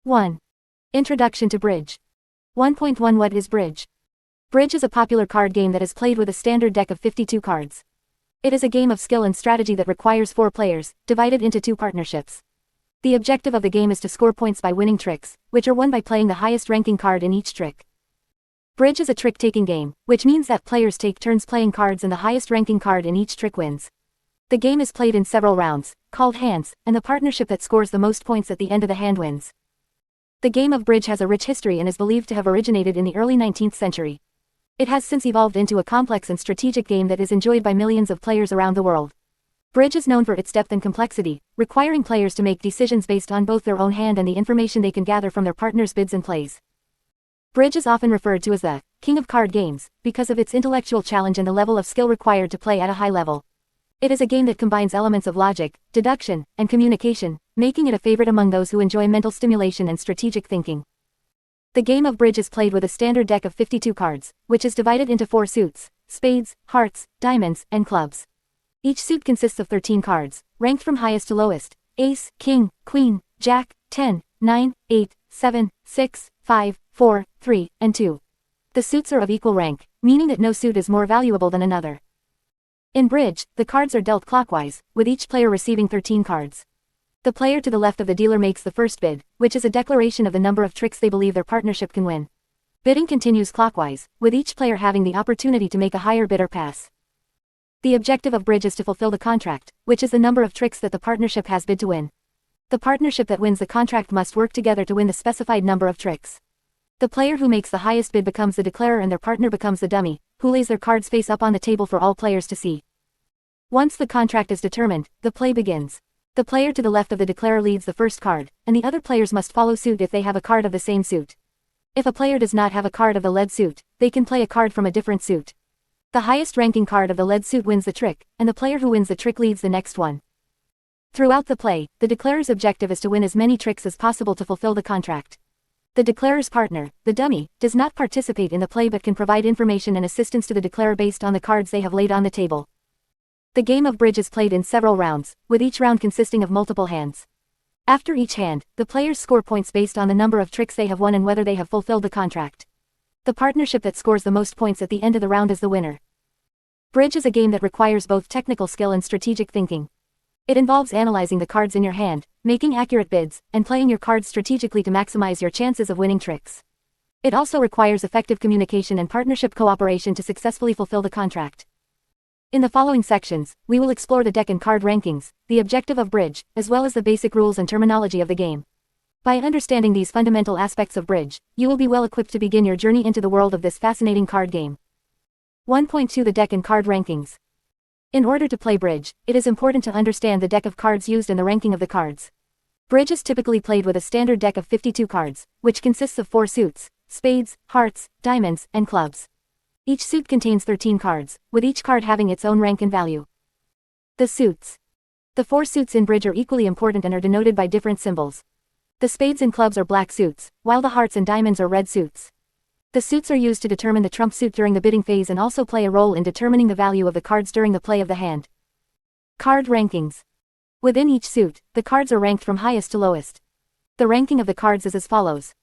1. Introduction to Bridge. 1.1 What is Bridge? Bridge is a popular card game that is played with a standard deck of 52 cards. It is a game of skill and strategy that requires 4 players, divided into 2 partnerships. The objective of the game is to score points by winning tricks, which are won by playing the highest ranking card in each trick. Bridge is a trick-taking game, which means that players take turns playing cards and the highest ranking card in each trick wins. The game is played in several rounds, called hands, and the partnership that scores the most points at the end of the hand wins. The game of bridge has a rich history and is believed to have originated in the early 19th century. It has since evolved into a complex and strategic game that is enjoyed by millions of players around the world. Bridge is known for its depth and complexity, requiring players to make decisions based on both their own hand and the information they can gather from their partner's bids and plays. Bridge is often referred to as the king of card games, because of its intellectual challenge and the level of skill required to play at a high level. It is a game that combines elements of logic, deduction, and communication, making it a favorite among those who enjoy mental stimulation and strategic thinking. The game of bridge is played with a standard deck of 52 cards, which is divided into 4 suits: spades, hearts, diamonds, and clubs. Each suit consists of 13 cards, ranked from highest to lowest: ace, king, queen, jack, 10, 9, 8, 7, 6, 5, 4, 3, and 2. The suits are of equal rank, meaning that no suit is more valuable than another. In bridge, the cards are dealt clockwise, with each player receiving 13 cards. The player to the left of the dealer makes the first bid, which is a declaration of the number of tricks they believe their partnership can win. Bidding continues clockwise, with each player having the opportunity to make a higher bid or pass. The objective of bridge is to fulfill the contract, which is the number of tricks that the partnership has bid to win. The partnership that wins the contract must work together to win the specified number of tricks. The player who makes the highest bid becomes the declarer and their partner becomes the dummy, who lays their cards face up on the table for all players to see. Once the contract is determined, the play begins. The player to the left of the declarer leads the first card, and the other players must follow suit if they have a card of the same suit. If a player does not have a card of the led suit, they can play a card from a different suit. The highest ranking card of the led suit wins the trick, and the player who wins the trick leads the next one. Throughout the play, the declarer's objective is to win as many tricks as possible to fulfill the contract. The declarer's partner, the dummy, does not participate in the play but can provide information and assistance to the declarer based on the cards they have laid on the table. The game of bridge is played in several rounds, with each round consisting of multiple hands. After each hand, the players score points based on the number of tricks they have won and whether they have fulfilled the contract. The partnership that scores the most points at the end of the round is the winner. Bridge is a game that requires both technical skill and strategic thinking. It involves analyzing the cards in your hand, making accurate bids, and playing your cards strategically to maximize your chances of winning tricks. It also requires effective communication and partnership cooperation to successfully fulfill the contract. In the following sections, we will explore the deck and card rankings, the objective of bridge, as well as the basic rules and terminology of the game. By understanding these fundamental aspects of bridge, you will be well equipped to begin your journey into the world of this fascinating card game. 1.2 The deck and card rankings. In order to play bridge, it is important to understand the deck of cards used and the ranking of the cards. Bridge is typically played with a standard deck of 52 cards, which consists of 4 suits: spades, hearts, diamonds, and clubs. Each suit contains 13 cards, with each card having its own rank and value. The suits. The 4 suits in bridge are equally important and are denoted by different symbols. The spades and clubs are black suits, while the hearts and diamonds are red suits. The suits are used to determine the trump suit during the bidding phase and also play a role in determining the value of the cards during the play of the hand. Card rankings. Within each suit, the cards are ranked from highest to lowest. The ranking of the cards is as follows.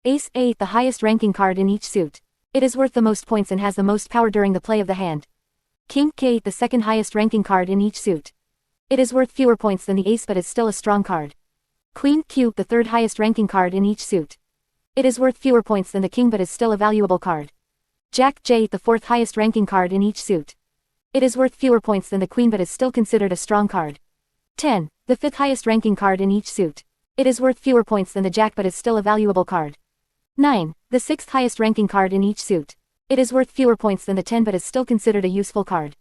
Ace A, the highest ranking card in each suit. It is worth the most points and has the most power during the play of the hand. King K, the second highest ranking card in each suit. It is worth fewer points than the ace but is still a strong card. Queen Q, the third highest ranking card in each suit. It is worth fewer points than the king but is still a valuable card. Jack J, the fourth highest ranking card in each suit. It is worth fewer points than the queen but is still considered a strong card. 10, the fifth highest ranking card in each suit. It is worth fewer points than the jack but is still a valuable card. 9, the sixth highest ranking card in each suit. It is worth fewer points than the 10 but is still considered a useful card.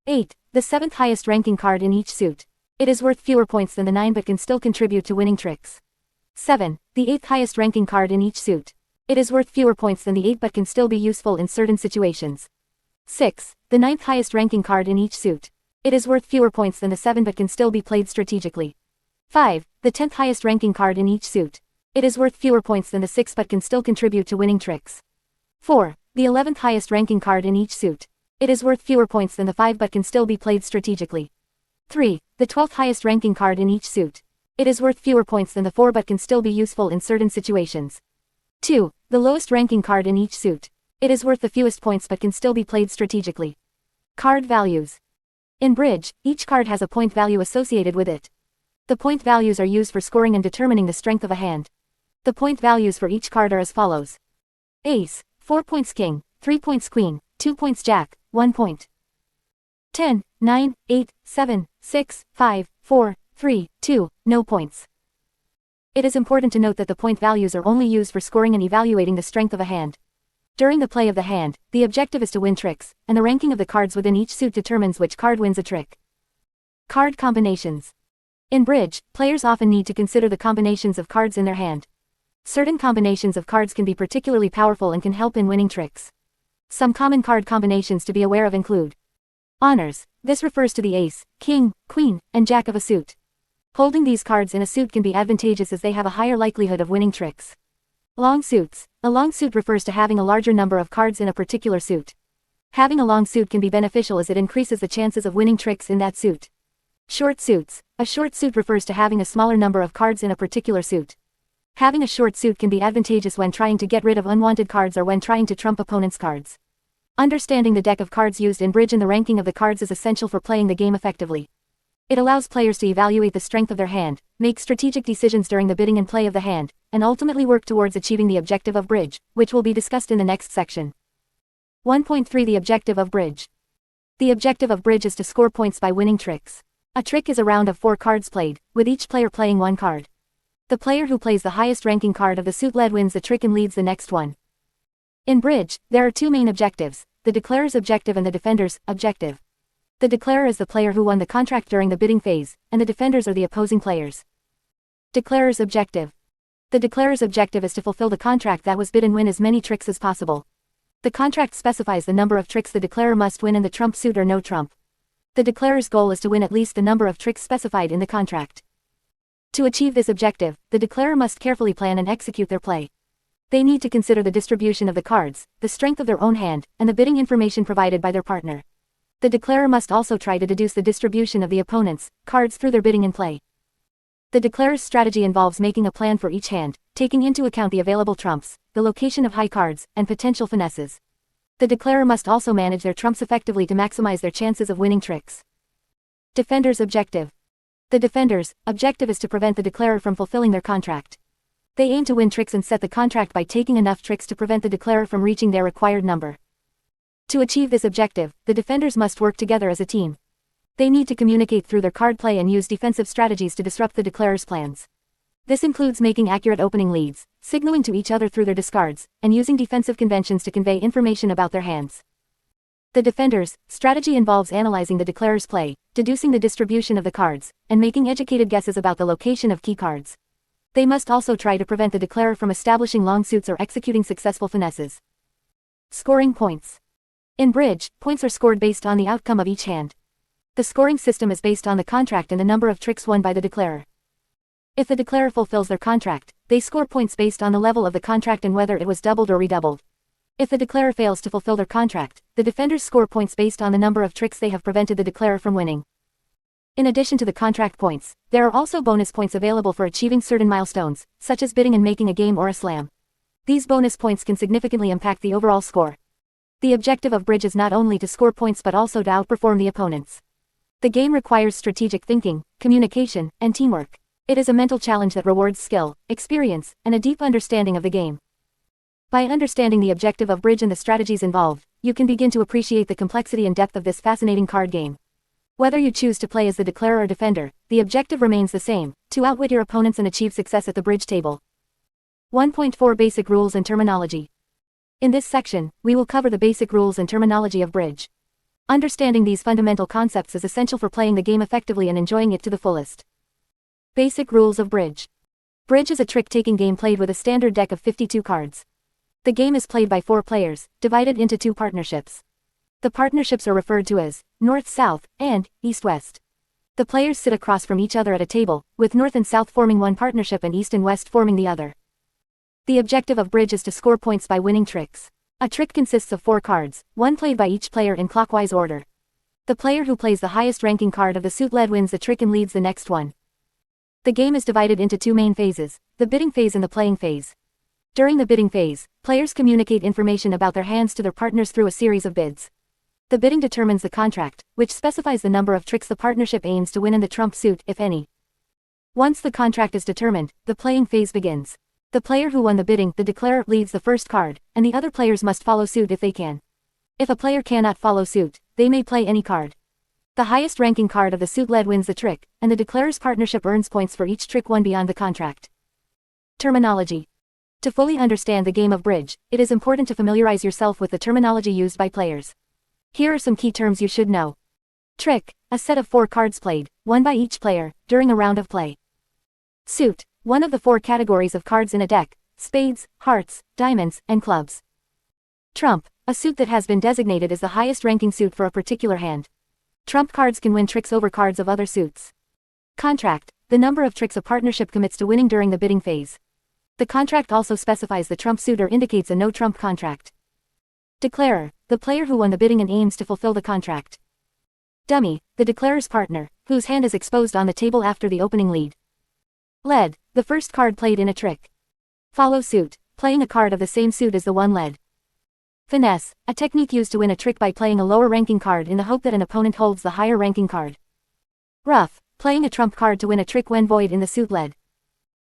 8, the seventh highest ranking card in each suit. It is worth fewer points than the 9 but can still contribute to winning tricks. 7, the 8th highest ranking card in each suit. It is worth fewer points than the 8 but can still be useful in certain situations. 6, the 9th highest ranking card in each suit. It is worth fewer points than the 7 but can still be played strategically. 5, the 10th highest ranking card in each suit. It is worth fewer points than the 6 but can still contribute to winning tricks. 4, the 11th highest ranking card in each suit. It is worth fewer points than the 5 but can still be played strategically. 3, the 12th highest ranking card in each suit. It is worth fewer points than the 4 but can still be useful in certain situations. 2. The lowest ranking card in each suit. It is worth the fewest points but can still be played strategically. Card values. In bridge, each card has a point value associated with it. The point values are used for scoring and determining the strength of a hand. The point values for each card are as follows. Ace, 4 points King, 3 points Queen, 2 points Jack, 1 point. 10, 9, 8, 7, 6, 5, 4, 3, 2, no points. It is important to note that the point values are only used for scoring and evaluating the strength of a hand. During the play of the hand, the objective is to win tricks, and the ranking of the cards within each suit determines which card wins a trick. Card combinations. In bridge, players often need to consider the combinations of cards in their hand. Certain combinations of cards can be particularly powerful and can help in winning tricks. Some common card combinations to be aware of include honors. This refers to the ace, king, queen, and jack of a suit. Holding these cards in a suit can be advantageous as they have a higher likelihood of winning tricks. Long suits. A long suit refers to having a larger number of cards in a particular suit. Having a long suit can be beneficial as it increases the chances of winning tricks in that suit. Short suits. A short suit refers to having a smaller number of cards in a particular suit. Having a short suit can be advantageous when trying to get rid of unwanted cards or when trying to trump opponents' cards. Understanding the deck of cards used in bridge and the ranking of the cards is essential for playing the game effectively. It allows players to evaluate the strength of their hand, make strategic decisions during the bidding and play of the hand, and ultimately work towards achieving the objective of bridge, which will be discussed in the next section. 1.3 The objective of bridge. The objective of bridge is to score points by winning tricks. A trick is a round of 4 cards played, with each player playing 1 card. The player who plays the highest ranking card of the suit led wins the trick and leads the next one. In bridge, there are 2 main objectives, the declarer's objective and the defender's objective. The declarer is the player who won the contract during the bidding phase, and the defenders are the opposing players. Declarer's objective. The declarer's objective is to fulfill the contract that was bid and win as many tricks as possible. The contract specifies the number of tricks the declarer must win in the trump suit or no trump. The declarer's goal is to win at least the number of tricks specified in the contract. To achieve this objective, the declarer must carefully plan and execute their play. They need to consider the distribution of the cards, the strength of their own hand, and the bidding information provided by their partner. The declarer must also try to deduce the distribution of the opponent's cards through their bidding and play. The declarer's strategy involves making a plan for each hand, taking into account the available trumps, the location of high cards, and potential finesses. The declarer must also manage their trumps effectively to maximize their chances of winning tricks. Defender's objective. The defender's objective is to prevent the declarer from fulfilling their contract. They aim to win tricks and set the contract by taking enough tricks to prevent the declarer from reaching their required number. To achieve this objective, the defenders must work together as a team. They need to communicate through their card play and use defensive strategies to disrupt the declarer's plans. This includes making accurate opening leads, signaling to each other through their discards, and using defensive conventions to convey information about their hands. The defender's strategy involves analyzing the declarer's play, deducing the distribution of the cards, and making educated guesses about the location of key cards. They must also try to prevent the declarer from establishing long suits or executing successful finesses. Scoring points. In bridge, points are scored based on the outcome of each hand. The scoring system is based on the contract and the number of tricks won by the declarer. If the declarer fulfills their contract, they score points based on the level of the contract and whether it was doubled or redoubled. If the declarer fails to fulfill their contract, the defenders score points based on the number of tricks they have prevented the declarer from winning. In addition to the contract points, there are also bonus points available for achieving certain milestones, such as bidding and making a game or a slam. These bonus points can significantly impact the overall score. The objective of bridge is not only to score points but also to outperform the opponents. The game requires strategic thinking, communication, and teamwork. It is a mental challenge that rewards skill, experience, and a deep understanding of the game. By understanding the objective of bridge and the strategies involved, you can begin to appreciate the complexity and depth of this fascinating card game. Whether you choose to play as the declarer or defender, the objective remains the same, to outwit your opponents and achieve success at the bridge table. 1.4 Basic Rules and Terminology. In this section, we will cover the basic rules and terminology of bridge. Understanding these fundamental concepts is essential for playing the game effectively and enjoying it to the fullest. Basic rules of bridge. Bridge is a trick-taking game played with a standard deck of 52 cards. The game is played by 4 players, divided into 2 partnerships. The partnerships are referred to as North-South and East-West. The players sit across from each other at a table, with North and South forming one partnership and East and West forming the other. The objective of bridge is to score points by winning tricks. A trick consists of 4 cards, one played by each player in clockwise order. The player who plays the highest ranking card of the suit led wins the trick and leads the next one. The game is divided into two main phases, the bidding phase and the playing phase. During the bidding phase, players communicate information about their hands to their partners through a series of bids. The bidding determines the contract, which specifies the number of tricks the partnership aims to win in the trump suit, if any. Once the contract is determined, the playing phase begins. The player who won the bidding, the declarer, leads the first card, and the other players must follow suit if they can. If a player cannot follow suit, they may play any card. The highest ranking card of the suit led wins the trick, and the declarer's partnership earns points for each trick won beyond the contract. Terminology. To fully understand the game of bridge, it is important to familiarize yourself with the terminology used by players. Here are some key terms you should know. Trick, a set of 4 cards played, one by each player, during a round of play. Suit, one of the 4 categories of cards in a deck: spades, hearts, diamonds, and clubs. Trump, a suit that has been designated as the highest ranking suit for a particular hand. Trump cards can win tricks over cards of other suits. Contract, the number of tricks a partnership commits to winning during the bidding phase. The contract also specifies the trump suit or indicates a no-trump contract. Declarer, the player who won the bidding and aims to fulfill the contract. Dummy, the declarer's partner, whose hand is exposed on the table after the opening lead. Lead, the first card played in a trick. Follow suit, playing a card of the same suit as the one led. Finesse, a technique used to win a trick by playing a lower-ranking card in the hope that an opponent holds the higher-ranking card. Ruff, playing a trump card to win a trick when void in the suit led.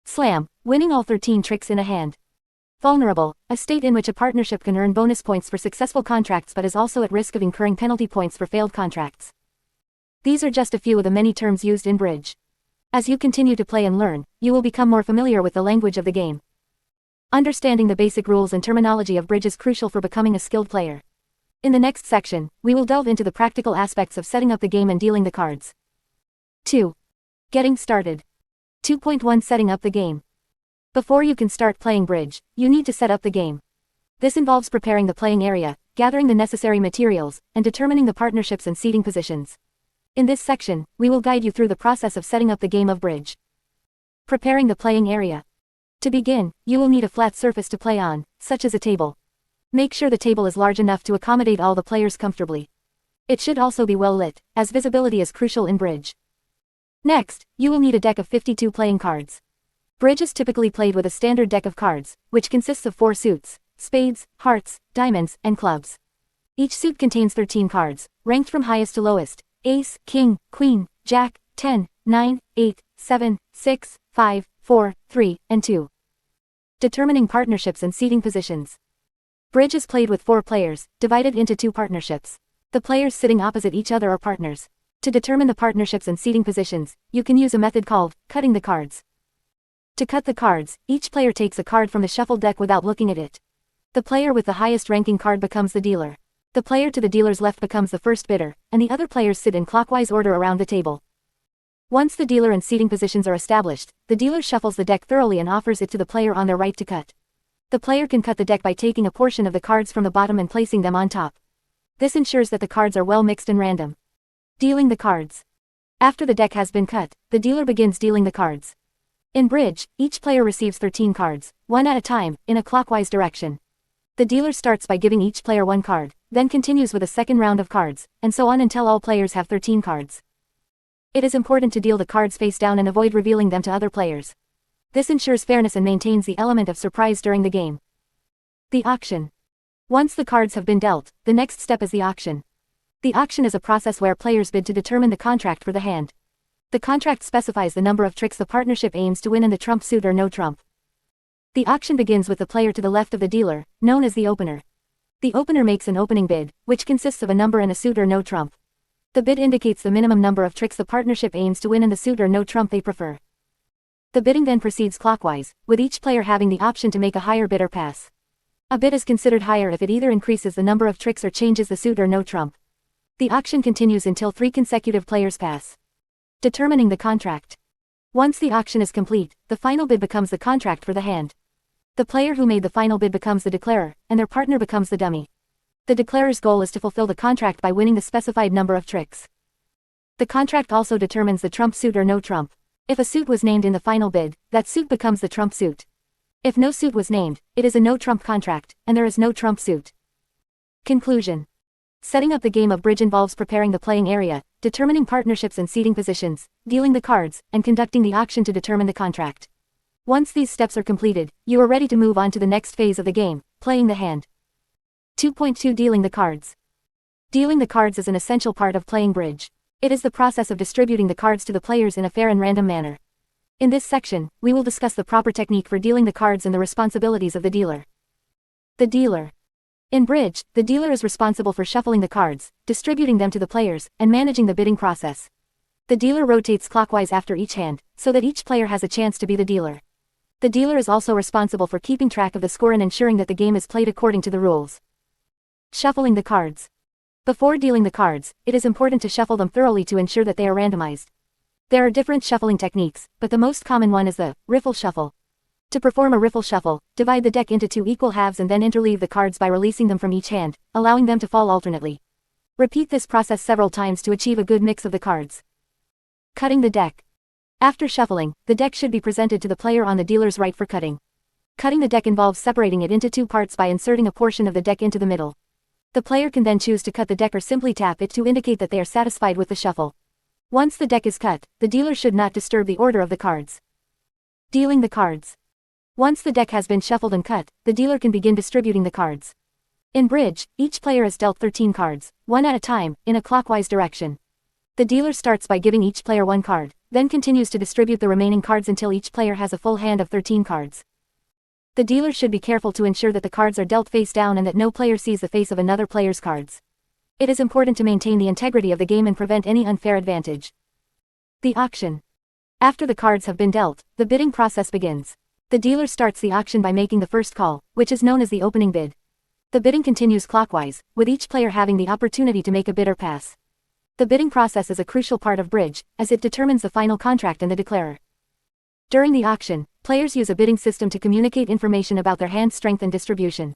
Slam, winning all 13 tricks in a hand. Vulnerable, a state in which a partnership can earn bonus points for successful contracts but is also at risk of incurring penalty points for failed contracts. These are just a few of the many terms used in bridge. As you continue to play and learn, you will become more familiar with the language of the game. Understanding the basic rules and terminology of bridge is crucial for becoming a skilled player. In the next section, we will delve into the practical aspects of setting up the game and dealing the cards. 2. Getting started. 2.1 Setting up the game. Before you can start playing bridge, you need to set up the game. This involves preparing the playing area, gathering the necessary materials, and determining the partnerships and seating positions. In this section, we will guide you through the process of setting up the game of bridge. Preparing the playing area. To begin, you will need a flat surface to play on, such as a table. Make sure the table is large enough to accommodate all the players comfortably. It should also be well lit, as visibility is crucial in bridge. Next, you will need a deck of 52 playing cards. Bridge is typically played with a standard deck of cards, which consists of 4 suits: spades, hearts, diamonds, and clubs. Each suit contains 13 cards, ranked from highest to lowest: ace, king, queen, jack, 10, 9, 8, 7, 6, 5, 4, 3, and 2. Determining partnerships and seating positions. Bridge is played with 4 players, divided into 2 partnerships. The players sitting opposite each other are partners. To determine the partnerships and seating positions, you can use a method called cutting the cards. To cut the cards, each player takes a card from the shuffled deck without looking at it. The player with the highest ranking card becomes the dealer. The player to the dealer's left becomes the first bidder, and the other players sit in clockwise order around the table. Once the dealer and seating positions are established, the dealer shuffles the deck thoroughly and offers it to the player on their right to cut. The player can cut the deck by taking a portion of the cards from the bottom and placing them on top. This ensures that the cards are well mixed and random. Dealing the cards. After the deck has been cut, the dealer begins dealing the cards. In bridge, each player receives 13 cards, one at a time, in a clockwise direction. The dealer starts by giving each player 1 card, then continues with a second round of cards, and so on until all players have 13 cards. It is important to deal the cards face down and avoid revealing them to other players. This ensures fairness and maintains the element of surprise during the game. The auction. Once the cards have been dealt, the next step is the auction. The auction is a process where players bid to determine the contract for the hand. The contract specifies the number of tricks the partnership aims to win in the trump suit or no trump. The auction begins with the player to the left of the dealer, known as the opener. The opener makes an opening bid, which consists of a number and a suit or no trump. The bid indicates the minimum number of tricks the partnership aims to win in the suit or no trump they prefer. The bidding then proceeds clockwise, with each player having the option to make a higher bid or pass. A bid is considered higher if it either increases the number of tricks or changes the suit or no trump. The auction continues until 3 consecutive players pass. Determining the contract. Once the auction is complete, the final bid becomes the contract for the hand. The player who made the final bid becomes the declarer, and their partner becomes the dummy. The declarer's goal is to fulfill the contract by winning the specified number of tricks. The contract also determines the trump suit or no trump. If a suit was named in the final bid, that suit becomes the trump suit. If no suit was named, it is a no trump contract, and there is no trump suit. Conclusion. Setting up the game of bridge involves preparing the playing area, determining partnerships and seating positions, dealing the cards, and conducting the auction to determine the contract. Once these steps are completed, you are ready to move on to the next phase of the game, playing the hand. 2.2 Dealing the cards. Dealing the cards is an essential part of playing bridge. It is the process of distributing the cards to the players in a fair and random manner. In this section, we will discuss the proper technique for dealing the cards and the responsibilities of the dealer. The dealer. In bridge, the dealer is responsible for shuffling the cards, distributing them to the players, and managing the bidding process. The dealer rotates clockwise after each hand, so that each player has a chance to be the dealer. The dealer is also responsible for keeping track of the score and ensuring that the game is played according to the rules. Shuffling the cards. Before dealing the cards, it is important to shuffle them thoroughly to ensure that they are randomized. There are different shuffling techniques, but the most common one is the riffle shuffle. To perform a riffle shuffle, divide the deck into 2 equal halves and then interleave the cards by releasing them from each hand, allowing them to fall alternately. Repeat this process several times to achieve a good mix of the cards. Cutting the deck. After shuffling, the deck should be presented to the player on the dealer's right for cutting. Cutting the deck involves separating it into 2 parts by inserting a portion of the deck into the middle. The player can then choose to cut the deck or simply tap it to indicate that they are satisfied with the shuffle. Once the deck is cut, the dealer should not disturb the order of the cards. Dealing the cards. Once the deck has been shuffled and cut, the dealer can begin distributing the cards. In bridge, each player is dealt 13 cards, one at a time, in a clockwise direction. The dealer starts by giving each player 1 card, then continues to distribute the remaining cards until each player has a full hand of 13 cards. The dealer should be careful to ensure that the cards are dealt face down and that no player sees the face of another player's cards. It is important to maintain the integrity of the game and prevent any unfair advantage. The auction. After the cards have been dealt, the bidding process begins. The dealer starts the auction by making the first call, which is known as the opening bid. The bidding continues clockwise, with each player having the opportunity to make a bid or pass. The bidding process is a crucial part of bridge, as it determines the final contract and the declarer. During the auction, players use a bidding system to communicate information about their hand strength and distribution.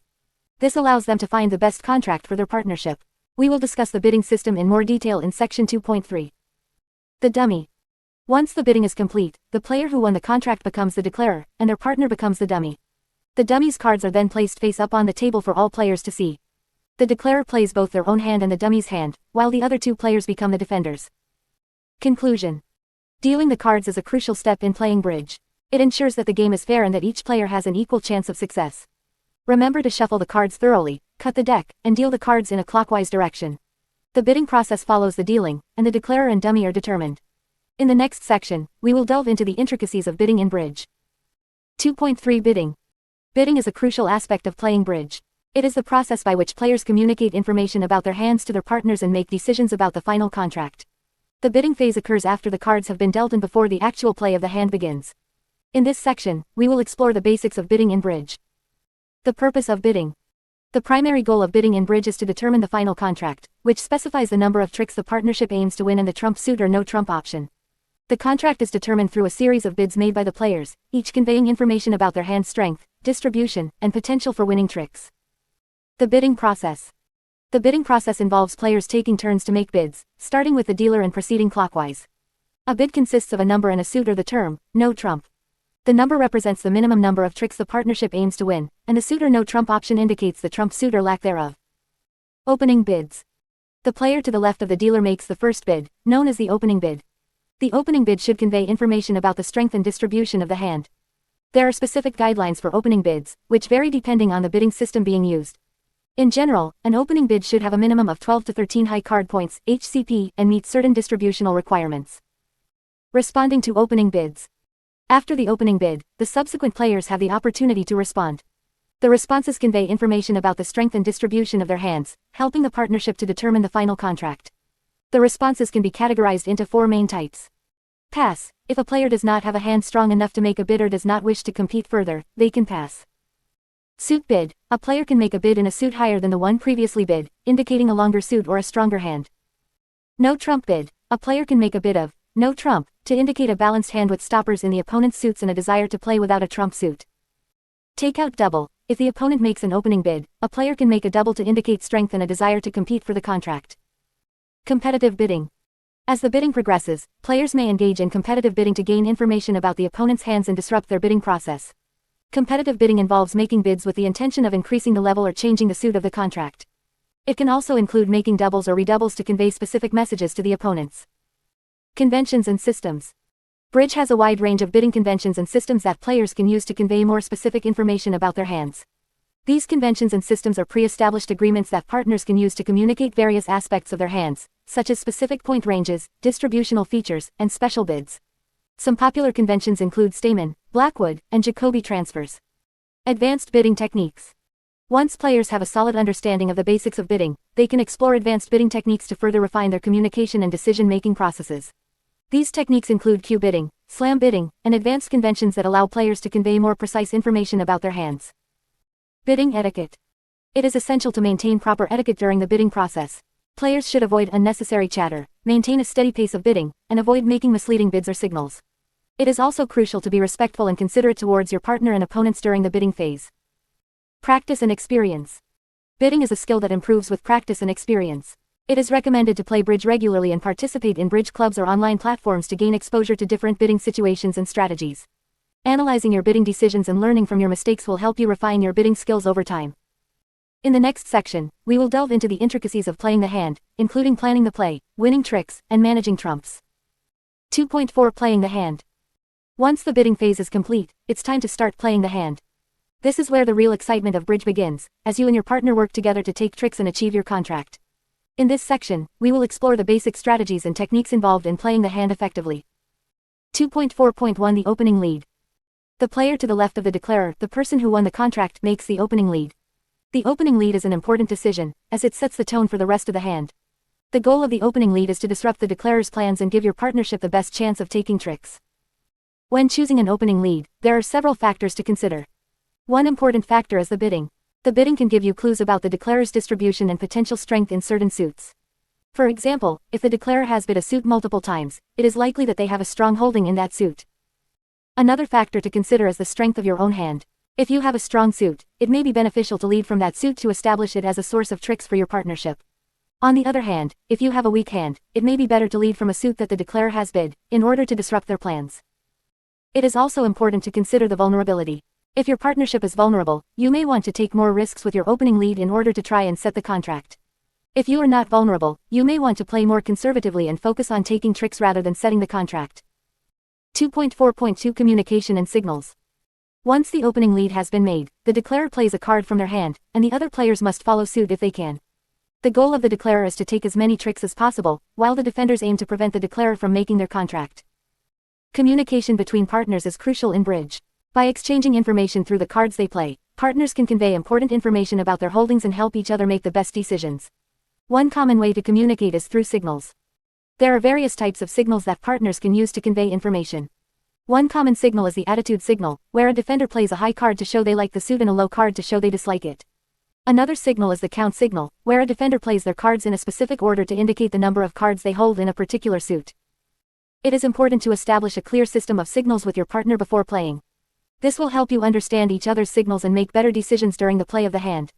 This allows them to find the best contract for their partnership. We will discuss the bidding system in more detail in section 2.3. The dummy. Once the bidding is complete, the player who won the contract becomes the declarer, and their partner becomes the dummy. The dummy's cards are then placed face up on the table for all players to see. The declarer plays both their own hand and the dummy's hand, while the other 2 players become the defenders. Conclusion. Dealing the cards is a crucial step in playing bridge. It ensures that the game is fair and that each player has an equal chance of success. Remember to shuffle the cards thoroughly, cut the deck, and deal the cards in a clockwise direction. The bidding process follows the dealing, and the declarer and dummy are determined. In the next section, we will delve into the intricacies of bidding in bridge. 2.3 Bidding. Bidding is a crucial aspect of playing bridge. It is the process by which players communicate information about their hands to their partners and make decisions about the final contract. The bidding phase occurs after the cards have been dealt and before the actual play of the hand begins. In this section, we will explore the basics of bidding in bridge. The purpose of bidding. The primary goal of bidding in bridge is to determine the final contract, which specifies the number of tricks the partnership aims to win and the trump suit or no trump option. The contract is determined through a series of bids made by the players, each conveying information about their hand strength, distribution, and potential for winning tricks. The bidding process. The bidding process involves players taking turns to make bids, starting with the dealer and proceeding clockwise. A bid consists of a number and a suit or the term, no trump. The number represents the minimum number of tricks the partnership aims to win, and the suit or no trump option indicates the trump suit or lack thereof. Opening bids. The player to the left of the dealer makes the first bid, known as the opening bid. The opening bid should convey information about the strength and distribution of the hand. There are specific guidelines for opening bids, which vary depending on the bidding system being used. In general, an opening bid should have a minimum of 12 to 13 high card points, HCP, and meet certain distributional requirements. Responding to opening bids. After the opening bid, the subsequent players have the opportunity to respond. The responses convey information about the strength and distribution of their hands, helping the partnership to determine the final contract. The responses can be categorized into 4 main types. Pass. If a player does not have a hand strong enough to make a bid or does not wish to compete further, they can pass. Suit bid. A player can make a bid in a suit higher than the one previously bid, indicating a longer suit or a stronger hand. No trump bid. A player can make a bid of no trump to indicate a balanced hand with stoppers in the opponent's suits and a desire to play without a trump suit. Takeout double. If the opponent makes an opening bid, a player can make a double to indicate strength and a desire to compete for the contract. Competitive bidding. As the bidding progresses, players may engage in competitive bidding to gain information about the opponent's hands and disrupt their bidding process. Competitive bidding involves making bids with the intention of increasing the level or changing the suit of the contract. It can also include making doubles or redoubles to convey specific messages to the opponents. Conventions and systems. Bridge has a wide range of bidding conventions and systems that players can use to convey more specific information about their hands. These conventions and systems are pre-established agreements that partners can use to communicate various aspects of their hands, such as specific point ranges, distributional features, and special bids. Some popular conventions include Stayman, Blackwood, and Jacobi transfers. Advanced bidding techniques. Once players have a solid understanding of the basics of bidding, they can explore advanced bidding techniques to further refine their communication and decision-making processes. These techniques include cue bidding, slam bidding, and advanced conventions that allow players to convey more precise information about their hands. Bidding etiquette. It is essential to maintain proper etiquette during the bidding process. Players should avoid unnecessary chatter, maintain a steady pace of bidding, and avoid making misleading bids or signals. It is also crucial to be respectful and considerate towards your partner and opponents during the bidding phase. Practice and experience. Bidding is a skill that improves with practice and experience. It is recommended to play bridge regularly and participate in bridge clubs or online platforms to gain exposure to different bidding situations and strategies. Analyzing your bidding decisions and learning from your mistakes will help you refine your bidding skills over time. In the next section, we will delve into the intricacies of playing the hand, including planning the play, winning tricks, and managing trumps. 2.4 Playing the hand. Once the bidding phase is complete, it's time to start playing the hand. This is where the real excitement of bridge begins, as you and your partner work together to take tricks and achieve your contract. In this section, we will explore the basic strategies and techniques involved in playing the hand effectively. 2.4.1 The opening lead. The player to the left of the declarer, the person who won the contract, makes the opening lead. The opening lead is an important decision, as it sets the tone for the rest of the hand. The goal of the opening lead is to disrupt the declarer's plans and give your partnership the best chance of taking tricks. When choosing an opening lead, there are several factors to consider. One important factor is the bidding. The bidding can give you clues about the declarer's distribution and potential strength in certain suits. For example, if the declarer has bid a suit multiple times, it is likely that they have a strong holding in that suit. Another factor to consider is the strength of your own hand. If you have a strong suit, it may be beneficial to lead from that suit to establish it as a source of tricks for your partnership. On the other hand, if you have a weak hand, it may be better to lead from a suit that the declarer has bid, in order to disrupt their plans. It is also important to consider the vulnerability. If your partnership is vulnerable, you may want to take more risks with your opening lead in order to try and set the contract. If you are not vulnerable, you may want to play more conservatively and focus on taking tricks rather than setting the contract. 2.4.2 Communication and signals. Once the opening lead has been made, the declarer plays a card from their hand, and the other players must follow suit if they can. The goal of the declarer is to take as many tricks as possible, while the defenders aim to prevent the declarer from making their contract. Communication between partners is crucial in bridge. By exchanging information through the cards they play, partners can convey important information about their holdings and help each other make the best decisions. One common way to communicate is through signals. There are various types of signals that partners can use to convey information. One common signal is the attitude signal, where a defender plays a high card to show they like the suit and a low card to show they dislike it. Another signal is the count signal, where a defender plays their cards in a specific order to indicate the number of cards they hold in a particular suit. It is important to establish a clear system of signals with your partner before playing. This will help you understand each other's signals and make better decisions during the play of the hand.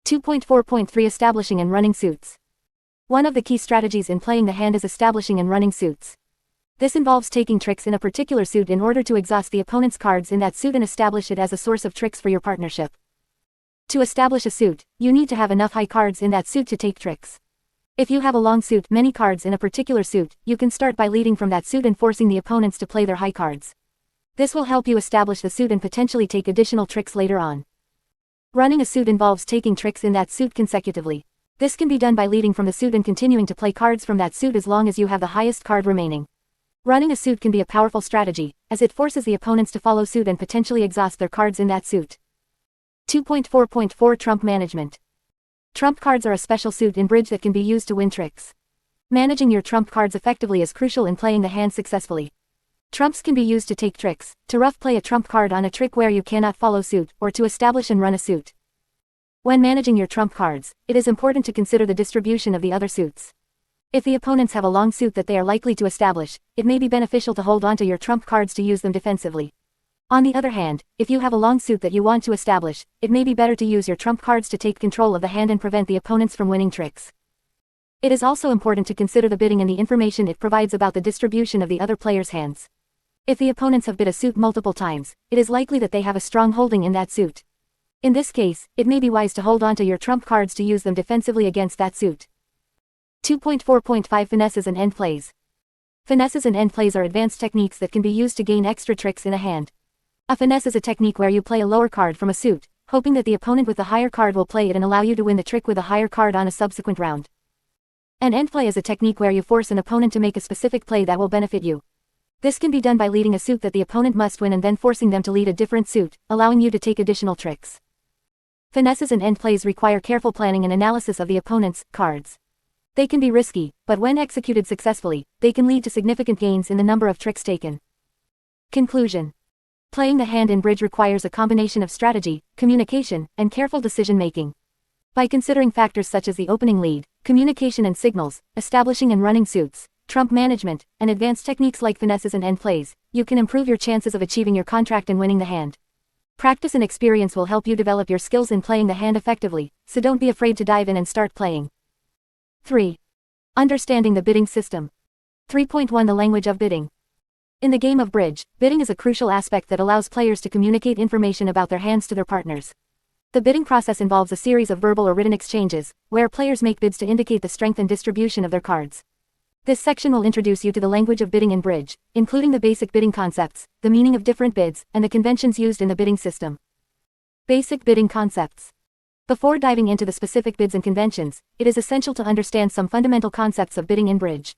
2.4.3 Establishing and running suits. One of the key strategies in playing the hand is establishing and running suits. This involves taking tricks in a particular suit in order to exhaust the opponent's cards in that suit and establish it as a source of tricks for your partnership. To establish a suit, you need to have enough high cards in that suit to take tricks. If you have a long suit, many cards in a particular suit, you can start by leading from that suit and forcing the opponents to play their high cards. This will help you establish the suit and potentially take additional tricks later on. Running a suit involves taking tricks in that suit consecutively. This can be done by leading from the suit and continuing to play cards from that suit as long as you have the highest card remaining. Running a suit can be a powerful strategy, as it forces the opponents to follow suit and potentially exhaust their cards in that suit. 2.4.4 Trump management. Trump cards are a special suit in bridge that can be used to win tricks. Managing your trump cards effectively is crucial in playing the hand successfully. Trumps can be used to take tricks, to rough play a trump card on a trick where you cannot follow suit, or to establish and run a suit. When managing your trump cards, it is important to consider the distribution of the other suits. If the opponents have a long suit that they are likely to establish, it may be beneficial to hold onto your trump cards to use them defensively. On the other hand, if you have a long suit that you want to establish, it may be better to use your trump cards to take control of the hand and prevent the opponents from winning tricks. It is also important to consider the bidding and the information it provides about the distribution of the other player's hands. If the opponents have bid a suit multiple times, it is likely that they have a strong holding in that suit. In this case, it may be wise to hold onto your trump cards to use them defensively against that suit. 2.4.5 Finesses and End Plays. Finesses and end plays are advanced techniques that can be used to gain extra tricks in a hand. A finesse is a technique where you play a lower card from a suit, hoping that the opponent with the higher card will play it and allow you to win the trick with a higher card on a subsequent round. An end play is a technique where you force an opponent to make a specific play that will benefit you. This can be done by leading a suit that the opponent must win and then forcing them to lead a different suit, allowing you to take additional tricks. Finesses and end plays require careful planning and analysis of the opponent's cards. They can be risky, but when executed successfully, they can lead to significant gains in the number of tricks taken. Conclusion. Playing the hand in bridge requires a combination of strategy, communication, and careful decision-making. By considering factors such as the opening lead, communication and signals, establishing and running suits, trump management, and advanced techniques like finesses and end plays, you can improve your chances of achieving your contract and winning the hand. Practice and experience will help you develop your skills in playing the hand effectively, so don't be afraid to dive in and start playing. 3. Understanding the bidding system. 3.1 The language of bidding. In the game of bridge, bidding is a crucial aspect that allows players to communicate information about their hands to their partners. The bidding process involves a series of verbal or written exchanges, where players make bids to indicate the strength and distribution of their cards. This section will introduce you to the language of bidding in bridge, including the basic bidding concepts, the meaning of different bids, and the conventions used in the bidding system. Basic bidding concepts. Before diving into the specific bids and conventions, it is essential to understand some fundamental concepts of bidding in bridge.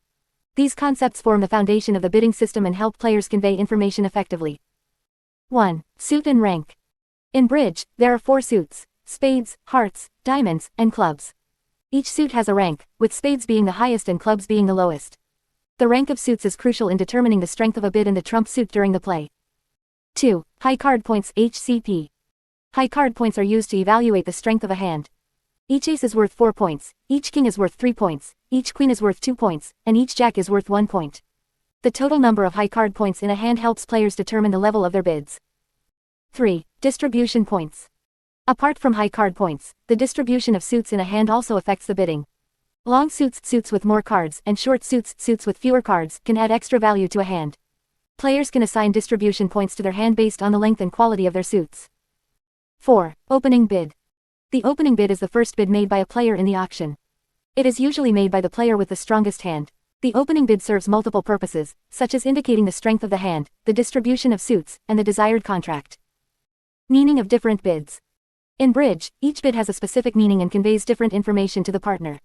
These concepts form the foundation of the bidding system and help players convey information effectively. 1. Suit and rank. In bridge, there are 4 suits: spades, hearts, diamonds, and clubs. Each suit has a rank, with spades being the highest and clubs being the lowest. The rank of suits is crucial in determining the strength of a bid and the trump suit during the play. 2. High card points (HCP). High card points are used to evaluate the strength of a hand. Each ace is worth 4 points, each king is worth 3 points, each queen is worth 2 points, and each jack is worth 1 point. The total number of high card points in a hand helps players determine the level of their bids. 3. Distribution points. Apart from high card points, the distribution of suits in a hand also affects the bidding. Long suits, suits with more cards, and short suits, suits with fewer cards, can add extra value to a hand. Players can assign distribution points to their hand based on the length and quality of their suits. 4. Opening bid. The opening bid is the first bid made by a player in the auction. It is usually made by the player with the strongest hand. The opening bid serves multiple purposes, such as indicating the strength of the hand, the distribution of suits, and the desired contract. Meaning of different bids. In bridge, each bid has a specific meaning and conveys different information to the partner.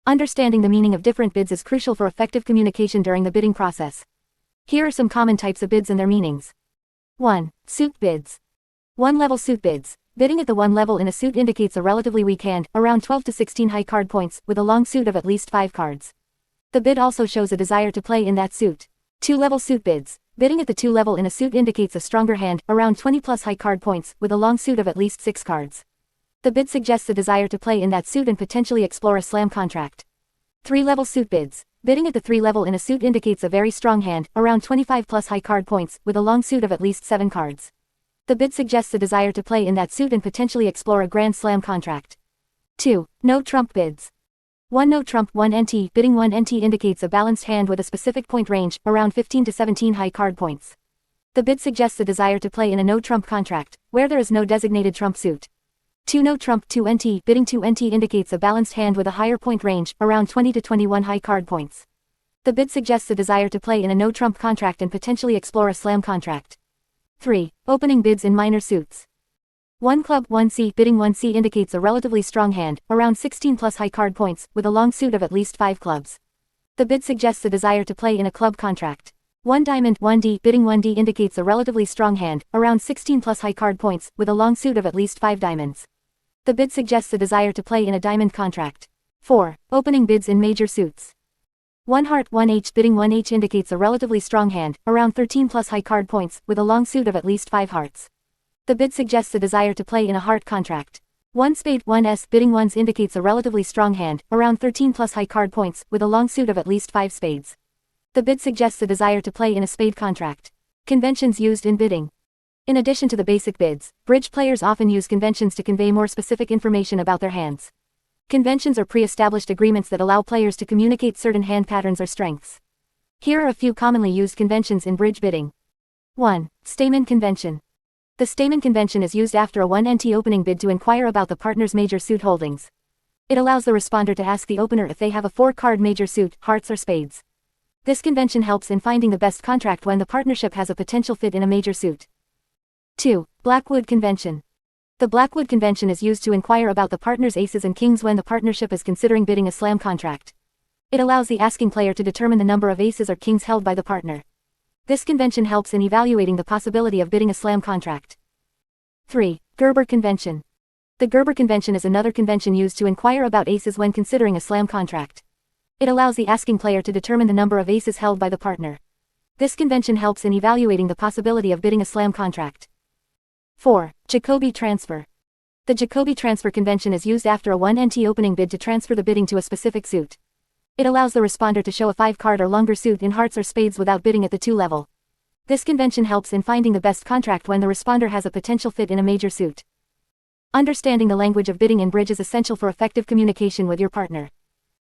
Understanding the meaning of different bids is crucial for effective communication during the bidding process. Here are some common types of bids and their meanings. 1. Suit bids. 1-level suit bids. Bidding at the 1 level in a suit indicates a relatively weak hand, around 12 to 16 high card points, with a long suit of at least 5 cards. The bid also shows a desire to play in that suit. 2-level suit bids. Bidding at the 2 level in a suit indicates a stronger hand, around 20 plus high card points, with a long suit of at least 6 cards. The bid suggests a desire to play in that suit and potentially explore a slam contract. 3-level suit bids. Bidding at the 3 level in a suit indicates a very strong hand, around 25 plus high card points, with a long suit of at least 7 cards. The bid suggests a desire to play in that suit and potentially explore a grand slam contract. 2. No trump bids. 1 no trump 1 NT. Bidding 1 NT indicates a balanced hand with a specific point range, around 15 to 17 high card points. The bid suggests a desire to play in a no trump contract, where there is no designated trump suit. 2 no trump 2 NT. Bidding 2 NT indicates a balanced hand with a higher point range, around 20 to 21 high card points. The bid suggests a desire to play in a no trump contract and potentially explore a slam contract. 3. Opening bids in minor suits. 1 club 1C. Bidding 1C indicates a relatively strong hand, around 16 plus high card points, with a long suit of at least 5 clubs. The bid suggests a desire to play in a club contract. 1 diamond 1D. Bidding 1D indicates a relatively strong hand, around 16 plus high card points, with a long suit of at least 5 diamonds. The bid suggests a desire to play in a diamond contract. 4. Opening bids in major suits. 1 heart 1H. Bidding 1H indicates a relatively strong hand, around 13 plus high card points, with a long suit of at least 5 hearts. The bid suggests a desire to play in a heart contract. 1 spade 1S. Bidding 1s indicates a relatively strong hand, around 13 plus high card points, with a long suit of at least 5 spades. The bid suggests a desire to play in a spade contract. Conventions used in bidding. In addition to the basic bids, bridge players often use conventions to convey more specific information about their hands. Conventions are pre-established agreements that allow players to communicate certain hand patterns or strengths. Here are a few commonly used conventions in bridge bidding. 1. Stamen Convention. The stamen convention is used after a 1NT opening bid to inquire about the partner's major suit holdings. It allows the responder to ask the opener if they have a 4-card major suit, hearts or spades. This convention helps in finding the best contract when the partnership has a potential fit in a major suit. 2. Blackwood Convention. The Blackwood Convention is used to inquire about the partner's aces and kings when the partnership is considering bidding a slam contract. It allows the asking player to determine the number of aces or kings held by the partner. This convention helps in evaluating the possibility of bidding a slam contract. 3. Gerber Convention. The Gerber Convention is another convention used to inquire about aces when considering a slam contract. It allows the asking player to determine the number of aces held by the partner. This convention helps in evaluating the possibility of bidding a slam contract. 4. Jacobi Transfer. The Jacobi Transfer Convention is used after a 1NT opening bid to transfer the bidding to a specific suit. It allows the responder to show a 5-card or longer suit in hearts or spades without bidding at the 2 level. This convention helps in finding the best contract when the responder has a potential fit in a major suit. Understanding the language of bidding in bridge is essential for effective communication with your partner.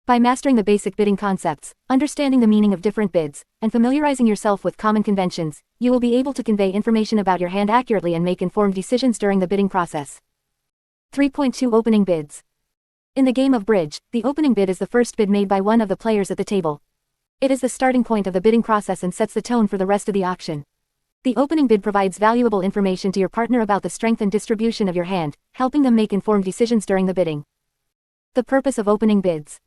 By mastering the basic bidding concepts, understanding the meaning of different bids, and familiarizing yourself with common conventions, you will be able to convey information about your hand accurately and make informed decisions during the bidding process. 3.2 Opening Bids. In the game of bridge, the opening bid is the first bid made by one of the players at the table. It is the starting point of the bidding process and sets the tone for the rest of the auction. The opening bid provides valuable information to your partner about the strength and distribution of your hand, helping them make informed decisions during the bidding. The purpose of opening bids.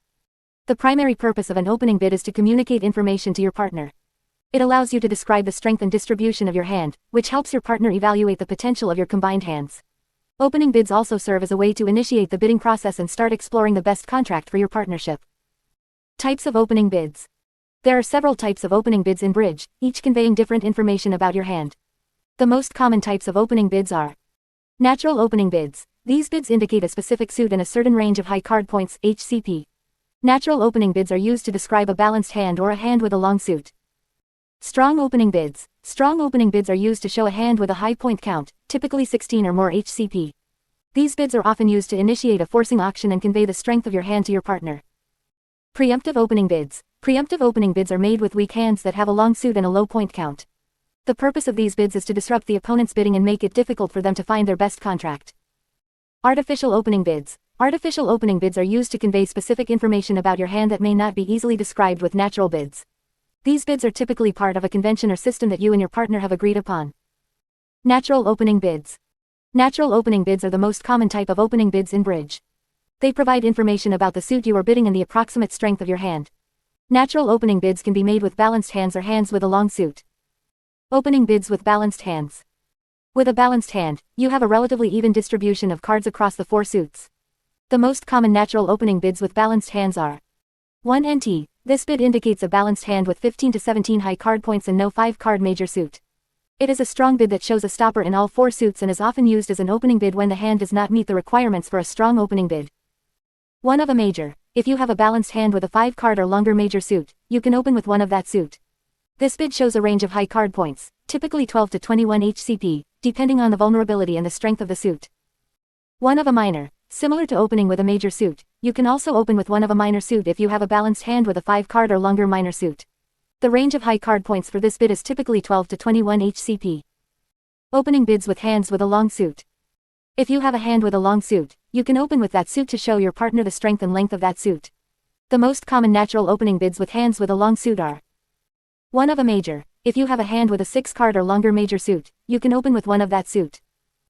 The primary purpose of an opening bid is to communicate information to your partner. It allows you to describe the strength and distribution of your hand, which helps your partner evaluate the potential of your combined hands. Opening bids also serve as a way to initiate the bidding process and start exploring the best contract for your partnership. Types of opening bids. There are several types of opening bids in bridge, each conveying different information about your hand. The most common types of opening bids are natural opening bids. These bids indicate a specific suit and a certain range of high card points, HCP. Natural opening bids are used to describe a balanced hand or a hand with a long suit. Strong opening bids. Strong opening bids are used to show a hand with a high point count, typically 16 or more HCP. These bids are often used to initiate a forcing auction and convey the strength of your hand to your partner. Preemptive opening bids. Preemptive opening bids are made with weak hands that have a long suit and a low point count. The purpose of these bids is to disrupt the opponent's bidding and make it difficult for them to find their best contract. Artificial opening bids. Artificial opening bids are used to convey specific information about your hand that may not be easily described with natural bids. These bids are typically part of a convention or system that you and your partner have agreed upon. Natural opening bids. Natural opening bids are the most common type of opening bids in bridge. They provide information about the suit you are bidding and the approximate strength of your hand. Natural opening bids can be made with balanced hands or hands with a long suit. Opening bids with balanced hands. With a balanced hand, you have a relatively even distribution of cards across the 4 suits. The most common natural opening bids with balanced hands are 1NT. This bid indicates a balanced hand with 15 to 17 high card points and no 5-card major suit. It is a strong bid that shows a stopper in all 4 suits and is often used as an opening bid when the hand does not meet the requirements for a strong opening bid. 1 of a major. If you have a balanced hand with a 5-card or longer major suit, you can open with one of that suit. This bid shows a range of high card points, typically 12 to 21 HCP, depending on the vulnerability and the strength of the suit. 1 of a minor. Similar to opening with a major suit, you can also open with one of a minor suit if you have a balanced hand with a 5-card or longer minor suit. The range of high card points for this bid is typically 12 to 21 HCP. Opening bids with hands with a long suit. If you have a hand with a long suit, you can open with that suit to show your partner the strength and length of that suit. The most common natural opening bids with hands with a long suit are 1 of a major. If you have a hand with a 6-card or longer major suit, you can open with one of that suit.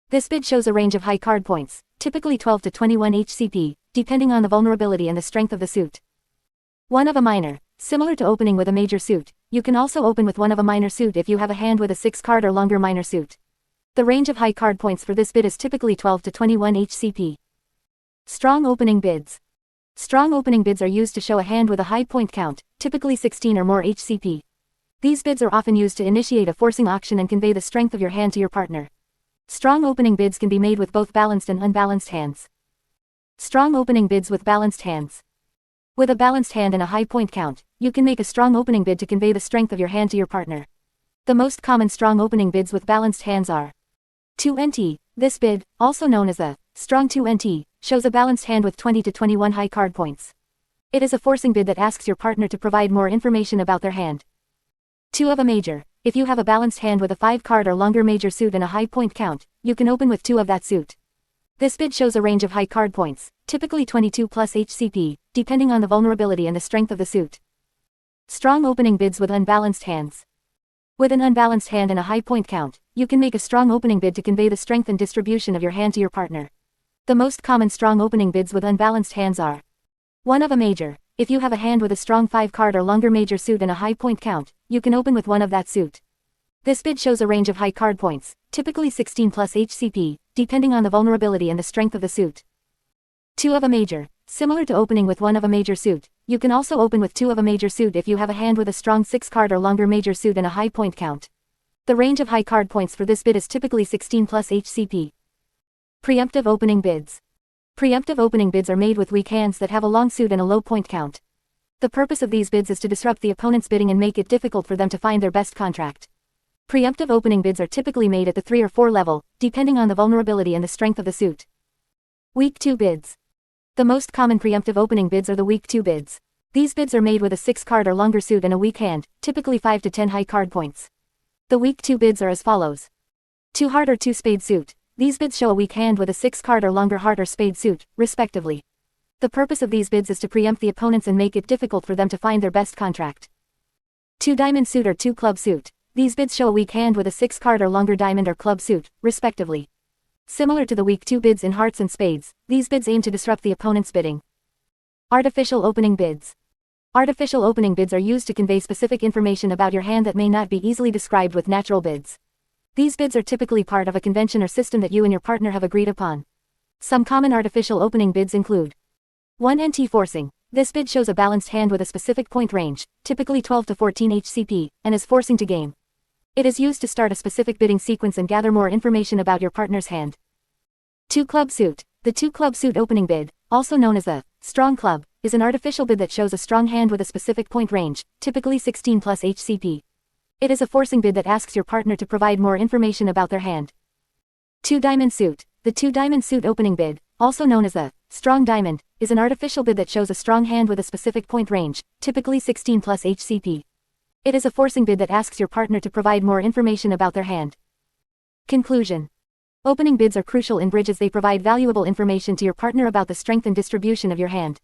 This bid shows a range of high card points, typically 12 to 21 HCP, depending on the vulnerability and the strength of the suit. 1 of a minor. Similar to opening with a major suit, you can also open with one of a minor suit if you have a hand with a 6-card or longer minor suit. The range of high card points for this bid is typically 12 to 21 HCP. Strong opening bids. Strong opening bids are used to show a hand with a high point count, typically 16 or more HCP. These bids are often used to initiate a forcing auction and convey the strength of your hand to your partner. Strong opening bids can be made with both balanced and unbalanced hands. Strong opening bids with balanced hands. With a balanced hand and a high point count, you can make a strong opening bid to convey the strength of your hand to your partner. The most common strong opening bids with balanced hands are 2NT. This bid, also known as a strong 2NT, shows a balanced hand with 20 to 21 high card points. It is a forcing bid that asks your partner to provide more information about their hand. 2 of a major. If you have a balanced hand with a 5-card or longer major suit and a high point count, you can open with 2 of that suit. This bid shows a range of high card points, typically 22 plus HCP, depending on the vulnerability and the strength of the suit. Strong opening bids with unbalanced hands. With an unbalanced hand and a high point count, you can make a strong opening bid to convey the strength and distribution of your hand to your partner. The most common strong opening bids with unbalanced hands are 1 of a major. If you have a hand with a strong 5-card or longer major suit and a high point count, you can open with 1 of that suit. This bid shows a range of high card points, typically 16 plus HCP, depending on the vulnerability and the strength of the suit. 2 of a major. Similar to opening with 1 of a major suit, you can also open with 2 of a major suit if you have a hand with a strong 6-card or longer major suit and a high point count. The range of high card points for this bid is typically 16 plus HCP. Preemptive opening bids. Preemptive opening bids are made with weak hands that have a long suit and a low point count. The purpose of these bids is to disrupt the opponent's bidding and make it difficult for them to find their best contract. Preemptive opening bids are typically made at the 3 or 4 level, depending on the vulnerability and the strength of the suit. Weak 2 bids. The most common preemptive opening bids are the weak 2 bids. These bids are made with a 6-card or longer suit and a weak hand, typically 5 to 10 high card points. The weak 2 bids are as follows. 2 heart or 2 spade suit. These bids show a weak hand with a 6-card or longer heart or spade suit, respectively. The purpose of these bids is to preempt the opponents and make it difficult for them to find their best contract. 2 diamond suit or 2 club suit. These bids show a weak hand with a 6-card or longer diamond or club suit, respectively. Similar to the weak 2 bids in hearts and spades, these bids aim to disrupt the opponent's bidding. Artificial opening bids. Artificial opening bids are used to convey specific information about your hand that may not be easily described with natural bids. These bids are typically part of a convention or system that you and your partner have agreed upon. Some common artificial opening bids include 1. NT forcing. This bid shows a balanced hand with a specific point range, typically 12 to 14 HCP, and is forcing to game. It is used to start a specific bidding sequence and gather more information about your partner's hand. 2. Club suit. The 2 club suit opening bid, also known as the strong club, is an artificial bid that shows a strong hand with a specific point range, typically 16 plus HCP. It is a forcing bid that asks your partner to provide more information about their hand. 2. Diamond suit. The 2 diamond suit opening bid, also known as the strong diamond, is an artificial bid that shows a strong hand with a specific point range, typically 16 plus HCP. It is a forcing bid that asks your partner to provide more information about their hand. Conclusion. Opening bids are crucial in bridge as they provide valuable information to your partner about the strength and distribution of your hand.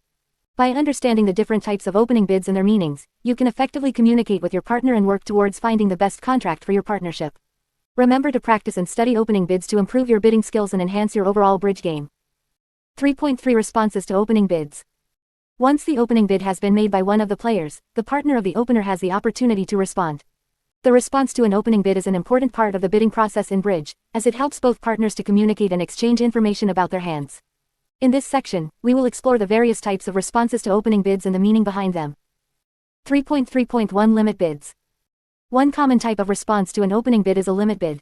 By understanding the different types of opening bids and their meanings, you can effectively communicate with your partner and work towards finding the best contract for your partnership. Remember to practice and study opening bids to improve your bidding skills and enhance your overall bridge game. 3.3 Responses to opening bids. Once the opening bid has been made by one of the players, the partner of the opener has the opportunity to respond. The response to an opening bid is an important part of the bidding process in bridge, as it helps both partners to communicate and exchange information about their hands. In this section, we will explore the various types of responses to opening bids and the meaning behind them. 3.3.1 Limit bids. One common type of response to an opening bid is a limit bid.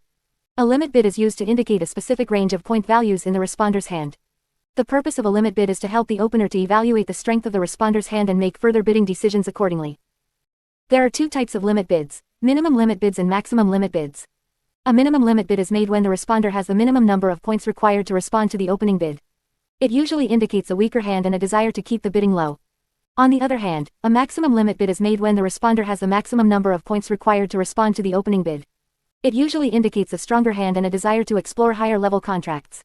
A limit bid is used to indicate a specific range of point values in the responder's hand. The purpose of a limit bid is to help the opener to evaluate the strength of the responder's hand and make further bidding decisions accordingly. There are 2 types of limit bids: minimum limit bids and maximum limit bids. A minimum limit bid is made when the responder has the minimum number of points required to respond to the opening bid. It usually indicates a weaker hand and a desire to keep the bidding low. On the other hand, a maximum limit bid is made when the responder has the maximum number of points required to respond to the opening bid. It usually indicates a stronger hand and a desire to explore higher level contracts.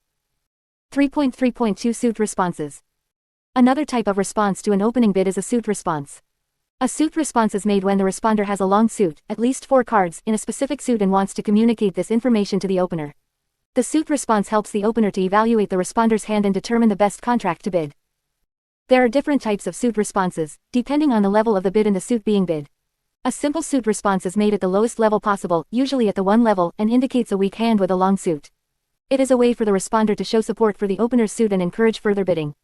3.3.2 Suit responses. Another type of response to an opening bid is a suit response. A suit response is made when the responder has a long suit, at least 4 cards, in a specific suit and wants to communicate this information to the opener. The suit response helps the opener to evaluate the responder's hand and determine the best contract to bid. There are different types of suit responses, depending on the level of the bid and the suit being bid. A simple suit response is made at the lowest level possible, usually at the 1 level, and indicates a weak hand with a long suit. It is a way for the responder to show support for the opener's suit and encourage further bidding.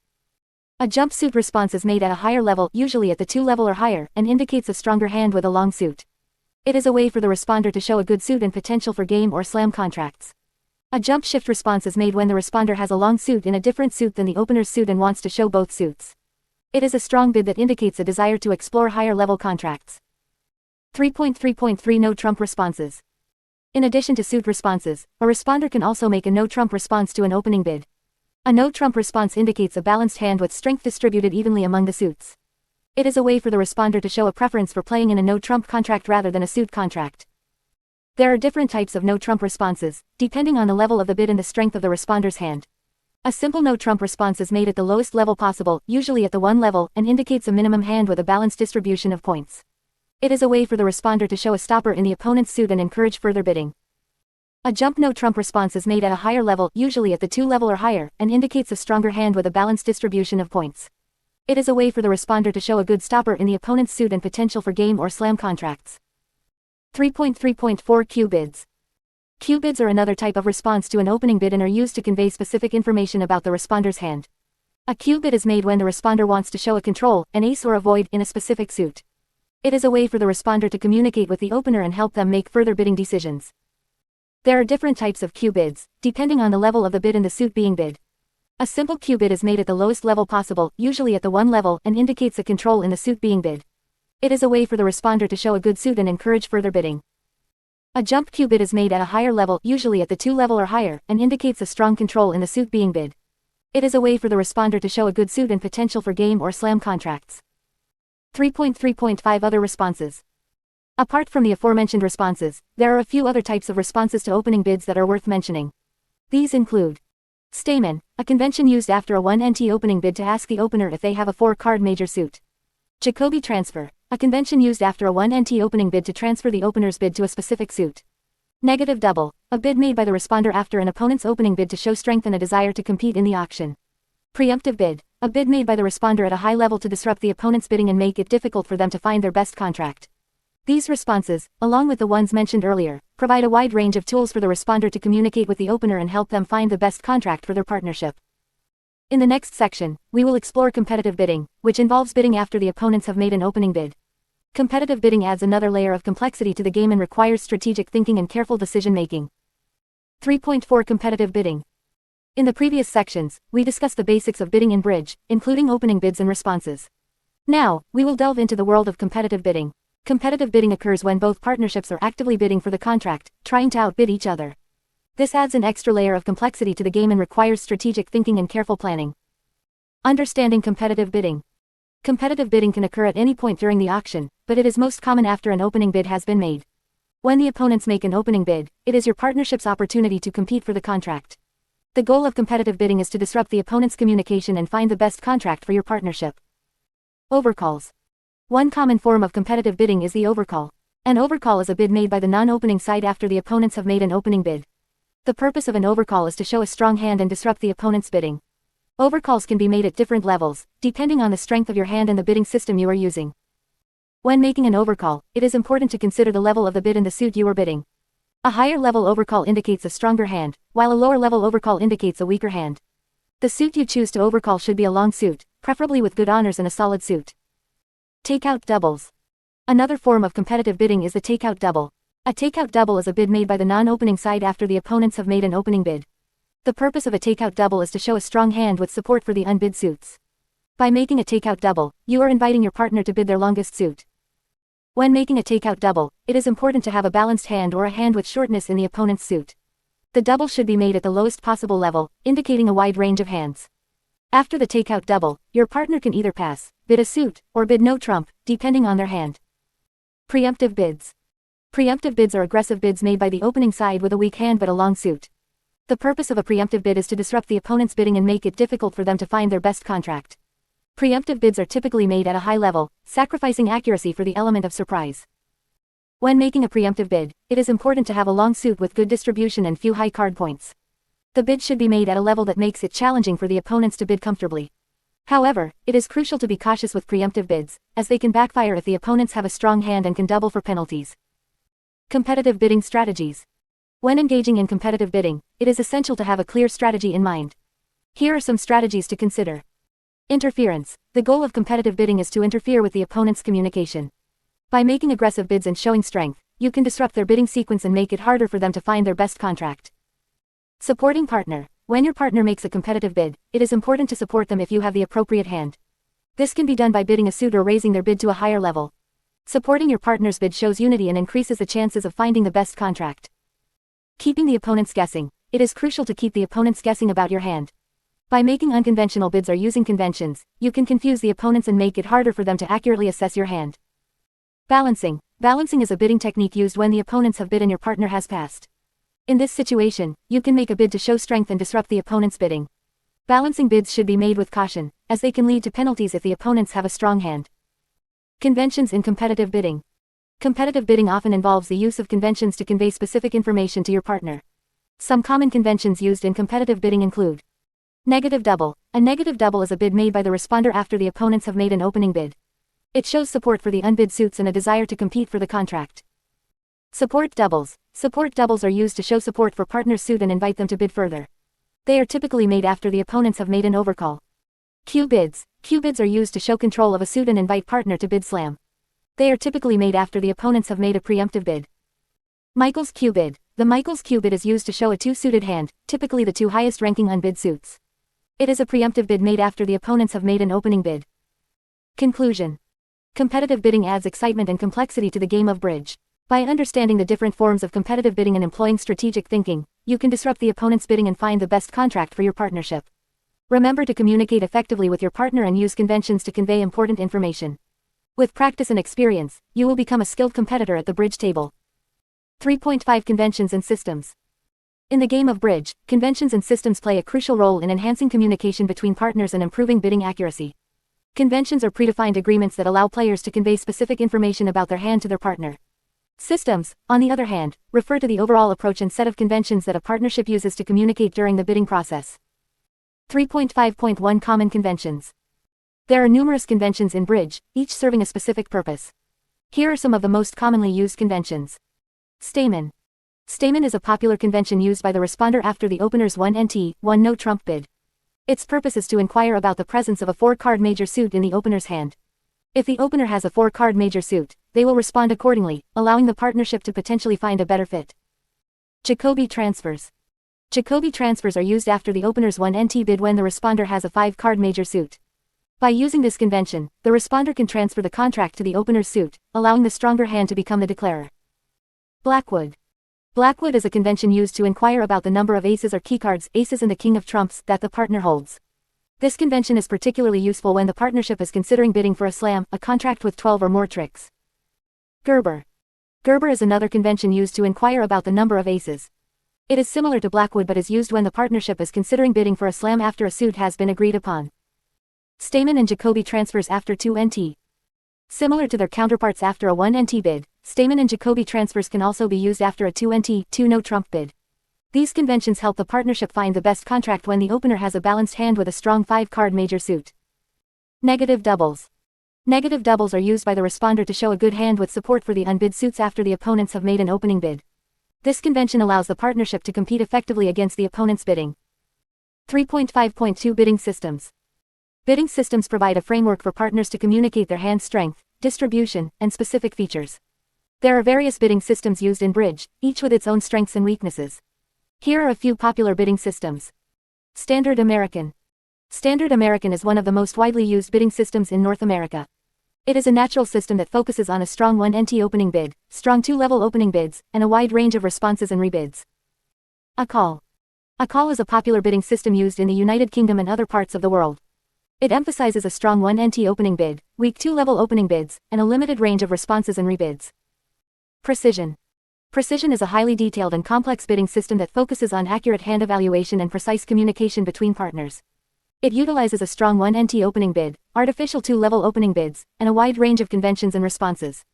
A jump suit response is made at a higher level, usually at the 2 level or higher, and indicates a stronger hand with a long suit. It is a way for the responder to show a good suit and potential for game or slam contracts. A jump shift response is made when the responder has a long suit in a different suit than the opener's suit and wants to show both suits. It is a strong bid that indicates a desire to explore higher level contracts. 3.3.3 No trump responses. In addition to suit responses, a responder can also make a no trump response to an opening bid. A no trump response indicates a balanced hand with strength distributed evenly among the suits. It is a way for the responder to show a preference for playing in a no trump contract rather than a suit contract. There are different types of no-trump responses, depending on the level of the bid and the strength of the responder's hand. A simple no-trump response is made at the lowest level possible, usually at the 1 level, and indicates a minimum hand with a balanced distribution of points. It is a way for the responder to show a stopper in the opponent's suit and encourage further bidding. A jump no-trump response is made at a higher level, usually at the 2 level or higher, and indicates a stronger hand with a balanced distribution of points. It is a way for the responder to show a good stopper in the opponent's suit and potential for game or slam contracts. 3.3.4 Q bids. Q bids are another type of response to an opening bid and are used to convey specific information about the responder's hand. A Q bid is made when the responder wants to show a control, an ace or a void, in a specific suit. It is a way for the responder to communicate with the opener and help them make further bidding decisions. There are different types of Q bids, depending on the level of the bid and the suit being bid. A simple Q bid is made at the lowest level possible, usually at the 1 level, and indicates a control in the suit being bid. It is a way for the responder to show a good suit and encourage further bidding. A jump Q bid is made at a higher level, usually at the 2 level or higher, and indicates a strong control in the suit being bid. It is a way for the responder to show a good suit and potential for game or slam contracts. 3.3.5 Other responses. Apart from the aforementioned responses, there are a few other types of responses to opening bids that are worth mentioning. These include Stamen, a convention used after a 1NT opening bid to ask the opener if they have a 4-card major suit. Jacoby transfer, a convention used after a 1NT opening bid to transfer the opener's bid to a specific suit. Negative double, a bid made by the responder after an opponent's opening bid to show strength and a desire to compete in the auction. Preemptive bid, a bid made by the responder at a high level to disrupt the opponent's bidding and make it difficult for them to find their best contract. These responses, along with the ones mentioned earlier, provide a wide range of tools for the responder to communicate with the opener and help them find the best contract for their partnership. In the next section, we will explore competitive bidding, which involves bidding after the opponents have made an opening bid. Competitive bidding adds another layer of complexity to the game and requires strategic thinking and careful decision-making. 3.4 Competitive bidding. In the previous sections, we discussed the basics of bidding in bridge, including opening bids and responses. Now, we will delve into the world of competitive bidding. Competitive bidding occurs when both partnerships are actively bidding for the contract, trying to outbid each other. This adds an extra layer of complexity to the game and requires strategic thinking and careful planning. Understanding competitive bidding. Competitive bidding can occur at any point during the auction, but it is most common after an opening bid has been made. When the opponents make an opening bid, it is your partnership's opportunity to compete for the contract. The goal of competitive bidding is to disrupt the opponent's communication and find the best contract for your partnership. Overcalls. One common form of competitive bidding is the overcall. An overcall is a bid made by the non-opening side after the opponents have made an opening bid. The purpose of an overcall is to show a strong hand and disrupt the opponent's bidding. Overcalls can be made at different levels, depending on the strength of your hand and the bidding system you are using. When making an overcall, it is important to consider the level of the bid and the suit you are bidding. A higher level overcall indicates a stronger hand, while a lower level overcall indicates a weaker hand. The suit you choose to overcall should be a long suit, preferably with good honors and a solid suit. Takeout doubles. Another form of competitive bidding is the takeout double. A takeout double is a bid made by the non-opening side after the opponents have made an opening bid. The purpose of a takeout double is to show a strong hand with support for the unbid suits. By making a takeout double, you are inviting your partner to bid their longest suit. When making a takeout double, it is important to have a balanced hand or a hand with shortness in the opponent's suit. The double should be made at the lowest possible level, indicating a wide range of hands. After the takeout double, your partner can either pass, bid a suit, or bid no trump, depending on their hand. Preemptive bids. Preemptive bids are aggressive bids made by the opening side with a weak hand but a long suit. The purpose of a preemptive bid is to disrupt the opponent's bidding and make it difficult for them to find their best contract. Preemptive bids are typically made at a high level, sacrificing accuracy for the element of surprise. When making a preemptive bid, it is important to have a long suit with good distribution and few high card points. The bid should be made at a level that makes it challenging for the opponents to bid comfortably. However, it is crucial to be cautious with preemptive bids, as they can backfire if the opponents have a strong hand and can double for penalties. Competitive bidding strategies. When engaging in competitive bidding, it is essential to have a clear strategy in mind. Here are some strategies to consider. Interference. The goal of competitive bidding is to interfere with the opponent's communication. By making aggressive bids and showing strength, you can disrupt their bidding sequence and make it harder for them to find their best contract. Supporting partner. When your partner makes a competitive bid, it is important to support them if you have the appropriate hand. This can be done by bidding a suit or raising their bid to a higher level. Supporting your partner's bid shows unity and increases the chances of finding the best contract. Keeping the opponents guessing. It is crucial to keep the opponents guessing about your hand. By making unconventional bids or using conventions, you can confuse the opponents and make it harder for them to accurately assess your hand. Balancing. Balancing is a bidding technique used when the opponents have bid and your partner has passed. In this situation, you can make a bid to show strength and disrupt the opponent's bidding. Balancing bids should be made with caution, as they can lead to penalties if the opponents have a strong hand. Conventions in competitive bidding. Competitive bidding often involves the use of conventions to convey specific information to your partner. Some common conventions used in competitive bidding include negative double. A negative double is a bid made by the responder after the opponents have made an opening bid. It shows support for the unbid suits and a desire to compete for the contract. Support doubles. Support doubles are used to show support for partner's suit and invite them to bid further. They are typically made after the opponents have made an overcall. Q bids. Q bids are used to show control of a suit and invite partner to bid slam. They are typically made after the opponents have made a preemptive bid. Michael's Q bid. The Michael's Q bid is used to show a two-suited hand, typically the two highest-ranking unbid suits. It is a preemptive bid made after the opponents have made an opening bid. Conclusion. Competitive bidding adds excitement and complexity to the game of bridge. By understanding the different forms of competitive bidding and employing strategic thinking, you can disrupt the opponent's bidding and find the best contract for your partnership. Remember to communicate effectively with your partner and use conventions to convey important information. With practice and experience, you will become a skilled competitor at the bridge table. 3.5 Conventions and Systems. In the game of bridge, conventions and systems play a crucial role in enhancing communication between partners and improving bidding accuracy. Conventions are predefined agreements that allow players to convey specific information about their hand to their partner. Systems, on the other hand, refer to the overall approach and set of conventions that a partnership uses to communicate during the bidding process. 3.5.1 Common Conventions. There are numerous conventions in bridge, each serving a specific purpose. Here are some of the most commonly used conventions. Stamen. Stamen is a popular convention used by the responder after the opener's 1-NT, 1-no-trump bid. Its purpose is to inquire about the presence of a 4-card major suit in the opener's hand. If the opener has a 4-card major suit, they will respond accordingly, allowing the partnership to potentially find a better fit. Jacoby transfers. Jacoby transfers are used after the opener's 1-NT bid when the responder has a 5-card major suit. By using this convention, the responder can transfer the contract to the opener's suit, allowing the stronger hand to become the declarer. Blackwood. Blackwood is a convention used to inquire about the number of aces or keycards, aces and the king of trumps, that the partner holds. This convention is particularly useful when the partnership is considering bidding for a slam, a contract with 12 or more tricks. Gerber. Gerber is another convention used to inquire about the number of aces. It is similar to Blackwood but is used when the partnership is considering bidding for a slam after a suit has been agreed upon. Stamen and Jacoby transfers after 2-NT. Similar to their counterparts after a 1-NT bid, Stamen and Jacoby transfers can also be used after a 2-NT, 2-no-trump bid. These conventions help the partnership find the best contract when the opener has a balanced hand with a strong 5-card major suit. Negative doubles. Negative doubles are used by the responder to show a good hand with support for the unbid suits after the opponents have made an opening bid. This convention allows the partnership to compete effectively against the opponent's bidding. 3.5.2 Bidding Systems. Bidding systems provide a framework for partners to communicate their hand strength, distribution, and specific features. There are various bidding systems used in bridge, each with its own strengths and weaknesses. Here are a few popular bidding systems. Standard American. Standard American is one of the most widely used bidding systems in North America. It is a natural system that focuses on a strong 1-NT opening bid, strong 2-level opening bids, and a wide range of responses and rebids. A call. A call is a popular bidding system used in the United Kingdom and other parts of the world. It emphasizes a strong 1-NT opening bid, weak 2-level opening bids, and a limited range of responses and rebids. Precision. Precision is a highly detailed and complex bidding system that focuses on accurate hand evaluation and precise communication between partners. It utilizes a strong 1-NT opening bid, artificial 2-level opening bids, and a wide range of conventions and responses.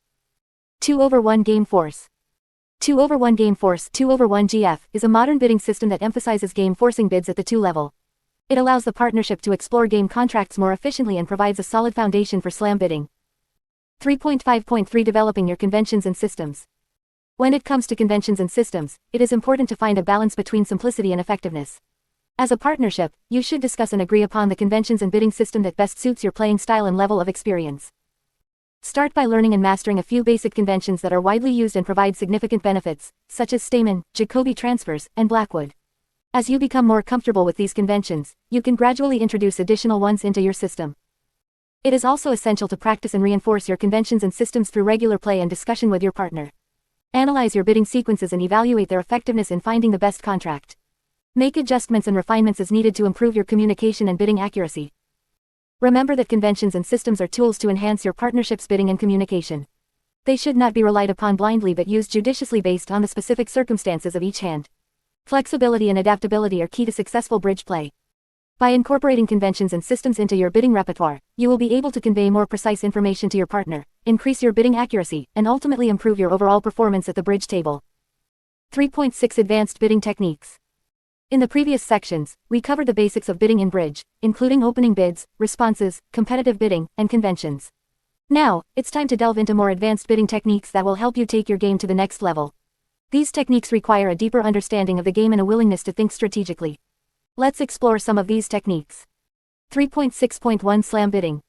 2/1 Game Force. 2/1 Game Force, 2/1 GF, is a modern bidding system that emphasizes game forcing bids at the 2-level. It allows the partnership to explore game contracts more efficiently and provides a solid foundation for slam bidding. 3.5.3 Developing your conventions and systems. When it comes to conventions and systems, it is important to find a balance between simplicity and effectiveness. As a partnership, you should discuss and agree upon the conventions and bidding system that best suits your playing style and level of experience. Start by learning and mastering a few basic conventions that are widely used and provide significant benefits, such as Stamen, Jacoby transfers, and Blackwood. As you become more comfortable with these conventions, you can gradually introduce additional ones into your system. It is also essential to practice and reinforce your conventions and systems through regular play and discussion with your partner. Analyze your bidding sequences and evaluate their effectiveness in finding the best contract. Make adjustments and refinements as needed to improve your communication and bidding accuracy. Remember that conventions and systems are tools to enhance your partnership's bidding and communication. They should not be relied upon blindly but used judiciously based on the specific circumstances of each hand. Flexibility and adaptability are key to successful bridge play. By incorporating conventions and systems into your bidding repertoire, you will be able to convey more precise information to your partner, increase your bidding accuracy, and ultimately improve your overall performance at the bridge table. 3.6 Advanced Bidding Techniques. In the previous sections, we covered the basics of bidding in bridge, including opening bids, responses, competitive bidding, and conventions. Now, it's time to delve into more advanced bidding techniques that will help you take your game to the next level. These techniques require a deeper understanding of the game and a willingness to think strategically. Let's explore some of these techniques. 3.6.1 Slam Bidding.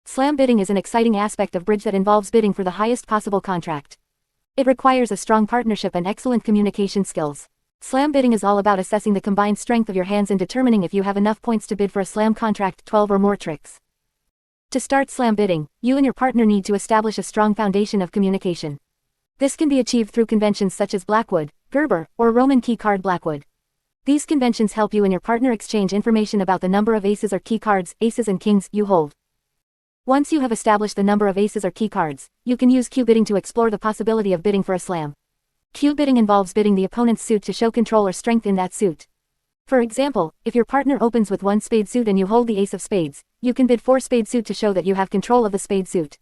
Slam bidding is an exciting aspect of bridge that involves bidding for the highest possible contract. It requires a strong partnership and excellent communication skills. Slam bidding is all about assessing the combined strength of your hands and determining if you have enough points to bid for a slam contract, 12 or more tricks. To start slam bidding, you and your partner need to establish a strong foundation of communication. This can be achieved through conventions such as Blackwood, Gerber, or Roman key card Blackwood. These conventions help you and your partner exchange information about the number of aces or key cards, aces and kings, you hold. Once you have established the number of aces or key cards, you can use cue bidding to explore the possibility of bidding for a slam. Cue bidding involves bidding the opponent's suit to show control or strength in that suit. For example, if your partner opens with 1 spade suit and you hold the ace of spades, you can bid 4 spade suit to show that you have control of the spade suit.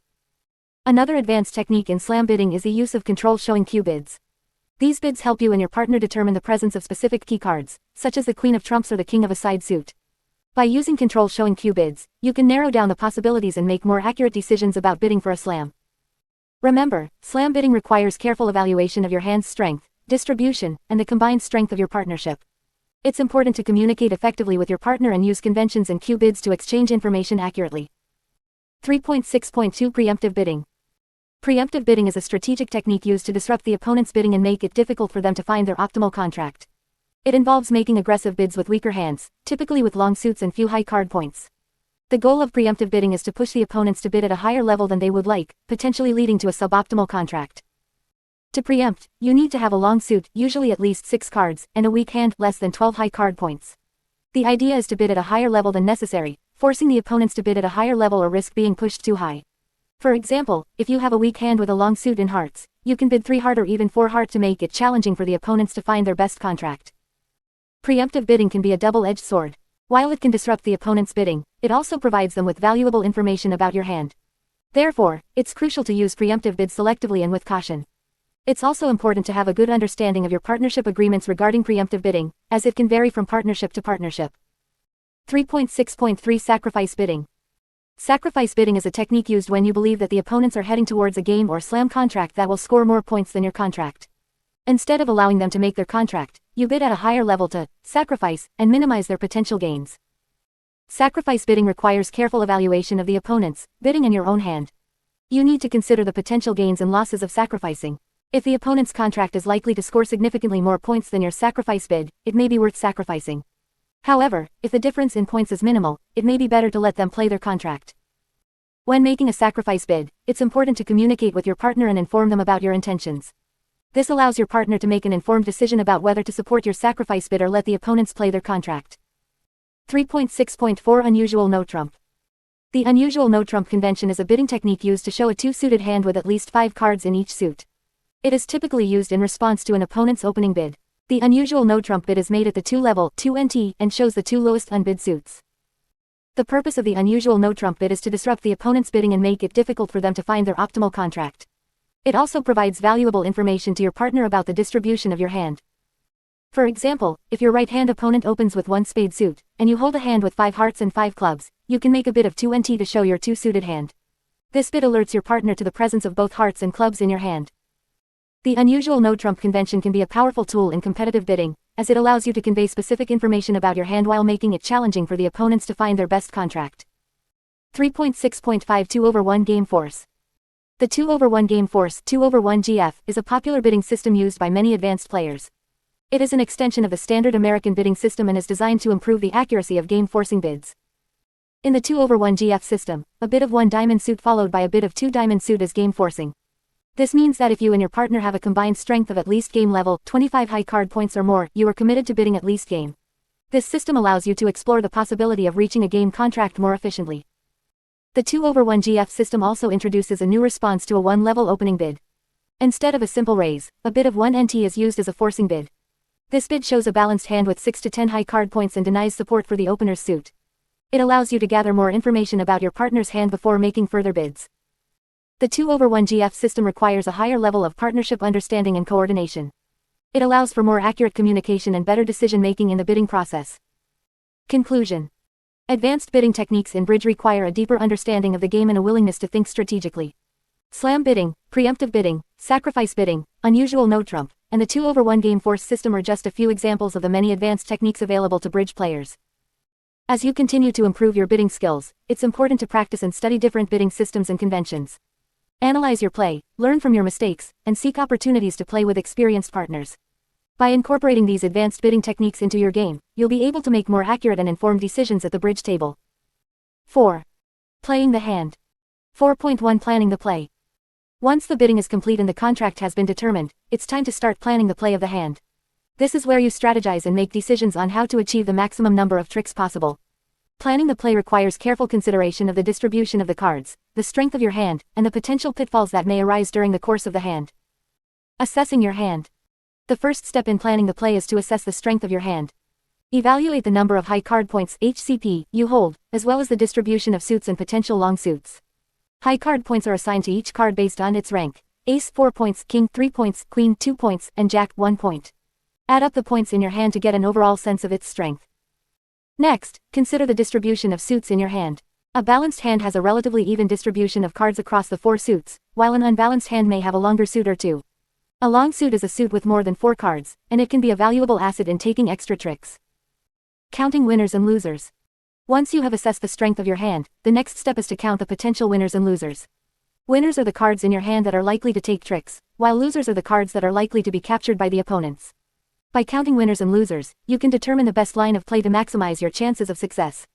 Another advanced technique in slam bidding is the use of control showing cue bids. These bids help you and your partner determine the presence of specific key cards, such as the queen of trumps or the king of a side suit. By using control showing cue bids, you can narrow down the possibilities and make more accurate decisions about bidding for a slam. Remember, slam bidding requires careful evaluation of your hand's strength, distribution, and the combined strength of your partnership. It's important to communicate effectively with your partner and use conventions and cue bids to exchange information accurately. 3.6.2 Preemptive Bidding. Preemptive bidding is a strategic technique used to disrupt the opponent's bidding and make it difficult for them to find their optimal contract. It involves making aggressive bids with weaker hands, typically with long suits and few high card points. The goal of preemptive bidding is to push the opponents to bid at a higher level than they would like, potentially leading to a suboptimal contract. To preempt, you need to have a long suit, usually at least 6 cards, and a weak hand, less than 12 high card points. The idea is to bid at a higher level than necessary, forcing the opponents to bid at a higher level or risk being pushed too high. For example, if you have a weak hand with a long suit in hearts, you can bid 3 heart or even 4 heart to make it challenging for the opponents to find their best contract. Preemptive bidding can be a double-edged sword. While it can disrupt the opponent's bidding, it also provides them with valuable information about your hand. Therefore, it's crucial to use preemptive bids selectively and with caution. It's also important to have a good understanding of your partnership agreements regarding preemptive bidding, as it can vary from partnership to partnership. 3.6.3 Sacrifice Bidding. Sacrifice bidding is a technique used when you believe that the opponents are heading towards a game or slam contract that will score more points than your contract. Instead of allowing them to make their contract, you bid at a higher level to sacrifice and minimize their potential gains. Sacrifice bidding requires careful evaluation of the opponent's bidding in your own hand. You need to consider the potential gains and losses of sacrificing. If the opponent's contract is likely to score significantly more points than your sacrifice bid, it may be worth sacrificing. However, if the difference in points is minimal, it may be better to let them play their contract. When making a sacrifice bid, it's important to communicate with your partner and inform them about your intentions. This allows your partner to make an informed decision about whether to support your sacrifice bid or let the opponents play their contract. 3.6.4 Unusual No Trump. The unusual no trump convention is a bidding technique used to show a 2-suited hand with at least 5 cards in each suit. It is typically used in response to an opponent's opening bid. The unusual no trump bid is made at the 2 level, 2NT, and shows the 2 lowest unbid suits. The purpose of the unusual no trump bid is to disrupt the opponent's bidding and make it difficult for them to find their optimal contract. It also provides valuable information to your partner about the distribution of your hand. For example, if your right-hand opponent opens with 1 spade suit, and you hold a hand with 5 hearts and 5 clubs, you can make a bid of 2NT to show your 2-suited hand. This bid alerts your partner to the presence of both hearts and clubs in your hand. The unusual no-trump convention can be a powerful tool in competitive bidding, as it allows you to convey specific information about your hand while making it challenging for the opponents to find their best contract. 3.6.5 2/1 Game Force. The 2/1 Game Force 2/1 GF is a popular bidding system used by many advanced players. It is an extension of the standard American bidding system and is designed to improve the accuracy of game forcing bids. In the 2/1 GF system, a bid of 1 diamond suit followed by a bid of 2 diamond suit is game forcing. This means that if you and your partner have a combined strength of at least game level 25 high card points or more, you are committed to bidding at least game. This system allows you to explore the possibility of reaching a game contract more efficiently. The 2/1 GF system also introduces a new response to a one-level opening bid. Instead of a simple raise, a bid of 1 NT is used as a forcing bid. This bid shows a balanced hand with 6 to 10 high card points and denies support for the opener's suit. It allows you to gather more information about your partner's hand before making further bids. The 2/1 GF system requires a higher level of partnership understanding and coordination. It allows for more accurate communication and better decision-making in the bidding process. Conclusion. Advanced bidding techniques in bridge require a deeper understanding of the game and a willingness to think strategically. Slam bidding, preemptive bidding, sacrifice bidding, unusual no trump, and the 2/1 game force system are just a few examples of the many advanced techniques available to bridge players. As you continue to improve your bidding skills, it's important to practice and study different bidding systems and conventions. Analyze your play, learn from your mistakes, and seek opportunities to play with experienced partners. By incorporating these advanced bidding techniques into your game, you'll be able to make more accurate and informed decisions at the bridge table. 4. Playing the hand. 4.1 Planning the play. Once the bidding is complete and the contract has been determined, it's time to start planning the play of the hand. This is where you strategize and make decisions on how to achieve the maximum number of tricks possible. Planning the play requires careful consideration of the distribution of the cards, the strength of your hand, and the potential pitfalls that may arise during the course of the hand. Assessing your hand. The first step in planning the play is to assess the strength of your hand. Evaluate the number of high card points (HCP) you hold, as well as the distribution of suits and potential long suits. High card points are assigned to each card based on its rank: Ace 4 points, King 3 points, Queen 2 points, and Jack 1 point. Add up the points in your hand to get an overall sense of its strength. Next, consider the distribution of suits in your hand. A balanced hand has a relatively even distribution of cards across the 4 suits, while an unbalanced hand may have a longer suit or 2. A long suit is a suit with more than 4 cards, and it can be a valuable asset in taking extra tricks. Counting winners and losers. Once you have assessed the strength of your hand, the next step is to count the potential winners and losers. Winners are the cards in your hand that are likely to take tricks, while losers are the cards that are likely to be captured by the opponents. By counting winners and losers, you can determine the best line of play to maximize your chances of success.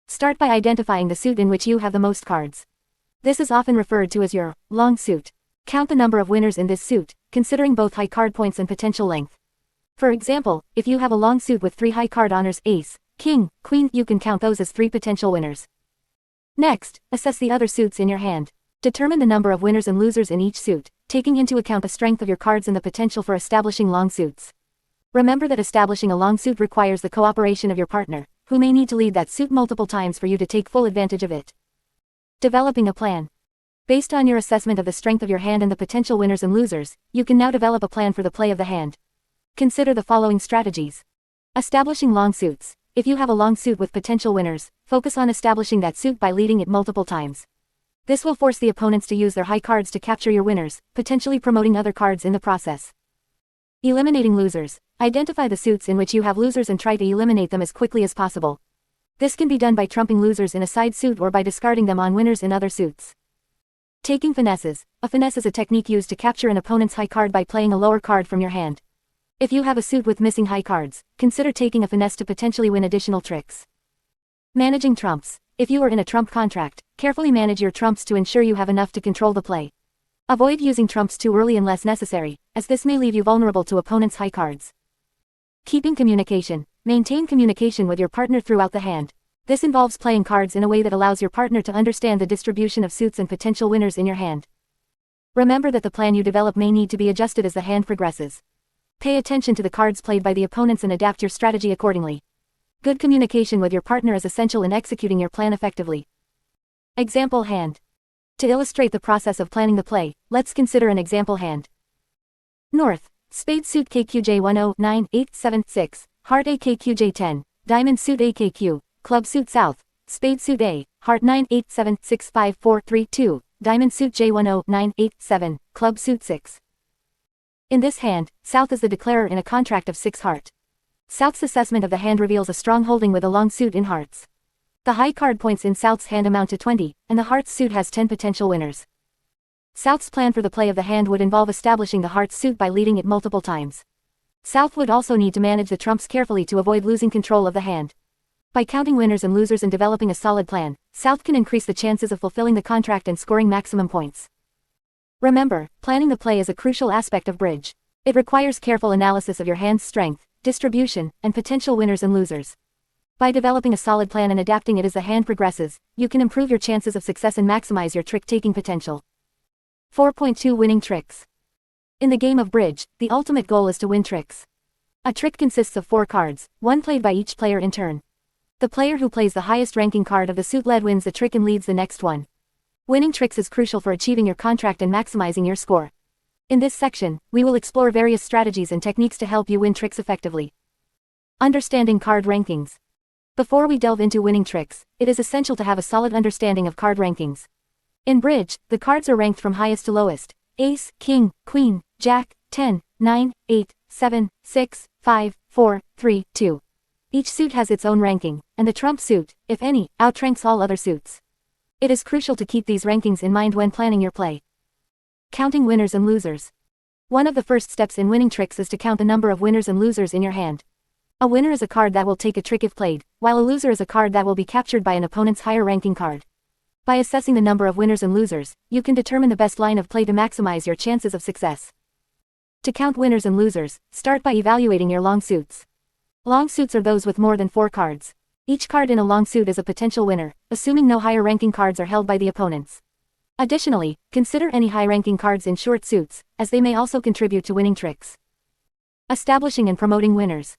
Start by identifying the suit in which you have the most cards. This is often referred to as your long suit. Count the number of winners in this suit, considering both high card points and potential length. For example, if you have a long suit with 3 high card honors Ace, King, Queen, you can count those as 3 potential winners. Next, assess the other suits in your hand. Determine the number of winners and losers in each suit, taking into account the strength of your cards and the potential for establishing long suits. Remember that establishing a long suit requires the cooperation of your partner, who may need to lead that suit multiple times for you to take full advantage of it. Developing a plan. Based on your assessment of the strength of your hand and the potential winners and losers, you can now develop a plan for the play of the hand. Consider the following strategies. Establishing long suits. If you have a long suit with potential winners, focus on establishing that suit by leading it multiple times. This will force the opponents to use their high cards to capture your winners, potentially promoting other cards in the process. Eliminating losers. Identify the suits in which you have losers and try to eliminate them as quickly as possible. This can be done by trumping losers in a side suit or by discarding them on winners in other suits. Taking finesses. A finesse is a technique used to capture an opponent's high card by playing a lower card from your hand. If you have a suit with missing high cards, consider taking a finesse to potentially win additional tricks. Managing trumps. If you are in a trump contract, carefully manage your trumps to ensure you have enough to control the play. Avoid using trumps too early unless necessary, as this may leave you vulnerable to opponents' high cards. Keeping communication. Maintain communication with your partner throughout the hand. This involves playing cards in a way that allows your partner to understand the distribution of suits and potential winners in your hand. Remember that the plan you develop may need to be adjusted as the hand progresses. Pay attention to the cards played by the opponents and adapt your strategy accordingly. Good communication with your partner is essential in executing your plan effectively. Example hand. To illustrate the process of planning the play, let's consider an example hand. North. Spade suit KQJ 109876, heart AKQJ10, diamond suit AKQ, club suit South, spade suit A, heart 987654332, diamond suit J10987, club suit 6. In this hand, South is the declarer in a contract of 6 heart. South's assessment of the hand reveals a strong holding with a long suit in hearts. The high card points in South's hand amount to 20, and the hearts suit has 10 potential winners. South's plan for the play of the hand would involve establishing the hearts suit by leading it multiple times. South would also need to manage the trumps carefully to avoid losing control of the hand. By counting winners and losers and developing a solid plan, South can increase the chances of fulfilling the contract and scoring maximum points. Remember, planning the play is a crucial aspect of bridge. It requires careful analysis of your hand's strength, distribution, and potential winners and losers. By developing a solid plan and adapting it as the hand progresses, you can improve your chances of success and maximize your trick-taking potential. 4.2 Winning tricks. In the game of bridge, the ultimate goal is to win tricks. A trick consists of 4 cards, one played by each player in turn. The player who plays the highest ranking card of the suit led wins the trick and leads the next one. Winning tricks is crucial for achieving your contract and maximizing your score. In this section, we will explore various strategies and techniques to help you win tricks effectively. Understanding card rankings. Before we delve into winning tricks, it is essential to have a solid understanding of card rankings. In bridge, the cards are ranked from highest to lowest: ace, king, queen, jack, 10, 9, 8, 7, 6, 5, 4, 3, 2. Each suit has its own ranking, and the trump suit, if any, outranks all other suits. It is crucial to keep these rankings in mind when planning your play. Counting winners and losers. One of the first steps in winning tricks is to count the number of winners and losers in your hand. A winner is a card that will take a trick if played, while a loser is a card that will be captured by an opponent's higher ranking card. By assessing the number of winners and losers, you can determine the best line of play to maximize your chances of success. To count winners and losers, start by evaluating your long suits. Long suits are those with more than 4 cards. Each card in a long suit is a potential winner, assuming no higher ranking cards are held by the opponents. Additionally, consider any high-ranking cards in short suits, as they may also contribute to winning tricks. Establishing and promoting winners.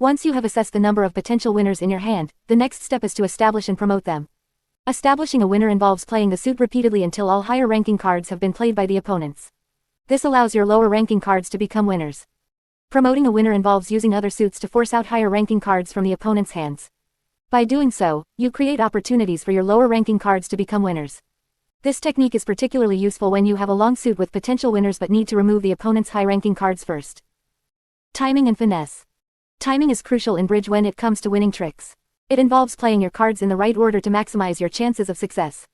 Once you have assessed the number of potential winners in your hand, the next step is to establish and promote them. Establishing a winner involves playing the suit repeatedly until all higher-ranking cards have been played by the opponents. This allows your lower-ranking cards to become winners. Promoting a winner involves using other suits to force out higher-ranking cards from the opponent's hands. By doing so, you create opportunities for your lower-ranking cards to become winners. This technique is particularly useful when you have a long suit with potential winners but need to remove the opponent's high-ranking cards first. Timing and finesse. Timing is crucial in bridge when it comes to winning tricks. It involves playing your cards in the right order to maximize your chances of success.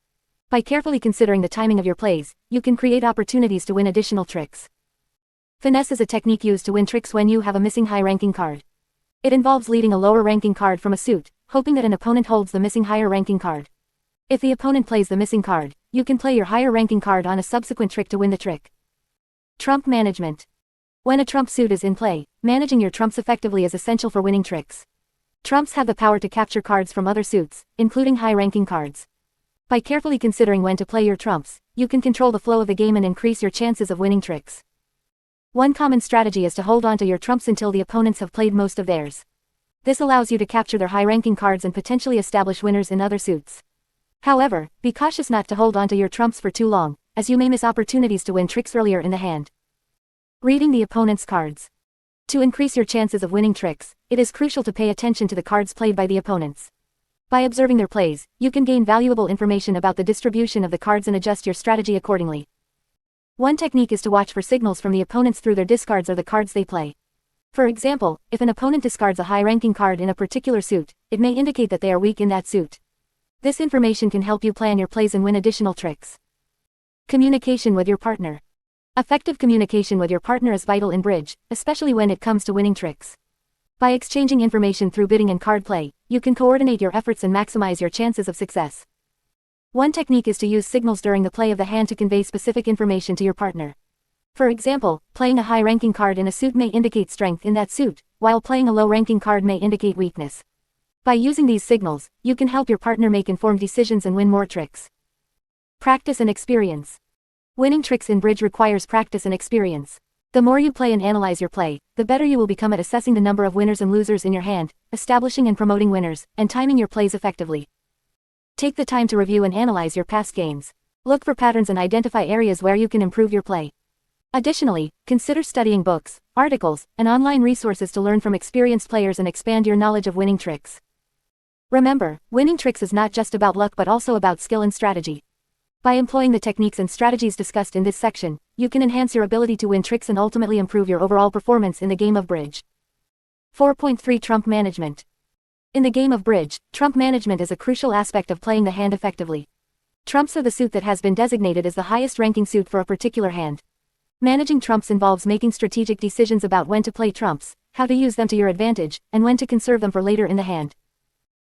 By carefully considering the timing of your plays, you can create opportunities to win additional tricks. Finesse is a technique used to win tricks when you have a missing high-ranking card. It involves leading a lower-ranking card from a suit, hoping that an opponent holds the missing higher-ranking card. If the opponent plays the missing card, you can play your higher-ranking card on a subsequent trick to win the trick. Trump management. When a trump suit is in play, managing your trumps effectively is essential for winning tricks. Trumps have the power to capture cards from other suits, including high-ranking cards. By carefully considering when to play your trumps, you can control the flow of the game and increase your chances of winning tricks. One common strategy is to hold on to your trumps until the opponents have played most of theirs. This allows you to capture their high-ranking cards and potentially establish winners in other suits. However, be cautious not to hold on to your trumps for too long, as you may miss opportunities to win tricks earlier in the hand. Reading the opponent's cards. To increase your chances of winning tricks, it is crucial to pay attention to the cards played by the opponents. By observing their plays, you can gain valuable information about the distribution of the cards and adjust your strategy accordingly. One technique is to watch for signals from the opponents through their discards or the cards they play. For example, if an opponent discards a high-ranking card in a particular suit, it may indicate that they are weak in that suit. This information can help you plan your plays and win additional tricks. Communication with your partner. Effective communication with your partner is vital in bridge, especially when it comes to winning tricks. By exchanging information through bidding and card play, you can coordinate your efforts and maximize your chances of success. One technique is to use signals during the play of the hand to convey specific information to your partner. For example, playing a high-ranking card in a suit may indicate strength in that suit, while playing a low-ranking card may indicate weakness. By using these signals, you can help your partner make informed decisions and win more tricks. Practice and experience. Winning tricks in bridge requires practice and experience. The more you play and analyze your play, the better you will become at assessing the number of winners and losers in your hand, establishing and promoting winners, and timing your plays effectively. Take the time to review and analyze your past games. Look for patterns and identify areas where you can improve your play. Additionally, consider studying books, articles, and online resources to learn from experienced players and expand your knowledge of winning tricks. Remember, winning tricks is not just about luck but also about skill and strategy. By employing the techniques and strategies discussed in this section, you can enhance your ability to win tricks and ultimately improve your overall performance in the game of bridge. 4.3 Trump management. In the game of bridge, trump management is a crucial aspect of playing the hand effectively. Trumps are the suit that has been designated as the highest-ranking suit for a particular hand. Managing trumps involves making strategic decisions about when to play trumps, how to use them to your advantage, and when to conserve them for later in the hand.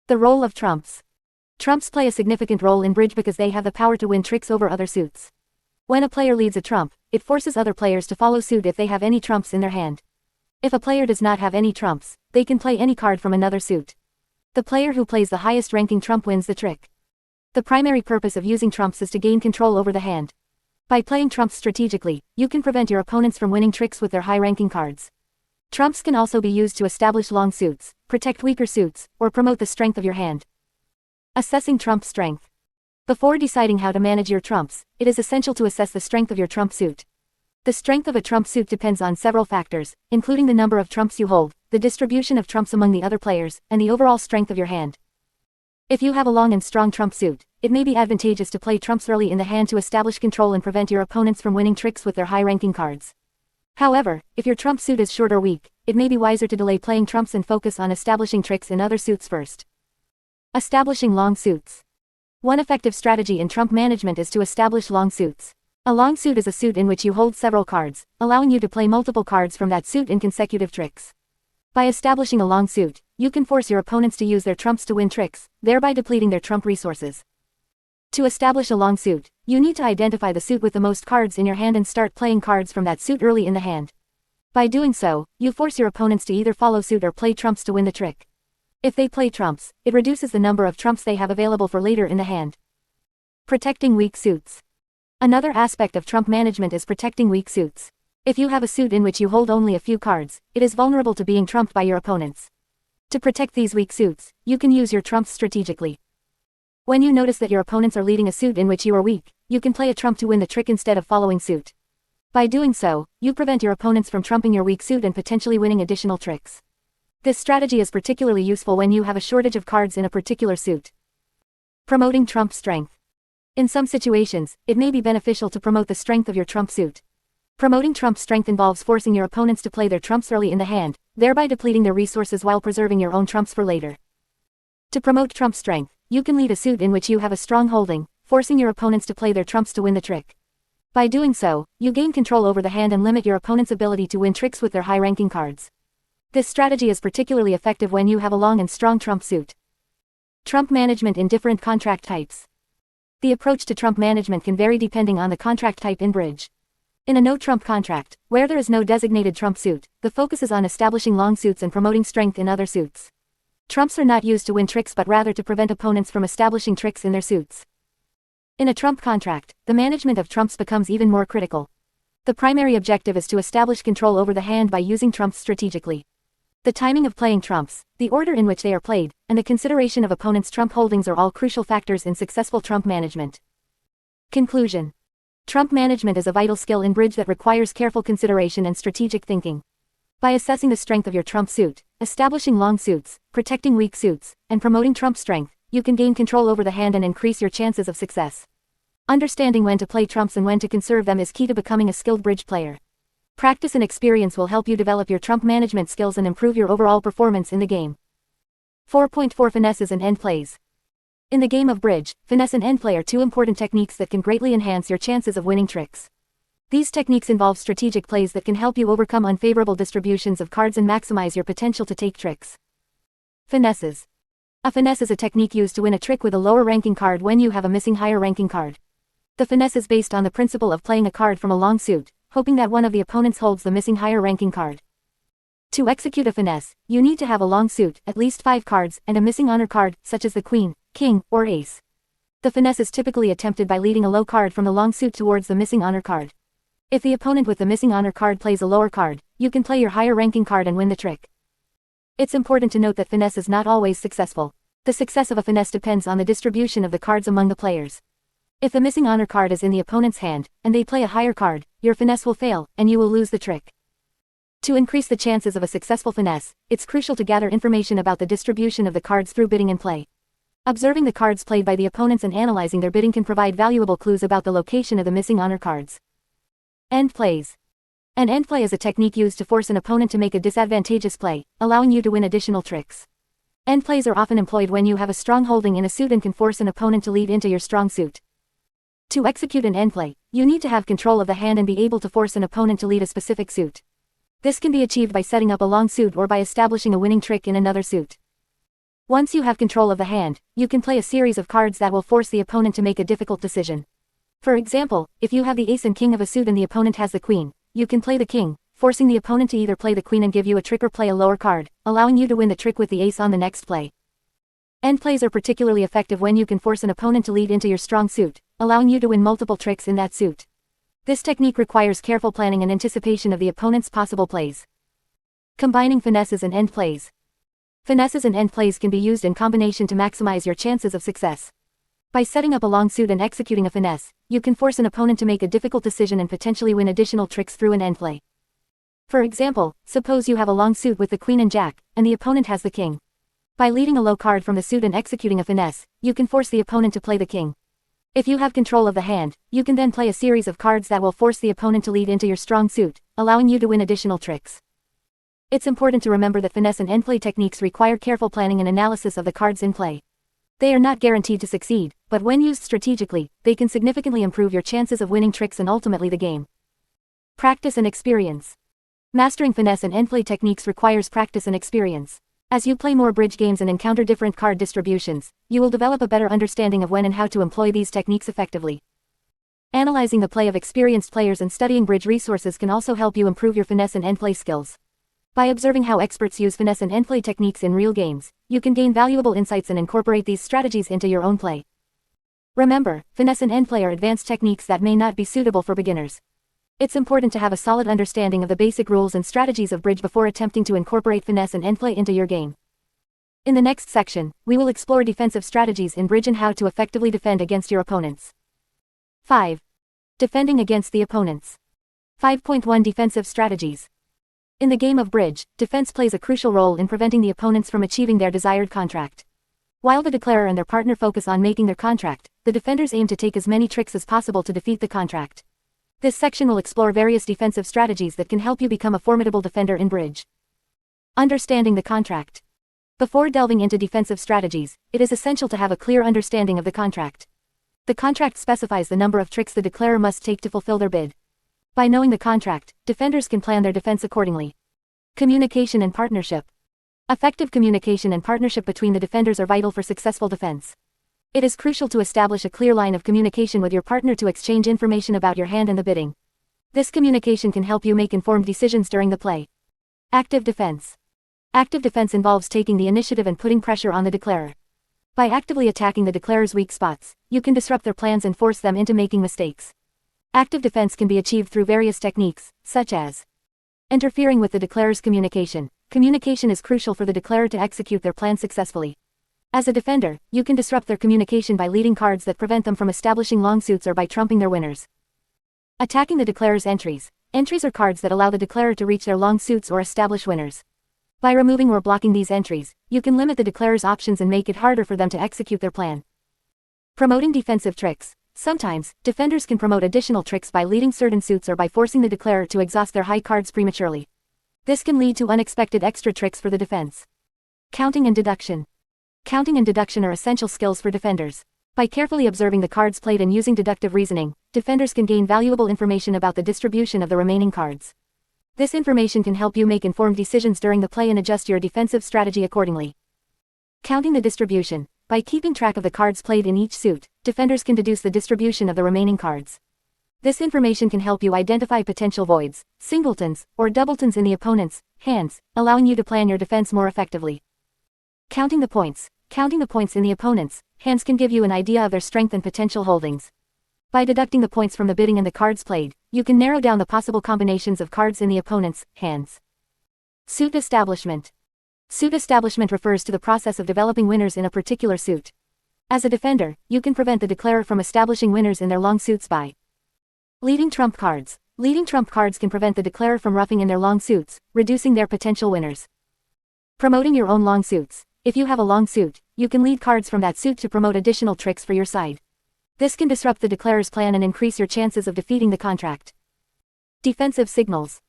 The role of trumps. Trumps play a significant role in bridge because they have the power to win tricks over other suits. When a player leads a trump, it forces other players to follow suit if they have any trumps in their hand. If a player does not have any trumps, they can play any card from another suit. The player who plays the highest ranking trump wins the trick. The primary purpose of using trumps is to gain control over the hand. By playing trumps strategically, you can prevent your opponents from winning tricks with their high-ranking cards. Trumps can also be used to establish long suits, protect weaker suits, or promote the strength of your hand. Assessing trump strength. Before deciding how to manage your trumps, it is essential to assess the strength of your trump suit. The strength of a trump suit depends on several factors, including the number of trumps you hold, the distribution of trumps among the other players, and the overall strength of your hand. If you have a long and strong trump suit, it may be advantageous to play trumps early in the hand to establish control and prevent your opponents from winning tricks with their high-ranking cards. However, if your trump suit is short or weak, it may be wiser to delay playing trumps and focus on establishing tricks in other suits first. Establishing long suits. One effective strategy in trump management is to establish long suits. A long suit is a suit in which you hold several cards, allowing you to play multiple cards from that suit in consecutive tricks. By establishing a long suit, you can force your opponents to use their trumps to win tricks, thereby depleting their trump resources. To establish a long suit, you need to identify the suit with the most cards in your hand and start playing cards from that suit early in the hand. By doing so, you force your opponents to either follow suit or play trumps to win the trick. If they play trumps, it reduces the number of trumps they have available for later in the hand. Protecting weak suits. Another aspect of trump management is protecting weak suits. If you have a suit in which you hold only a few cards, it is vulnerable to being trumped by your opponents. To protect these weak suits, you can use your trumps strategically. When you notice that your opponents are leading a suit in which you are weak, you can play a trump to win the trick instead of following suit. By doing so, you prevent your opponents from trumping your weak suit and potentially winning additional tricks. This strategy is particularly useful when you have a shortage of cards in a particular suit. Promoting trump strength. In some situations, it may be beneficial to promote the strength of your trump suit. Promoting trump strength involves forcing your opponents to play their trumps early in the hand, thereby depleting their resources while preserving your own trumps for later. To promote trump strength, you can lead a suit in which you have a strong holding, forcing your opponents to play their trumps to win the trick. By doing so, you gain control over the hand and limit your opponent's ability to win tricks with their high-ranking cards. This strategy is particularly effective when you have a long and strong trump suit. Trump management in different contract types. The approach to trump management can vary depending on the contract type in bridge. In a no-trump contract, where there is no designated trump suit, the focus is on establishing long suits and promoting strength in other suits. Trumps are not used to win tricks but rather to prevent opponents from establishing tricks in their suits. In a trump contract, the management of trumps becomes even more critical. The primary objective is to establish control over the hand by using trumps strategically. The timing of playing trumps, the order in which they are played, and the consideration of opponents' trump holdings are all crucial factors in successful trump management. Conclusion. Trump management is a vital skill in bridge that requires careful consideration and strategic thinking. By assessing the strength of your trump suit, establishing long suits, protecting weak suits, and promoting trump strength, you can gain control over the hand and increase your chances of success. Understanding when to play trumps and when to conserve them is key to becoming a skilled bridge player. Practice and experience will help you develop your trump management skills and improve your overall performance in the game. 4.4 Finesses and End Plays. In the game of bridge, finesse and end play are two important techniques that can greatly enhance your chances of winning tricks. These techniques involve strategic plays that can help you overcome unfavorable distributions of cards and maximize your potential to take tricks. Finesses. A finesse is a technique used to win a trick with a lower ranking card when you have a missing higher ranking card. The finesse is based on the principle of playing a card from a long suit, hoping that one of the opponents holds the missing higher ranking card. To execute a finesse, you need to have a long suit, at least 5 cards, and a missing honor card, such as the queen, king, or ace. The finesse is typically attempted by leading a low card from the long suit towards the missing honor card. If the opponent with the missing honor card plays a lower card, you can play your higher ranking card and win the trick. It's important to note that finesse is not always successful. The success of a finesse depends on the distribution of the cards among the players. If the missing honor card is in the opponent's hand, and they play a higher card, your finesse will fail, and you will lose the trick. To increase the chances of a successful finesse, it's crucial to gather information about the distribution of the cards through bidding and play. Observing the cards played by the opponents and analyzing their bidding can provide valuable clues about the location of the missing honor cards. End plays. An end play is a technique used to force an opponent to make a disadvantageous play, allowing you to win additional tricks. End plays are often employed when you have a strong holding in a suit and can force an opponent to lead into your strong suit. To execute an end play, you need to have control of the hand and be able to force an opponent to lead a specific suit. This can be achieved by setting up a long suit or by establishing a winning trick in another suit. Once you have control of the hand, you can play a series of cards that will force the opponent to make a difficult decision. For example, if you have the ace and king of a suit and the opponent has the queen, you can play the king, forcing the opponent to either play the queen and give you a trick or play a lower card, allowing you to win the trick with the ace on the next play. End plays are particularly effective when you can force an opponent to lead into your strong suit, allowing you to win multiple tricks in that suit. This technique requires careful planning and anticipation of the opponent's possible plays. Combining finesses and end plays. Finesses and end plays can be used in combination to maximize your chances of success. By setting up a long suit and executing a finesse, you can force an opponent to make a difficult decision and potentially win additional tricks through an end play. For example, suppose you have a long suit with the queen and jack, and the opponent has the king. By leading a low card from the suit and executing a finesse, you can force the opponent to play the king. If you have control of the hand, you can then play a series of cards that will force the opponent to lead into your strong suit, allowing you to win additional tricks. It's important to remember that finesse and end play techniques require careful planning and analysis of the cards in play. They are not guaranteed to succeed, but when used strategically, they can significantly improve your chances of winning tricks and ultimately the game. Practice and experience. Mastering finesse and end play techniques requires practice and experience. As you play more bridge games and encounter different card distributions, you will develop a better understanding of when and how to employ these techniques effectively. Analyzing the play of experienced players and studying bridge resources can also help you improve your finesse and end play skills. By observing how experts use finesse and end play techniques in real games, you can gain valuable insights and incorporate these strategies into your own play. Remember, finesse and end play are advanced techniques that may not be suitable for beginners. It's important to have a solid understanding of the basic rules and strategies of bridge before attempting to incorporate finesse and end play into your game. In the next section, we will explore defensive strategies in bridge and how to effectively defend against your opponents. 5. Defending against the opponents. 5.1 Defensive strategies. In the game of bridge, defense plays a crucial role in preventing the opponents from achieving their desired contract. While the declarer and their partner focus on making their contract, the defenders aim to take as many tricks as possible to defeat the contract. This section will explore various defensive strategies that can help you become a formidable defender in bridge. Understanding the contract. Before delving into defensive strategies, it is essential to have a clear understanding of the contract. The contract specifies the number of tricks the declarer must take to fulfill their bid. By knowing the contract, defenders can plan their defense accordingly. Communication and partnership. Effective communication and partnership between the defenders are vital for successful defense. It is crucial to establish a clear line of communication with your partner to exchange information about your hand and the bidding. This communication can help you make informed decisions during the play. Active defense. Active defense involves taking the initiative and putting pressure on the declarer. By actively attacking the declarer's weak spots, you can disrupt their plans and force them into making mistakes. Active defense can be achieved through various techniques, such as interfering with the declarer's communication. Communication is crucial for the declarer to execute their plan successfully. As a defender, you can disrupt their communication by leading cards that prevent them from establishing long suits or by trumping their winners. Attacking the declarer's entries. Entries are cards that allow the declarer to reach their long suits or establish winners. By removing or blocking these entries, you can limit the declarer's options and make it harder for them to execute their plan. Promoting defensive tricks. Sometimes, defenders can promote additional tricks by leading certain suits or by forcing the declarer to exhaust their high cards prematurely. This can lead to unexpected extra tricks for the defense. Counting and deduction. Counting and deduction are essential skills for defenders. By carefully observing the cards played and using deductive reasoning, defenders can gain valuable information about the distribution of the remaining cards. This information can help you make informed decisions during the play and adjust your defensive strategy accordingly. Counting the distribution. By keeping track of the cards played in each suit, defenders can deduce the distribution of the remaining cards. This information can help you identify potential voids, singletons, or doubletons in the opponent's hands, allowing you to plan your defense more effectively. Counting the points. Counting the points in the opponent's hands can give you an idea of their strength and potential holdings. By deducting the points from the bidding and the cards played, you can narrow down the possible combinations of cards in the opponent's hands. Suit establishment. Suit establishment refers to the process of developing winners in a particular suit. As a defender, you can prevent the declarer from establishing winners in their long suits by leading trump cards. Leading trump cards can prevent the declarer from ruffing in their long suits, reducing their potential winners. Promoting your own long suits. If you have a long suit, you can lead cards from that suit to promote additional tricks for your side. This can disrupt the declarer's plan and increase your chances of defeating the contract. Defensive signals.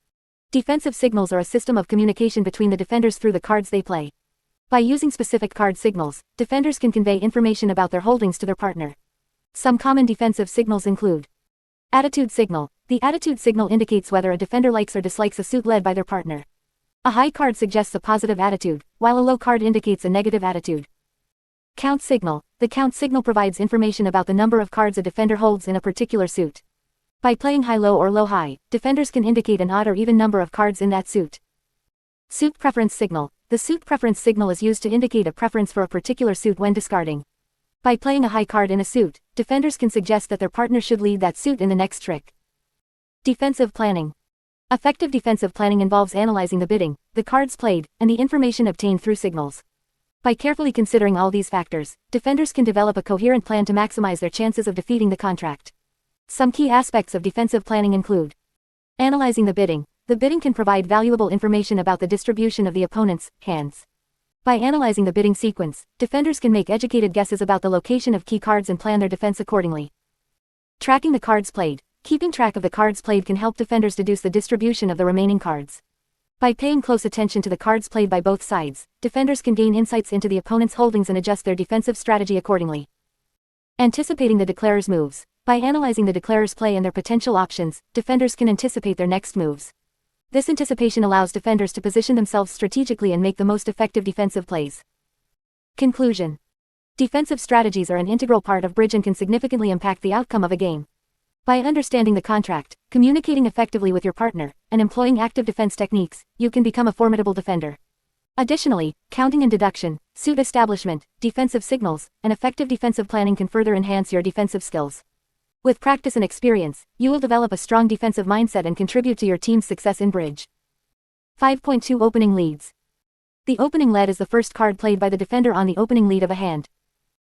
Defensive signals are a system of communication between the defenders through the cards they play. By using specific card signals, defenders can convey information about their holdings to their partner. Some common defensive signals include attitude signal. The attitude signal indicates whether a defender likes or dislikes a suit led by their partner. A high card suggests a positive attitude, while a low card indicates a negative attitude. Count signal. The count signal provides information about the number of cards a defender holds in a particular suit. By playing high-low or low-high, defenders can indicate an odd or even number of cards in that suit. Suit preference signal. the suit preference signal is used to indicate a preference for a particular suit when discarding. By playing a high card in a suit, defenders can suggest that their partner should lead that suit in the next trick. Defensive planning. Effective defensive planning involves analyzing the bidding, the cards played, and the information obtained through signals. By carefully considering all these factors, defenders can develop a coherent plan to maximize their chances of defeating the contract. Some key aspects of defensive planning include analyzing the bidding. The bidding can provide valuable information about the distribution of the opponent's hands. By analyzing the bidding sequence, defenders can make educated guesses about the location of key cards and plan their defense accordingly. Tracking the cards played. Keeping track of the cards played can help defenders deduce the distribution of the remaining cards. By paying close attention to the cards played by both sides, defenders can gain insights into the opponent's holdings and adjust their defensive strategy accordingly. Anticipating the declarer's moves. By analyzing the declarer's play and their potential options, defenders can anticipate their next moves. This anticipation allows defenders to position themselves strategically and make the most effective defensive plays. Conclusion. Defensive strategies are an integral part of bridge and can significantly impact the outcome of a game. By understanding the contract, communicating effectively with your partner, and employing active defense techniques, you can become a formidable defender. Additionally, counting and deduction, suit establishment, defensive signals, and effective defensive planning can further enhance your defensive skills. With practice and experience, you will develop a strong defensive mindset and contribute to your team's success in bridge. 5.2 Opening Leads. The opening lead is the first card played by the defender on the opening lead of a hand.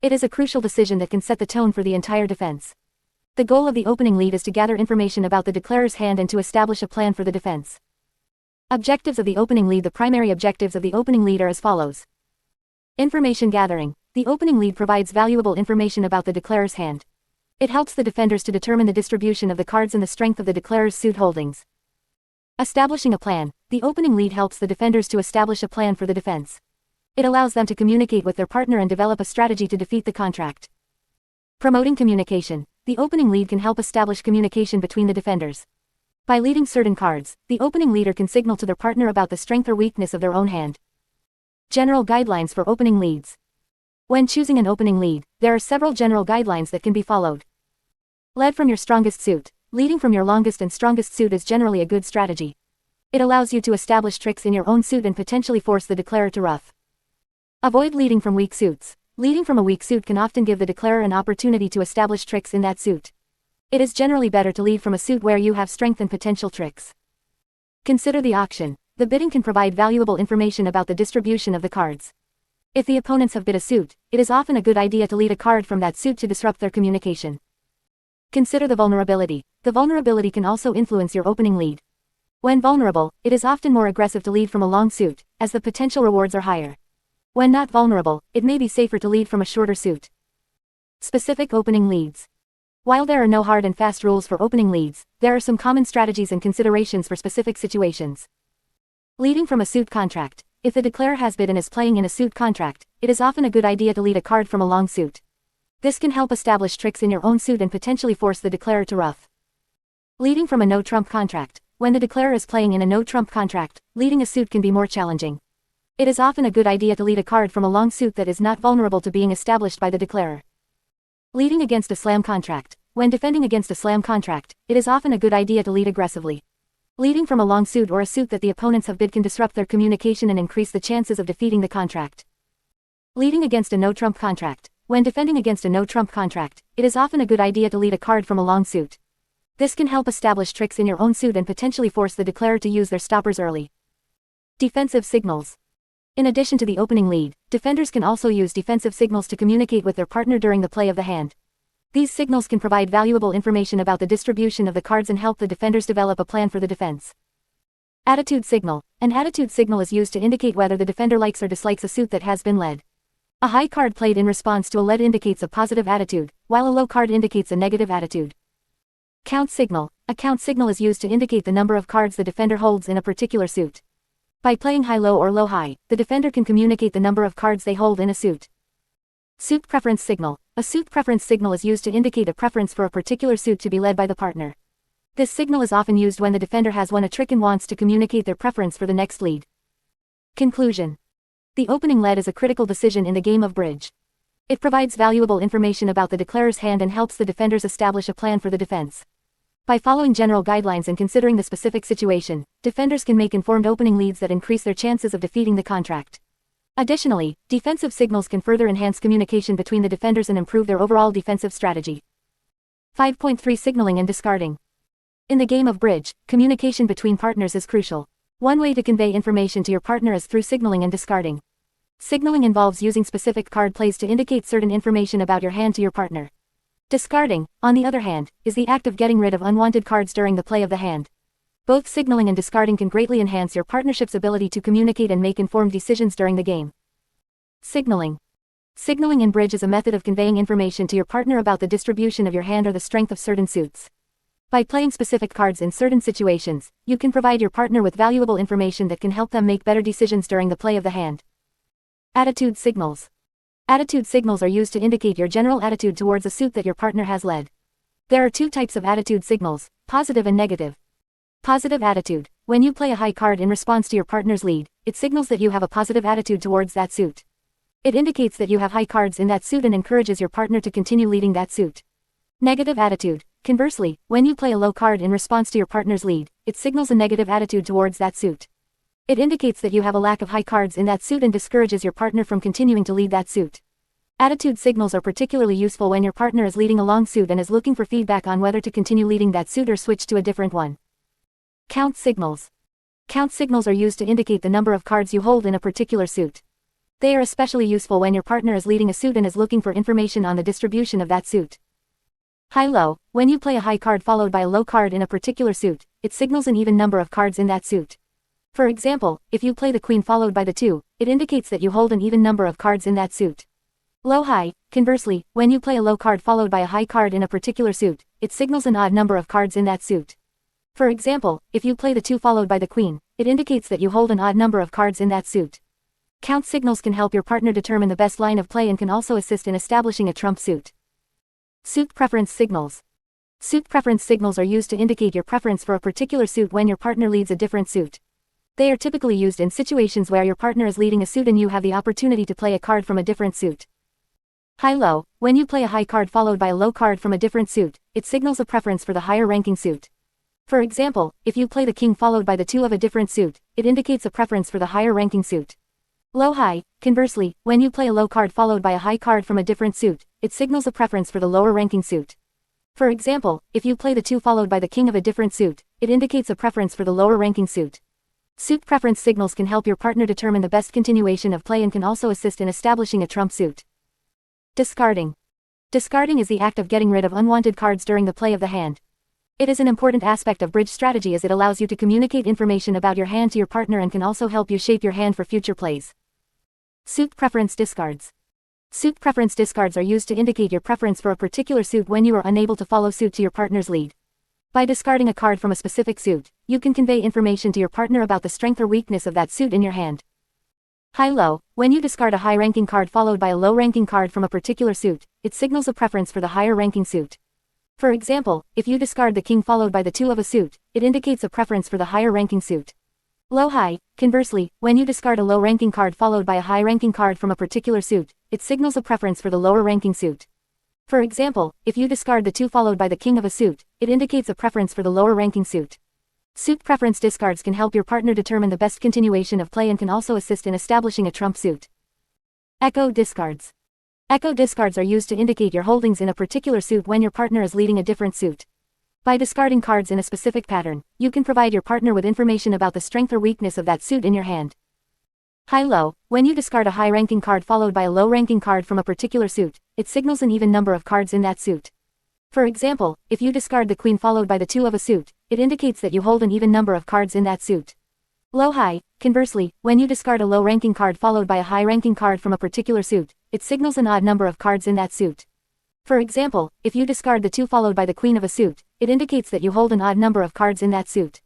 It is a crucial decision that can set the tone for the entire defense. The goal of the opening lead is to gather information about the declarer's hand and to establish a plan for the defense. Objectives of the opening lead. The primary objectives of the opening lead are as follows. Information gathering. The opening lead provides valuable information about the declarer's hand. It helps the defenders to determine the distribution of the cards and the strength of the declarer's suit holdings. Establishing a plan. The opening lead helps the defenders to establish a plan for the defense. It allows them to communicate with their partner and develop a strategy to defeat the contract. Promoting communication. The opening lead can help establish communication between the defenders. By leading certain cards, the opening leader can signal to their partner about the strength or weakness of their own hand. General guidelines for opening leads. When choosing an opening lead, there are several general guidelines that can be followed. Lead from your strongest suit. Leading from your longest and strongest suit is generally a good strategy. It allows you to establish tricks in your own suit and potentially force the declarer to ruff. Avoid leading from weak suits. Leading from a weak suit can often give the declarer an opportunity to establish tricks in that suit. It is generally better to lead from a suit where you have strength and potential tricks. Consider the auction. The bidding can provide valuable information about the distribution of the cards. If the opponents have bid a suit, it is often a good idea to lead a card from that suit to disrupt their communication. Consider the vulnerability. The vulnerability can also influence your opening lead. When vulnerable, it is often more aggressive to lead from a long suit, as the potential rewards are higher. When not vulnerable, it may be safer to lead from a shorter suit. Specific opening leads. While there are no hard and fast rules for opening leads, there are some common strategies and considerations for specific situations. Leading from a suit contract. If the declarer has bid and is playing in a suit contract, it is often a good idea to lead a card from a long suit. This can help establish tricks in your own suit and potentially force the declarer to ruff. Leading from a no-trump contract. When the declarer is playing in a no-trump contract, leading a suit can be more challenging. It is often a good idea to lead a card from a long suit that is not vulnerable to being established by the declarer. Leading against a slam contract. When defending against a slam contract, it is often a good idea to lead aggressively. Leading from a long suit or a suit that the opponents have bid can disrupt their communication and increase the chances of defeating the contract. Leading against a no-trump contract. When defending against a no-trump contract, it is often a good idea to lead a card from a long suit. This can help establish tricks in your own suit and potentially force the declarer to use their stoppers early. Defensive signals. In addition to the opening lead, defenders can also use defensive signals to communicate with their partner during the play of the hand. These signals can provide valuable information about the distribution of the cards and help the defenders develop a plan for the defense. Attitude signal. An attitude signal is used to indicate whether the defender likes or dislikes a suit that has been led. A high card played in response to a lead indicates a positive attitude, while a low card indicates a negative attitude. Count signal. A count signal is used to indicate the number of cards the defender holds in a particular suit. By playing high-low or low-high, the defender can communicate the number of cards they hold in a suit. Suit preference signal. A suit preference signal is used to indicate a preference for a particular suit to be led by the partner. This signal is often used when the defender has won a trick and wants to communicate their preference for the next lead. Conclusion. The opening lead is a critical decision in the game of bridge. It provides valuable information about the declarer's hand and helps the defenders establish a plan for the defense. By following general guidelines and considering the specific situation, defenders can make informed opening leads that increase their chances of defeating the contract. Additionally, defensive signals can further enhance communication between the defenders and improve their overall defensive strategy. 5.3 Signaling and discarding. In the game of bridge, communication between partners is crucial. One way to convey information to your partner is through signaling and discarding. Signaling involves using specific card plays to indicate certain information about your hand to your partner. Discarding, on the other hand, is the act of getting rid of unwanted cards during the play of the hand. Both signaling and discarding can greatly enhance your partnership's ability to communicate and make informed decisions during the game. Signaling. Signaling in bridge is a method of conveying information to your partner about the distribution of your hand or the strength of certain suits. By playing specific cards in certain situations, you can provide your partner with valuable information that can help them make better decisions during the play of the hand. Attitude signals. Attitude signals are used to indicate your general attitude towards a suit that your partner has led. There are two types of attitude signals, positive and negative. Positive attitude. When you play a high card in response to your partner's lead, it signals that you have a positive attitude towards that suit. It indicates that you have high cards in that suit and encourages your partner to continue leading that suit. Negative attitude. Conversely, when you play a low card in response to your partner's lead, it signals a negative attitude towards that suit. It indicates that you have a lack of high cards in that suit and discourages your partner from continuing to lead that suit. Attitude signals are particularly useful when your partner is leading a long suit and is looking for feedback on whether to continue leading that suit or switch to a different one. Count signals. Count signals are used to indicate the number of cards you hold in a particular suit. They are especially useful when your partner is leading a suit and is looking for information on the distribution of that suit. High-low. When you play a high card followed by a low card in a particular suit, it signals an even number of cards in that suit. For example, if you play the queen followed by the 2, it indicates that you hold an even number of cards in that suit. Low-high. Conversely, when you play a low card followed by a high card in a particular suit, it signals an odd number of cards in that suit. For example, if you play the 2 followed by the queen, it indicates that you hold an odd number of cards in that suit. Count signals can help your partner determine the best line of play and can also assist in establishing a trump suit. Suit preference signals. Suit preference signals are used to indicate your preference for a particular suit when your partner leads a different suit. They are typically used in situations where your partner is leading a suit and you have the opportunity to play a card from a different suit. High-low. When you play a high card followed by a low card from a different suit, it signals a preference for the higher ranking suit. For example, if you play the king followed by the 2 of a different suit, it indicates a preference for the higher ranking suit. Low-high. Conversely, when you play a low card followed by a high card from a different suit, it signals a preference for the lower ranking suit. For example, if you play the 2 followed by the king of a different suit, it indicates a preference for the lower ranking suit. Suit preference signals can help your partner determine the best continuation of play and can also assist in establishing a trump suit. Discarding. Discarding is the act of getting rid of unwanted cards during the play of the hand. It is an important aspect of bridge strategy as it allows you to communicate information about your hand to your partner and can also help you shape your hand for future plays. Suit preference discards. Suit preference discards are used to indicate your preference for a particular suit when you are unable to follow suit to your partner's lead. By discarding a card from a specific suit, you can convey information to your partner about the strength or weakness of that suit in your hand. High-low. When you discard a high-ranking card followed by a low-ranking card from a particular suit, it signals a preference for the higher-ranking suit. For example, if you discard the king followed by the 2 of a suit, it indicates a preference for the higher-ranking suit. Low-high. Conversely, when you discard a low-ranking card followed by a high-ranking card from a particular suit, it signals a preference for the lower-ranking suit. For example, if you discard the 2 followed by the king of a suit, it indicates a preference for the lower-ranking suit. Suit preference discards can help your partner determine the best continuation of play and can also assist in establishing a trump suit. Echo discards. Echo discards are used to indicate your holdings in a particular suit when your partner is leading a different suit. By discarding cards in a specific pattern, you can provide your partner with information about the strength or weakness of that suit in your hand. High-low. When you discard a high-ranking card followed by a low-ranking card from a particular suit, it signals an even number of cards in that suit. For example, if you discard the queen followed by the 2 of a suit, it indicates that you hold an even number of cards in that suit. Low-high. Conversely, when you discard a low-ranking card followed by a high-ranking card from a particular suit, it signals an odd number of cards in that suit. For example, if you discard the 2 followed by the queen of a suit, it indicates that you hold an odd number of cards in that suit.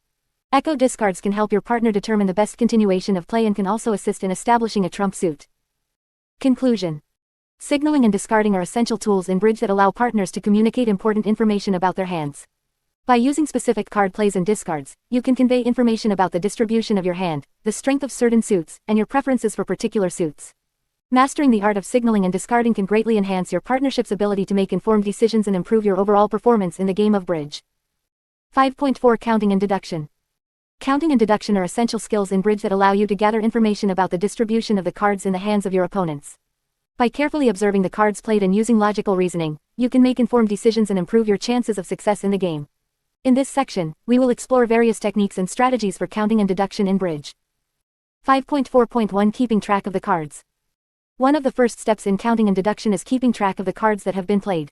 Echo discards can help your partner determine the best continuation of play and can also assist in establishing a trump suit. Conclusion. Signaling and discarding are essential tools in bridge that allow partners to communicate important information about their hands. By using specific card plays and discards, you can convey information about the distribution of your hand, the strength of certain suits, and your preferences for particular suits. Mastering the art of signaling and discarding can greatly enhance your partnership's ability to make informed decisions and improve your overall performance in the game of bridge. 5.4 Counting and deduction. Counting and deduction are essential skills in bridge that allow you to gather information about the distribution of the cards in the hands of your opponents. By carefully observing the cards played and using logical reasoning, you can make informed decisions and improve your chances of success in the game. In this section, we will explore various techniques and strategies for counting and deduction in bridge. 5.4.1 Keeping track of the cards. One of the first steps in counting and deduction is keeping track of the cards that have been played.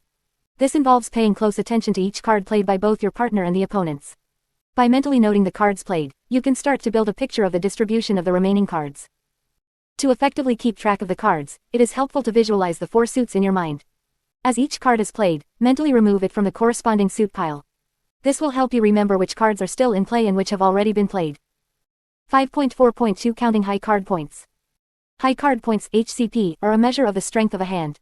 This involves paying close attention to each card played by both your partner and the opponents. By mentally noting the cards played, you can start to build a picture of the distribution of the remaining cards. To effectively keep track of the cards, it is helpful to visualize the 4 suits in your mind. As each card is played, mentally remove it from the corresponding suit pile. This will help you remember which cards are still in play and which have already been played. 5.4.2 Counting high card points. High card points, HCP, are a measure of the strength of a hand.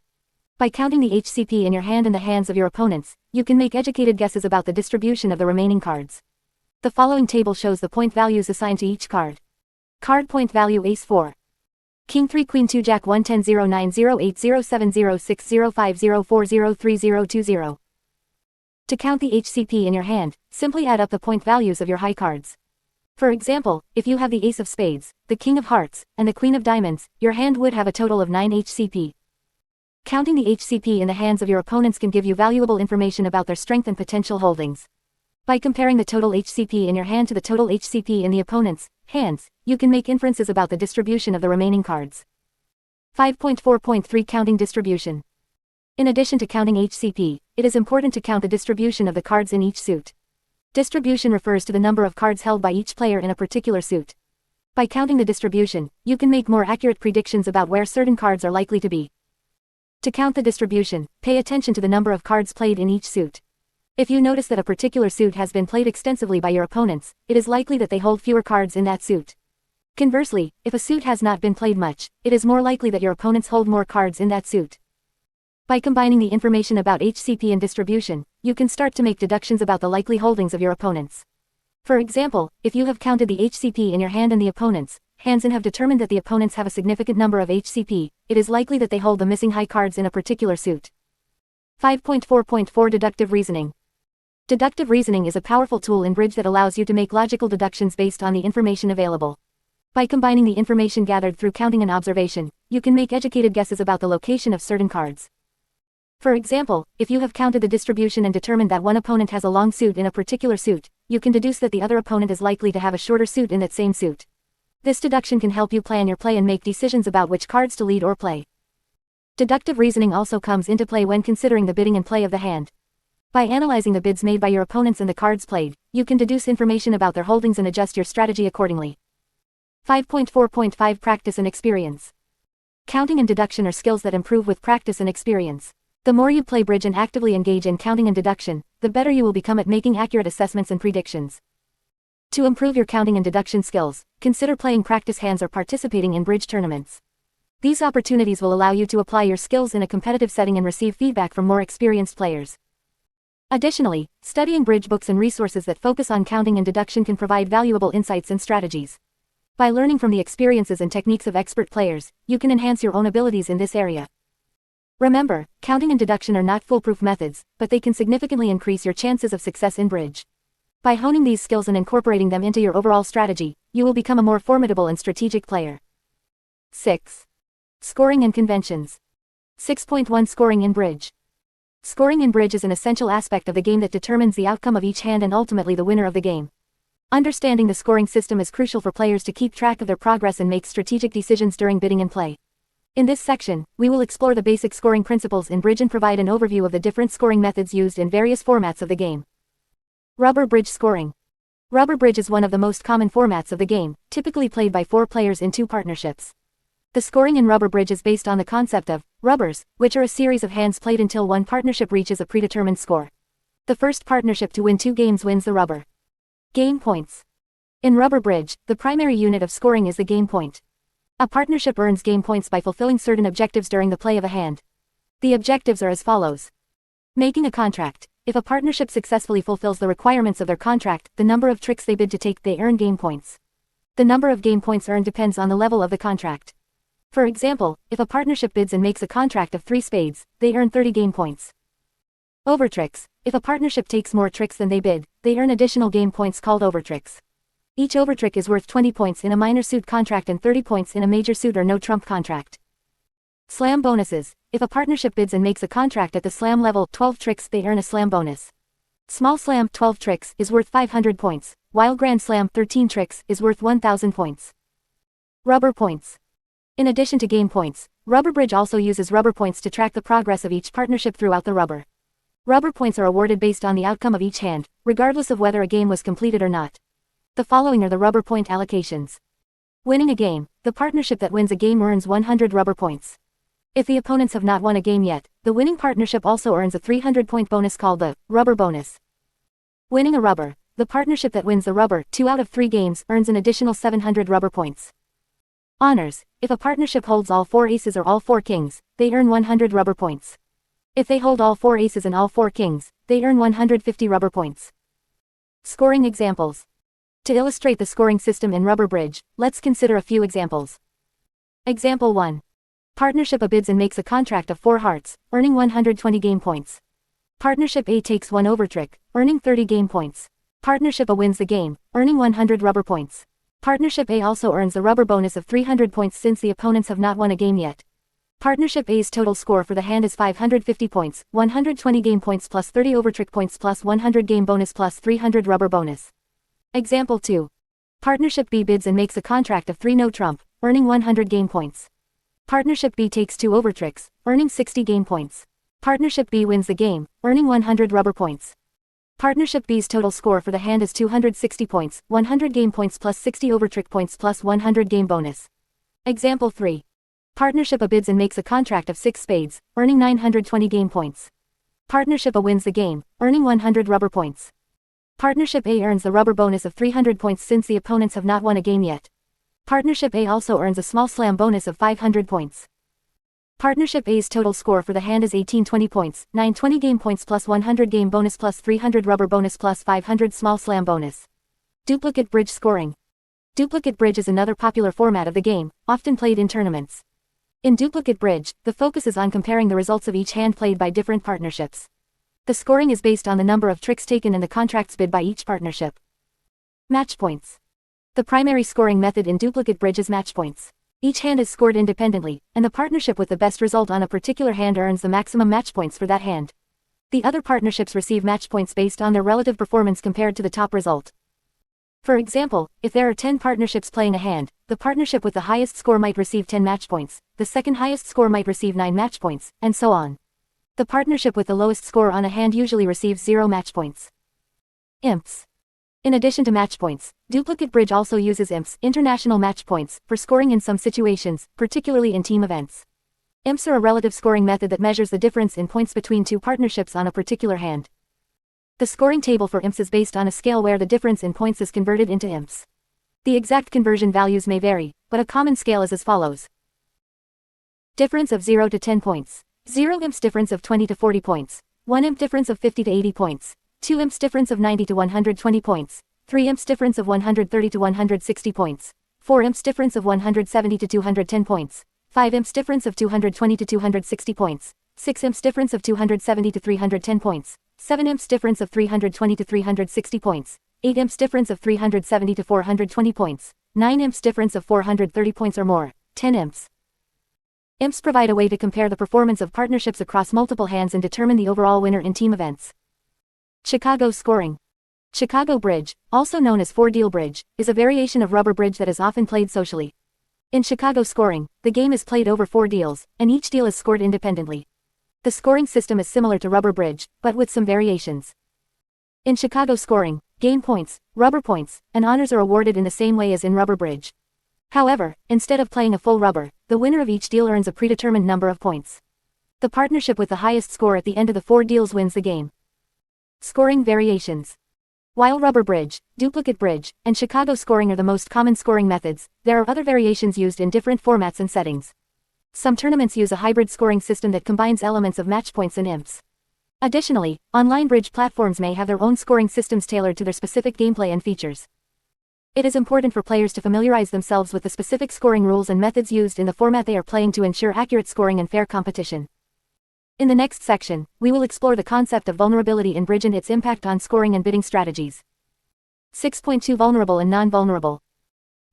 By counting the HCP in your hand and the hands of your opponents, you can make educated guesses about the distribution of the remaining cards. The following table shows the point values assigned to each card. Card point value: Ace 4. King 3 Queen 2 Jack 1 10 0 9 0 8 0 7 0 6 0 5 0 4 0 3 0 2 0. To count the HCP in your hand, simply add up the point values of your high cards. For example, if you have the Ace of Spades, the King of Hearts, and the Queen of Diamonds, your hand would have a total of 9 HCP. Counting the HCP in the hands of your opponents can give you valuable information about their strength and potential holdings. By comparing the total HCP in your hand to the total HCP in the opponent's hands, you can make inferences about the distribution of the remaining cards. 5.4.3 Counting distribution. In addition to counting HCP, it is important to count the distribution of the cards in each suit. Distribution refers to the number of cards held by each player in a particular suit. By counting the distribution, you can make more accurate predictions about where certain cards are likely to be. To count the distribution, pay attention to the number of cards played in each suit. If you notice that a particular suit has been played extensively by your opponents, it is likely that they hold fewer cards in that suit. Conversely, if a suit has not been played much, it is more likely that your opponents hold more cards in that suit. By combining the information about HCP and distribution, you can start to make deductions about the likely holdings of your opponents. For example, if you have counted the HCP in your hand and the opponents' hands and have determined that the opponents have a significant number of HCP, it is likely that they hold the missing high cards in a particular suit. 5.4.4 Deductive reasoning. Deductive reasoning is a powerful tool in bridge that allows you to make logical deductions based on the information available. By combining the information gathered through counting and observation, you can make educated guesses about the location of certain cards. For example, if you have counted the distribution and determined that one opponent has a long suit in a particular suit, you can deduce that the other opponent is likely to have a shorter suit in that same suit. This deduction can help you plan your play and make decisions about which cards to lead or play. Deductive reasoning also comes into play when considering the bidding and play of the hand. By analyzing the bids made by your opponents and the cards played, you can deduce information about their holdings and adjust your strategy accordingly. 5.4.5 Practice and experience. Counting and deduction are skills that improve with practice and experience. The more you play bridge and actively engage in counting and deduction, the better you will become at making accurate assessments and predictions. To improve your counting and deduction skills, consider playing practice hands or participating in bridge tournaments. These opportunities will allow you to apply your skills in a competitive setting and receive feedback from more experienced players. Additionally, studying bridge books and resources that focus on counting and deduction can provide valuable insights and strategies. By learning from the experiences and techniques of expert players, you can enhance your own abilities in this area. Remember, counting and deduction are not foolproof methods, but they can significantly increase your chances of success in bridge. By honing these skills and incorporating them into your overall strategy, you will become a more formidable and strategic player. 6. Scoring and conventions. 6.1 Scoring in bridge. Scoring in bridge is an essential aspect of the game that determines the outcome of each hand and ultimately the winner of the game. Understanding the scoring system is crucial for players to keep track of their progress and make strategic decisions during bidding and play. In this section, we will explore the basic scoring principles in bridge and provide an overview of the different scoring methods used in various formats of the game. Rubber bridge scoring. Rubber bridge is one of the most common formats of the game, typically played by 4 players in 2 partnerships. The scoring in rubber bridge is based on the concept of rubbers, which are a series of hands played until one partnership reaches a predetermined score. The first partnership to win 2 games wins the rubber. Game points. In rubber bridge, the primary unit of scoring is the game point. A partnership earns game points by fulfilling certain objectives during the play of a hand. The objectives are as follows. Making a contract. If a partnership successfully fulfills the requirements of their contract, the number of tricks they bid to take, they earn game points. The number of game points earned depends on the level of the contract. For example, if a partnership bids and makes a contract of 3 spades, they earn 30 game points. Overtricks. If a partnership takes more tricks than they bid, they earn additional game points called overtricks. Each overtrick is worth 20 points in a minor suit contract and 30 points in a major suit or no trump contract. Slam bonuses. If a partnership bids and makes a contract at the slam level 12 tricks, they earn a slam bonus. Small slam 12 tricks is worth 500 points, while grand slam 13 tricks is worth 1000 points. Rubber points. In addition to game points, Rubber Bridge also uses rubber points to track the progress of each partnership throughout the rubber. Rubber points are awarded based on the outcome of each hand, regardless of whether a game was completed or not. The following are the rubber point allocations. Winning a game. The partnership that wins a game earns 100 rubber points. If the opponents have not won a game yet, the winning partnership also earns a 300-point bonus called the rubber bonus. Winning a rubber. The partnership that wins the rubber 2 out of 3 games earns an additional 700 rubber points. Honors. If a partnership holds all 4 aces or all 4 kings, they earn 100 rubber points. If they hold all 4 aces and all 4 kings, they earn 150 rubber points. Scoring examples. To illustrate the scoring system in Rubber Bridge, let's consider a few examples. Example 1. Partnership A bids and makes a contract of 4 hearts, earning 120 game points. Partnership A takes 1 overtrick, earning 30 game points. Partnership A wins the game, earning 100 rubber points. Partnership A also earns the rubber bonus of 300 points since the opponents have not won a game yet. Partnership A's total score for the hand is 550 points, 120 game points plus 30 overtrick points plus 100 game bonus plus 300 rubber bonus. Example 2. Partnership B bids and makes a contract of 3 no trump, earning 100 game points. Partnership B takes 2 overtricks, earning 60 game points. Partnership B wins the game, earning 100 rubber points. Partnership B's total score for the hand is 260 points, 100 game points plus 60 overtrick points plus 100 game bonus. Example 3. Partnership A bids and makes a contract of 6 spades, earning 920 game points. Partnership A wins the game, earning 100 rubber points. Partnership A earns the rubber bonus of 300 points since the opponents have not won a game yet. Partnership A also earns a small slam bonus of 500 points. Partnership A's total score for the hand is 1820 points, 920 game points plus 100 game bonus plus 300 rubber bonus plus 500 small slam bonus. Duplicate bridge scoring. Duplicate bridge is another popular format of the game, often played in tournaments. In duplicate bridge, the focus is on comparing the results of each hand played by different partnerships. The scoring is based on the number of tricks taken and the contracts bid by each partnership. Match points. The primary scoring method in duplicate bridge is match points. Each hand is scored independently, and the partnership with the best result on a particular hand earns the maximum match points for that hand. The other partnerships receive match points based on their relative performance compared to the top result. For example, if there are 10 partnerships playing a hand, the partnership with the highest score might receive 10 match points, the second highest score might receive 9 match points, and so on. The partnership with the lowest score on a hand usually receives 0 match points. Imps. In addition to match points, duplicate bridge also uses imps, international match points, for scoring in some situations, particularly in team events. Imps are a relative scoring method that measures the difference in points between 2 partnerships on a particular hand. The scoring table for imps is based on a scale where the difference in points is converted into imps. The exact conversion values may vary, but a common scale is as follows. Difference of 0 to 10 points. 0 imps difference of 20 to 40 points. 1 imp difference of 50 to 80 points. 2 imps difference of 90 to 120 points. 3 imps difference of 130 to 160 points. 4 imps difference of 170 to 210 points. 5 imps difference of 220 to 260 points. 6 imps difference of 270 to 310 points. 7 imps difference of 320 to 360 points. 8 imps difference of 370 to 420 points. 9 imps difference of 430 points or more. 10 imps. Imps provide a way to compare the performance of partnerships across multiple hands and determine the overall winner in team events. Chicago scoring. Chicago bridge, also known as four-deal bridge, is a variation of rubber bridge that is often played socially. In Chicago scoring, the game is played over 4 deals, and each deal is scored independently. The scoring system is similar to rubber bridge, but with some variations. In Chicago scoring, game points, rubber points, and honors are awarded in the same way as in rubber bridge. However, instead of playing a full rubber, the winner of each deal earns a predetermined number of points. The partnership with the highest score at the end of the 4 deals wins the game. Scoring variations. While rubber bridge, duplicate bridge, and Chicago scoring are the most common scoring methods, there are other variations used in different formats and settings. Some tournaments use a hybrid scoring system that combines elements of match points and imps. Additionally, online bridge platforms may have their own scoring systems tailored to their specific gameplay and features. It is important for players to familiarize themselves with the specific scoring rules and methods used in the format they are playing to ensure accurate scoring and fair competition. In the next section, we will explore the concept of vulnerability in bridge and its impact on scoring and bidding strategies. 6.2 Vulnerable and non-vulnerable.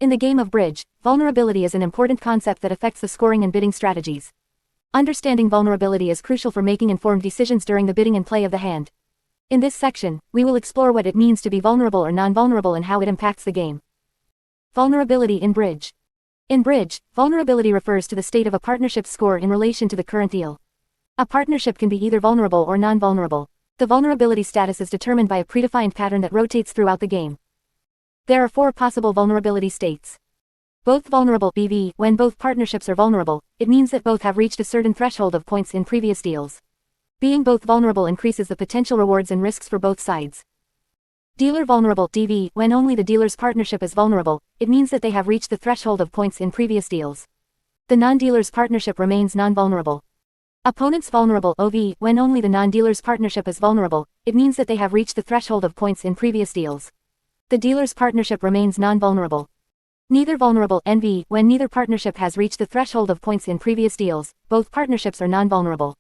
In the game of bridge, vulnerability is an important concept that affects the scoring and bidding strategies. Understanding vulnerability is crucial for making informed decisions during the bidding and play of the hand. In this section, we will explore what it means to be vulnerable or non-vulnerable and how it impacts the game. Vulnerability in bridge. In bridge, vulnerability refers to the state of a partnership's score in relation to the current deal. A partnership can be either vulnerable or non-vulnerable. The vulnerability status is determined by a predefined pattern that rotates throughout the game. There are 4 possible vulnerability states. Both vulnerable (BV). When both partnerships are vulnerable, it means that both have reached a certain threshold of points in previous deals. Being both vulnerable increases the potential rewards and risks for both sides. Dealer vulnerable (DV). When only the dealer's partnership is vulnerable, it means that they have reached the threshold of points in previous deals. The non-dealer's partnership remains non-vulnerable. Opponents vulnerable (OV). When only the non-dealer's partnership is vulnerable, it means that they have reached the threshold of points in previous deals. The dealer's partnership remains non-vulnerable. Neither vulnerable (NV). When neither partnership has reached the threshold of points in previous deals, both partnerships are non-vulnerable.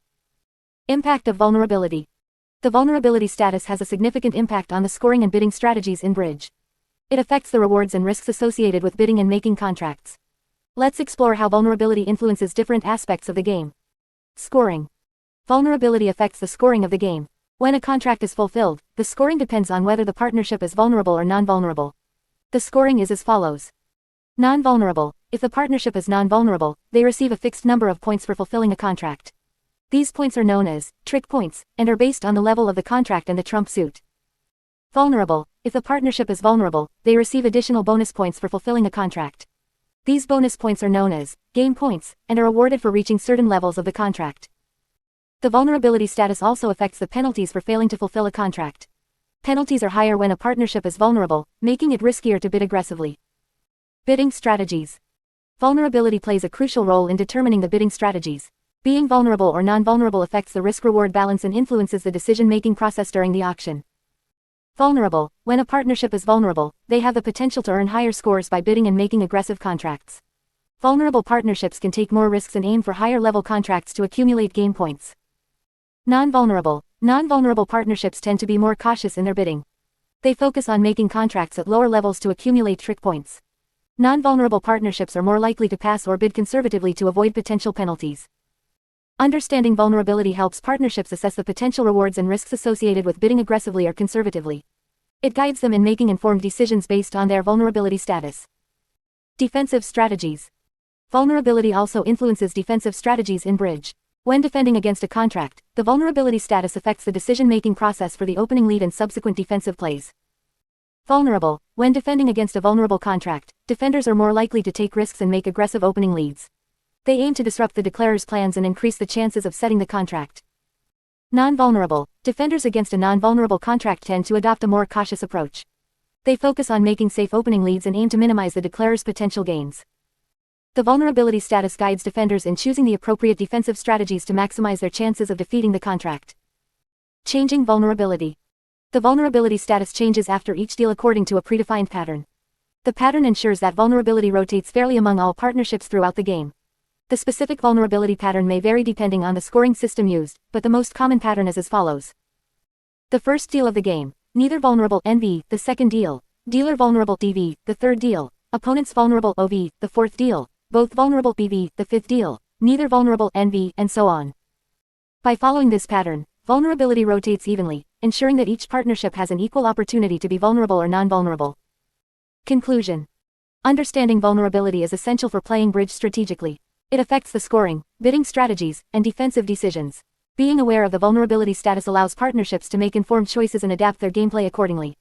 Impact of vulnerability. The vulnerability status has a significant impact on the scoring and bidding strategies in bridge. It affects the rewards and risks associated with bidding and making contracts. Let's explore how vulnerability influences different aspects of the game. Scoring. Vulnerability affects the scoring of the game. When a contract is fulfilled, the scoring depends on whether the partnership is vulnerable or non-vulnerable. The scoring is as follows. Non-vulnerable. If the partnership is non-vulnerable, they receive a fixed number of points for fulfilling a contract. These points are known as trick points, and are based on the level of the contract and the trump suit. Vulnerable. If the partnership is vulnerable, they receive additional bonus points for fulfilling a contract. These bonus points are known as game points, and are awarded for reaching certain levels of the contract. The vulnerability status also affects the penalties for failing to fulfill a contract. Penalties are higher when a partnership is vulnerable, making it riskier to bid aggressively. Bidding strategies. Vulnerability plays a crucial role in determining the bidding strategies. Being vulnerable or non-vulnerable affects the risk-reward balance and influences the decision-making process during the auction. Vulnerable. When a partnership is vulnerable, they have the potential to earn higher scores by bidding and making aggressive contracts. Vulnerable partnerships can take more risks and aim for higher-level contracts to accumulate game points. Non-vulnerable. Non-vulnerable partnerships tend to be more cautious in their bidding. They focus on making contracts at lower levels to accumulate trick points. Non-vulnerable partnerships are more likely to pass or bid conservatively to avoid potential penalties. Understanding vulnerability helps partnerships assess the potential rewards and risks associated with bidding aggressively or conservatively. It guides them in making informed decisions based on their vulnerability status. Defensive strategies. Vulnerability also influences defensive strategies in bridge. When defending against a contract, the vulnerability status affects the decision-making process for the opening lead and subsequent defensive plays. Vulnerable. When defending against a vulnerable contract, defenders are more likely to take risks and make aggressive opening leads. They aim to disrupt the declarer's plans and increase the chances of setting the contract. Non-vulnerable. Defenders against a non-vulnerable contract tend to adopt a more cautious approach. They focus on making safe opening leads and aim to minimize the declarer's potential gains. The vulnerability status guides defenders in choosing the appropriate defensive strategies to maximize their chances of defeating the contract. Changing vulnerability. The vulnerability status changes after each deal according to a predefined pattern. The pattern ensures that vulnerability rotates fairly among all partnerships throughout the game. The specific vulnerability pattern may vary depending on the scoring system used, but the most common pattern is as follows. The first deal of the game. Neither vulnerable (NV), the second deal. Dealer vulnerable (DV), the third deal. Opponents vulnerable (OV), the fourth deal. Both vulnerable (BV), the fifth deal. Neither vulnerable (NV), and so on. By following this pattern, vulnerability rotates evenly, ensuring that each partnership has an equal opportunity to be vulnerable or non-vulnerable. Conclusion. Understanding vulnerability is essential for playing bridge strategically. It affects the scoring, bidding strategies, and defensive decisions. Being aware of the vulnerability status allows partnerships to make informed choices and adapt their gameplay accordingly.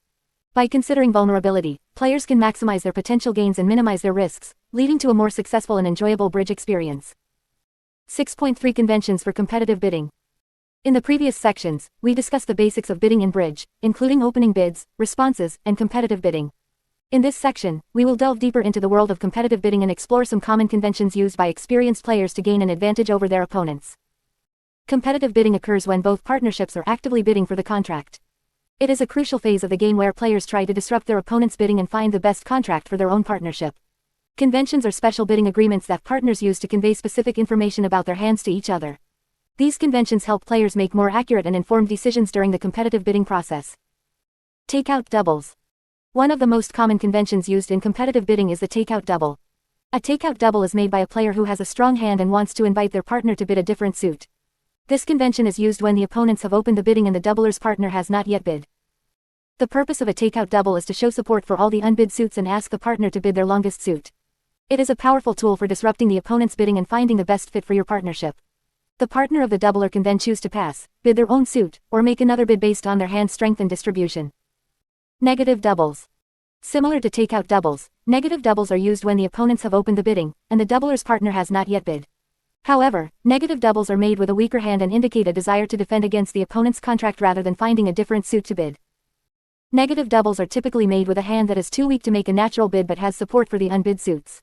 By considering vulnerability, players can maximize their potential gains and minimize their risks, leading to a more successful and enjoyable bridge experience. 6.3 Conventions for competitive bidding. In the previous sections, we discussed the basics of bidding in bridge, including opening bids, responses, and competitive bidding. In this section, we will delve deeper into the world of competitive bidding and explore some common conventions used by experienced players to gain an advantage over their opponents. Competitive bidding occurs when both partnerships are actively bidding for the contract. It is a crucial phase of the game where players try to disrupt their opponent's bidding and find the best contract for their own partnership. Conventions are special bidding agreements that partners use to convey specific information about their hands to each other. These conventions help players make more accurate and informed decisions during the competitive bidding process. Takeout doubles. One of the most common conventions used in competitive bidding is the takeout double. A takeout double is made by a player who has a strong hand and wants to invite their partner to bid a different suit. This convention is used when the opponents have opened the bidding and the doubler's partner has not yet bid. The purpose of a takeout double is to show support for all the unbid suits and ask the partner to bid their longest suit. It is a powerful tool for disrupting the opponent's bidding and finding the best fit for your partnership. The partner of the doubler can then choose to pass, bid their own suit, or make another bid based on their hand strength and distribution. Negative doubles. Similar to takeout doubles, negative doubles are used when the opponents have opened the bidding, and the doubler's partner has not yet bid. However, negative doubles are made with a weaker hand and indicate a desire to defend against the opponent's contract rather than finding a different suit to bid. Negative doubles are typically made with a hand that is too weak to make a natural bid but has support for the unbid suits.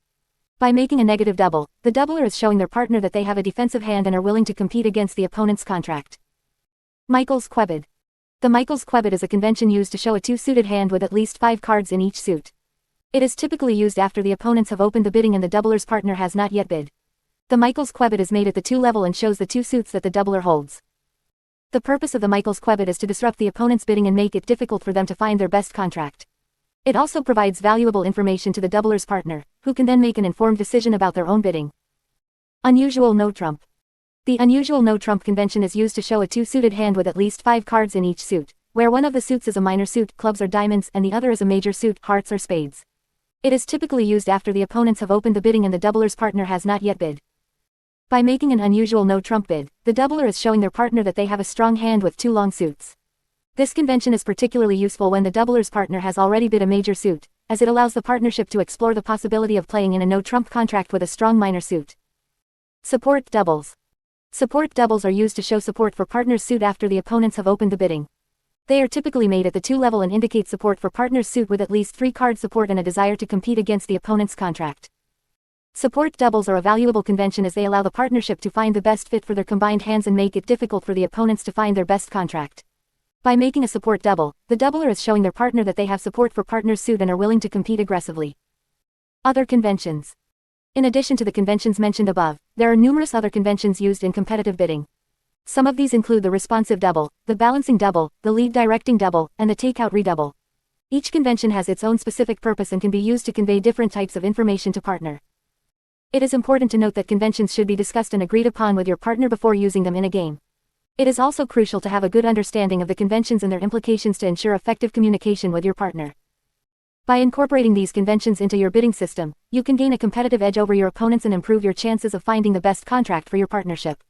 By making a negative double, the doubler is showing their partner that they have a defensive hand and are willing to compete against the opponent's contract. Michael's Quebid. The Michael's Quebid is a convention used to show a two-suited hand with at least 5 cards in each suit. It is typically used after the opponents have opened the bidding and the doubler's partner has not yet bid. The Michael's Quebid is made at the 2 level and shows the 2 suits that the doubler holds. The purpose of the Michael's Quebid is to disrupt the opponent's bidding and make it difficult for them to find their best contract. It also provides valuable information to the doubler's partner, who can then make an informed decision about their own bidding. Unusual no trump. The unusual no trump convention is used to show a two-suited hand with at least 5 cards in each suit, where one of the suits is a minor suit, clubs or diamonds, and the other is a major suit, hearts or spades. It is typically used after the opponents have opened the bidding and the doubler's partner has not yet bid. By making an unusual no trump bid, the doubler is showing their partner that they have a strong hand with 2 long suits. This convention is particularly useful when the doubler's partner has already bid a major suit, as it allows the partnership to explore the possibility of playing in a no-trump contract with a strong minor suit. Support doubles. Support doubles are used to show support for partner's suit after the opponents have opened the bidding. They are typically made at the 2 level and indicate support for partner's suit with at least 3 card support and a desire to compete against the opponent's contract. Support doubles are a valuable convention as they allow the partnership to find the best fit for their combined hands and make it difficult for the opponents to find their best contract. By making a support double, the doubler is showing their partner that they have support for partner's suit and are willing to compete aggressively. Other conventions. In addition to the conventions mentioned above, there are numerous other conventions used in competitive bidding. Some of these include the responsive double, the balancing double, the lead directing double, and the takeout redouble. Each convention has its own specific purpose and can be used to convey different types of information to partner. It is important to note that conventions should be discussed and agreed upon with your partner before using them in a game. It is also crucial to have a good understanding of the conventions and their implications to ensure effective communication with your partner. By incorporating these conventions into your bidding system, you can gain a competitive edge over your opponents and improve your chances of finding the best contract for your partnership.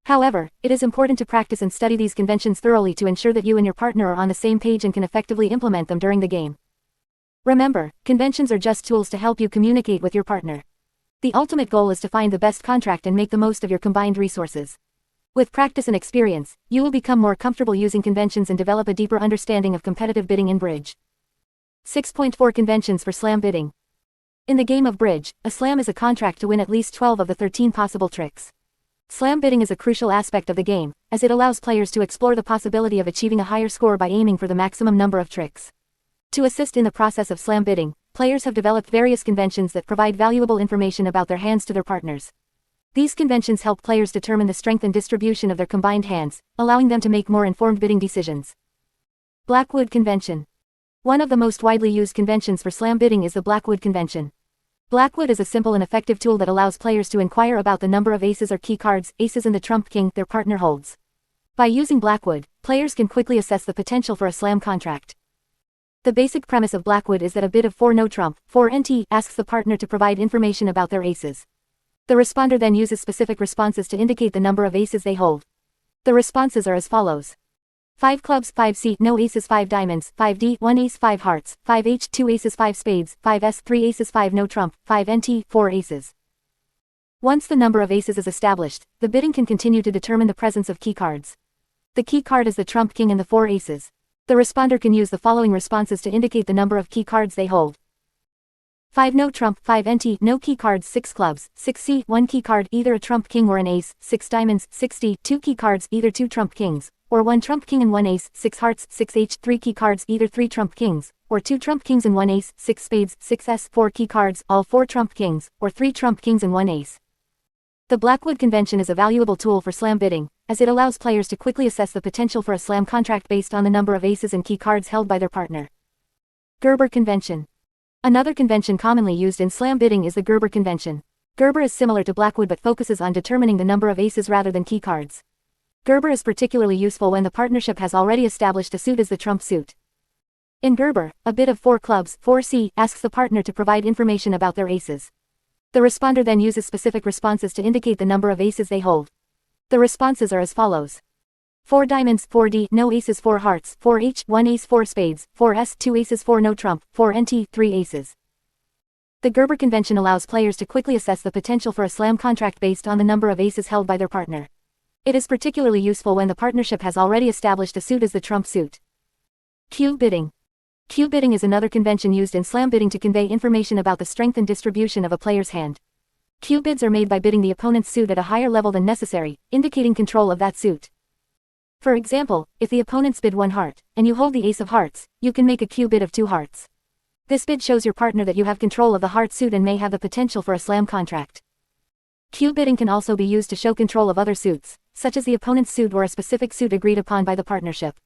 However, it is important to practice and study these conventions thoroughly to ensure that you and your partner are on the same page and can effectively implement them during the game. Remember, conventions are just tools to help you communicate with your partner. The ultimate goal is to find the best contract and make the most of your combined resources. With practice and experience, you will become more comfortable using conventions and develop a deeper understanding of competitive bidding in bridge. 6.4 Conventions for Slam Bidding. In the game of bridge, a slam is a contract to win at least 12 of the 13 possible tricks. Slam bidding is a crucial aspect of the game, as it allows players to explore the possibility of achieving a higher score by aiming for the maximum number of tricks. To assist in the process of slam bidding, players have developed various conventions that provide valuable information about their hands to their partners. These conventions help players determine the strength and distribution of their combined hands, allowing them to make more informed bidding decisions. Blackwood Convention. One of the most widely used conventions for slam bidding is the Blackwood Convention. Blackwood is a simple and effective tool that allows players to inquire about the number of aces or key cards, aces and the trump king, their partner holds. By using Blackwood, players can quickly assess the potential for a slam contract. The basic premise of Blackwood is that a bid of 4 no trump, 4 NT, asks the partner to provide information about their aces. The responder then uses specific responses to indicate the number of aces they hold. The responses are as follows. 5 clubs, 5 C, no aces, 5 diamonds, 5 D, 1 ace, 5 hearts, 5 H, 2 aces, 5 spades, 5 S, 3 aces, 5 no trump, 5 NT, 4 aces. Once the number of aces is established, the bidding can continue to determine the presence of key cards. The key card is the trump king and the 4 aces. The responder can use the following responses to indicate the number of key cards they hold. 5 no trump, 5 NT, no key cards, 6 clubs, 6 C, 1 key card, either a trump king or an ace, 6 diamonds, 6 D, 2 key cards, either 2 trump kings, or 1 trump king and 1 ace, 6 hearts, 6 H, 3 key cards, either 3 trump kings, or 2 trump kings and 1 ace, 6 spades, 6 S, 4 key cards, all 4 trump kings, or 3 trump kings and 1 ace. The Blackwood Convention is a valuable tool for slam bidding, as it allows players to quickly assess the potential for a slam contract based on the number of aces and key cards held by their partner. Gerber Convention. Another convention commonly used in slam bidding is the Gerber Convention. Gerber is similar to Blackwood but focuses on determining the number of aces rather than key cards. Gerber is particularly useful when the partnership has already established a suit as the trump suit. In Gerber, a bid of 4 clubs 4C asks the partner to provide information about their aces. The responder then uses specific responses to indicate the number of aces they hold. The responses are as follows. 4 diamonds 4D, no aces 4 hearts, 4H, 1 ace 4 spades, 4S 2 aces 4 no trump, 4NT 3 aces. The Gerber Convention allows players to quickly assess the potential for a slam contract based on the number of aces held by their partner. It is particularly useful when the partnership has already established a suit as the trump suit. Cube bidding. Cube bidding is another convention used in slam bidding to convey information about the strength and distribution of a player's hand. Cube bids are made by bidding the opponent's suit at a higher level than necessary, indicating control of that suit. For example, if the opponent's bid 1 heart, and you hold the ace of hearts, you can make a cube bid of 2 hearts. This bid shows your partner that you have control of the heart suit and may have the potential for a slam contract. Cube bidding can also be used to show control of other suits, such as the opponent's suit or a specific suit agreed upon by the partnership.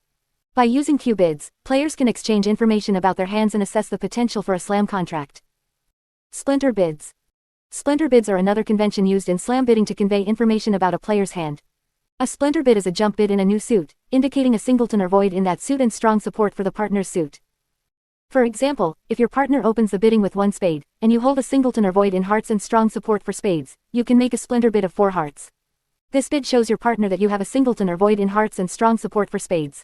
By using cube bids, players can exchange information about their hands and assess the potential for a slam contract. Splinter bids. Splinter bids are another convention used in slam bidding to convey information about a player's hand. A splinter bid is a jump bid in a new suit, indicating a singleton or void in that suit and strong support for the partner's suit. For example, if your partner opens the bidding with 1 spade, and you hold a singleton or void in hearts and strong support for spades, you can make a splinter bid of 4 hearts. This bid shows your partner that you have a singleton or void in hearts and strong support for spades.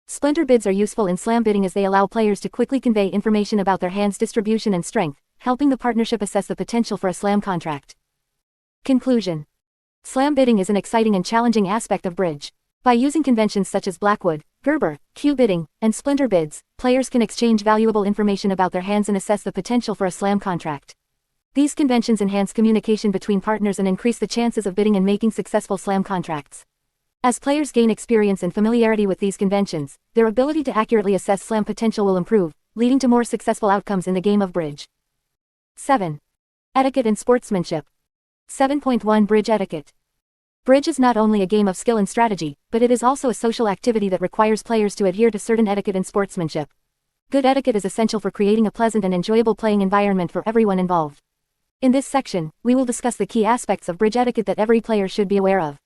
Splinter bids are useful in slam bidding as they allow players to quickly convey information about their hand's distribution and strength, helping the partnership assess the potential for a slam contract. Conclusion. Slam bidding is an exciting and challenging aspect of bridge. By using conventions such as Blackwood, Gerber, cube bidding, and splinter bids, players can exchange valuable information about their hands and assess the potential for a slam contract. These conventions enhance communication between partners and increase the chances of bidding and making successful slam contracts. As players gain experience and familiarity with these conventions, their ability to accurately assess slam potential will improve, leading to more successful outcomes in the game of bridge. 7. Etiquette and sportsmanship. 7.1 Bridge etiquette. Bridge is not only a game of skill and strategy, but it is also a social activity that requires players to adhere to certain etiquette and sportsmanship. Good etiquette is essential for creating a pleasant and enjoyable playing environment for everyone involved. In this section, we will discuss the key aspects of bridge etiquette that every player should be aware of.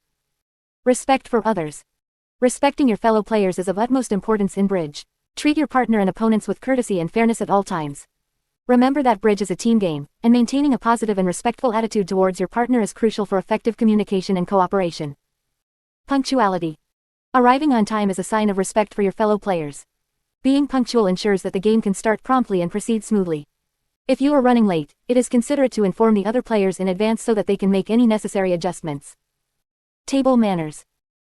Respect for others. Respecting your fellow players is of utmost importance in bridge. Treat your partner and opponents with courtesy and fairness at all times. Remember that bridge is a team game, and maintaining a positive and respectful attitude towards your partner is crucial for effective communication and cooperation. Punctuality. Arriving on time is a sign of respect for your fellow players. Being punctual ensures that the game can start promptly and proceed smoothly. If you are running late, it is considerate to inform the other players in advance so that they can make any necessary adjustments. Table manners.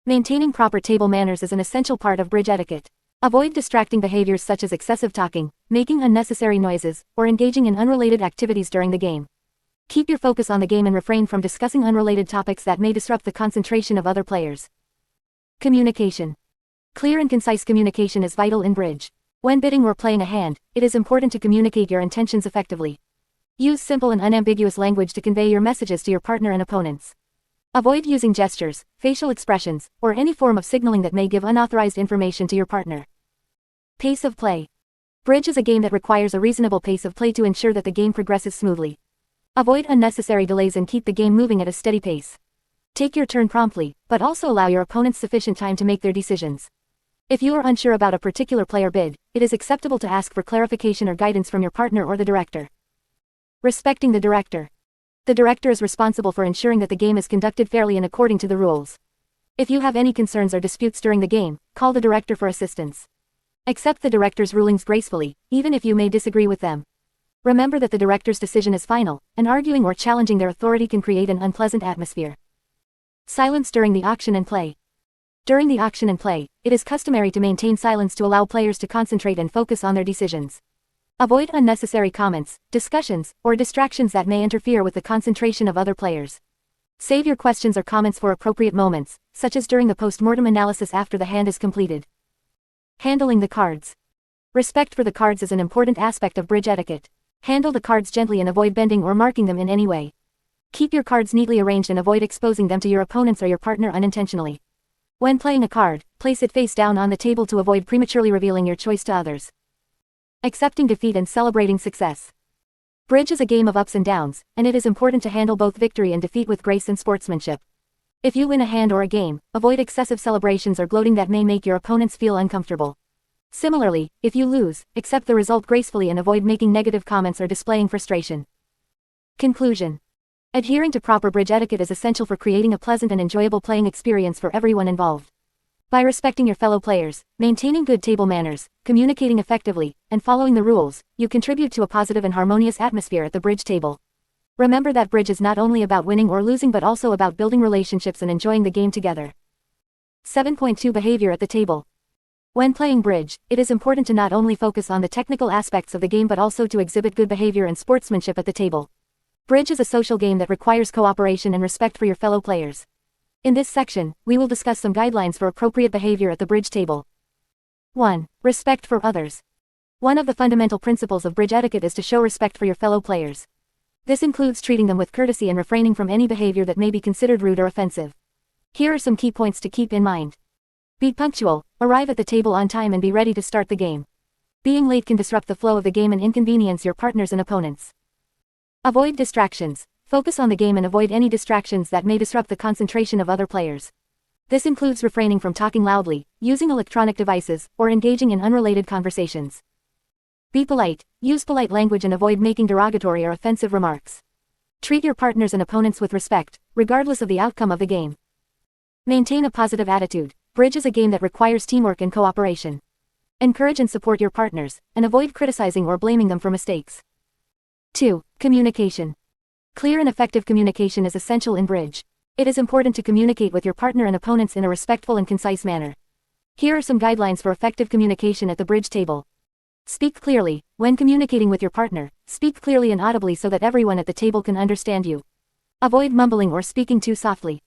Maintaining proper table manners is an essential part of bridge etiquette. Avoid distracting behaviors such as excessive talking, making unnecessary noises, or engaging in unrelated activities during the game. Keep your focus on the game and refrain from discussing unrelated topics that may disrupt the concentration of other players. Communication. Clear and concise communication is vital in bridge. When bidding or playing a hand, it is important to communicate your intentions effectively. Use simple and unambiguous language to convey your messages to your partner and opponents. Avoid using gestures, facial expressions, or any form of signaling that may give unauthorized information to your partner. Pace of play. Bridge is a game that requires a reasonable pace of play to ensure that the game progresses smoothly. Avoid unnecessary delays and keep the game moving at a steady pace. Take your turn promptly, but also allow your opponents sufficient time to make their decisions. If you are unsure about a particular player bid, it is acceptable to ask for clarification or guidance from your partner or the director. Respecting the director. The director is responsible for ensuring that the game is conducted fairly and according to the rules. If you have any concerns or disputes during the game, call the director for assistance. Accept the director's rulings gracefully, even if you may disagree with them. Remember that the director's decision is final, and arguing or challenging their authority can create an unpleasant atmosphere. Silence during the auction and play. During the auction and play, it is customary to maintain silence to allow players to concentrate and focus on their decisions. Avoid unnecessary comments, discussions, or distractions that may interfere with the concentration of other players. Save your questions or comments for appropriate moments, such as during the post-mortem analysis after the hand is completed. Handling the cards. Respect for the cards is an important aspect of bridge etiquette. Handle the cards gently and avoid bending or marking them in any way. Keep your cards neatly arranged and avoid exposing them to your opponents or your partner unintentionally. When playing a card, place it face down on the table to avoid prematurely revealing your choice to others. Accepting defeat and celebrating success. Bridge is a game of ups and downs, and it is important to handle both victory and defeat with grace and sportsmanship. If you win a hand or a game, avoid excessive celebrations or gloating that may make your opponents feel uncomfortable. Similarly, if you lose, accept the result gracefully and avoid making negative comments or displaying frustration. Conclusion. Adhering to proper bridge etiquette is essential for creating a pleasant and enjoyable playing experience for everyone involved. By respecting your fellow players, maintaining good table manners, communicating effectively, and following the rules, you contribute to a positive and harmonious atmosphere at the bridge table. Remember that bridge is not only about winning or losing but also about building relationships and enjoying the game together. 7.2 Behavior at the table. When playing bridge, it is important to not only focus on the technical aspects of the game but also to exhibit good behavior and sportsmanship at the table. Bridge is a social game that requires cooperation and respect for your fellow players. In this section, we will discuss some guidelines for appropriate behavior at the bridge table. 1. Respect for others. One of the fundamental principles of bridge etiquette is to show respect for your fellow players. This includes treating them with courtesy and refraining from any behavior that may be considered rude or offensive. Here are some key points to keep in mind. Be punctual, arrive at the table on time and be ready to start the game. Being late can disrupt the flow of the game and inconvenience your partners and opponents. Avoid distractions. Focus on the game and avoid any distractions that may disrupt the concentration of other players. This includes refraining from talking loudly, using electronic devices, or engaging in unrelated conversations. Be polite. Use polite language and avoid making derogatory or offensive remarks. Treat your partners and opponents with respect, regardless of the outcome of the game. Maintain a positive attitude. Bridge is a game that requires teamwork and cooperation. Encourage and support your partners, and avoid criticizing or blaming them for mistakes. 2. Communication. Clear and effective communication is essential in bridge. It is important to communicate with your partner and opponents in a respectful and concise manner. Here are some guidelines for effective communication at the bridge table. Speak clearly. When communicating with your partner, speak clearly and audibly so that everyone at the table can understand you. Avoid mumbling or speaking too softly.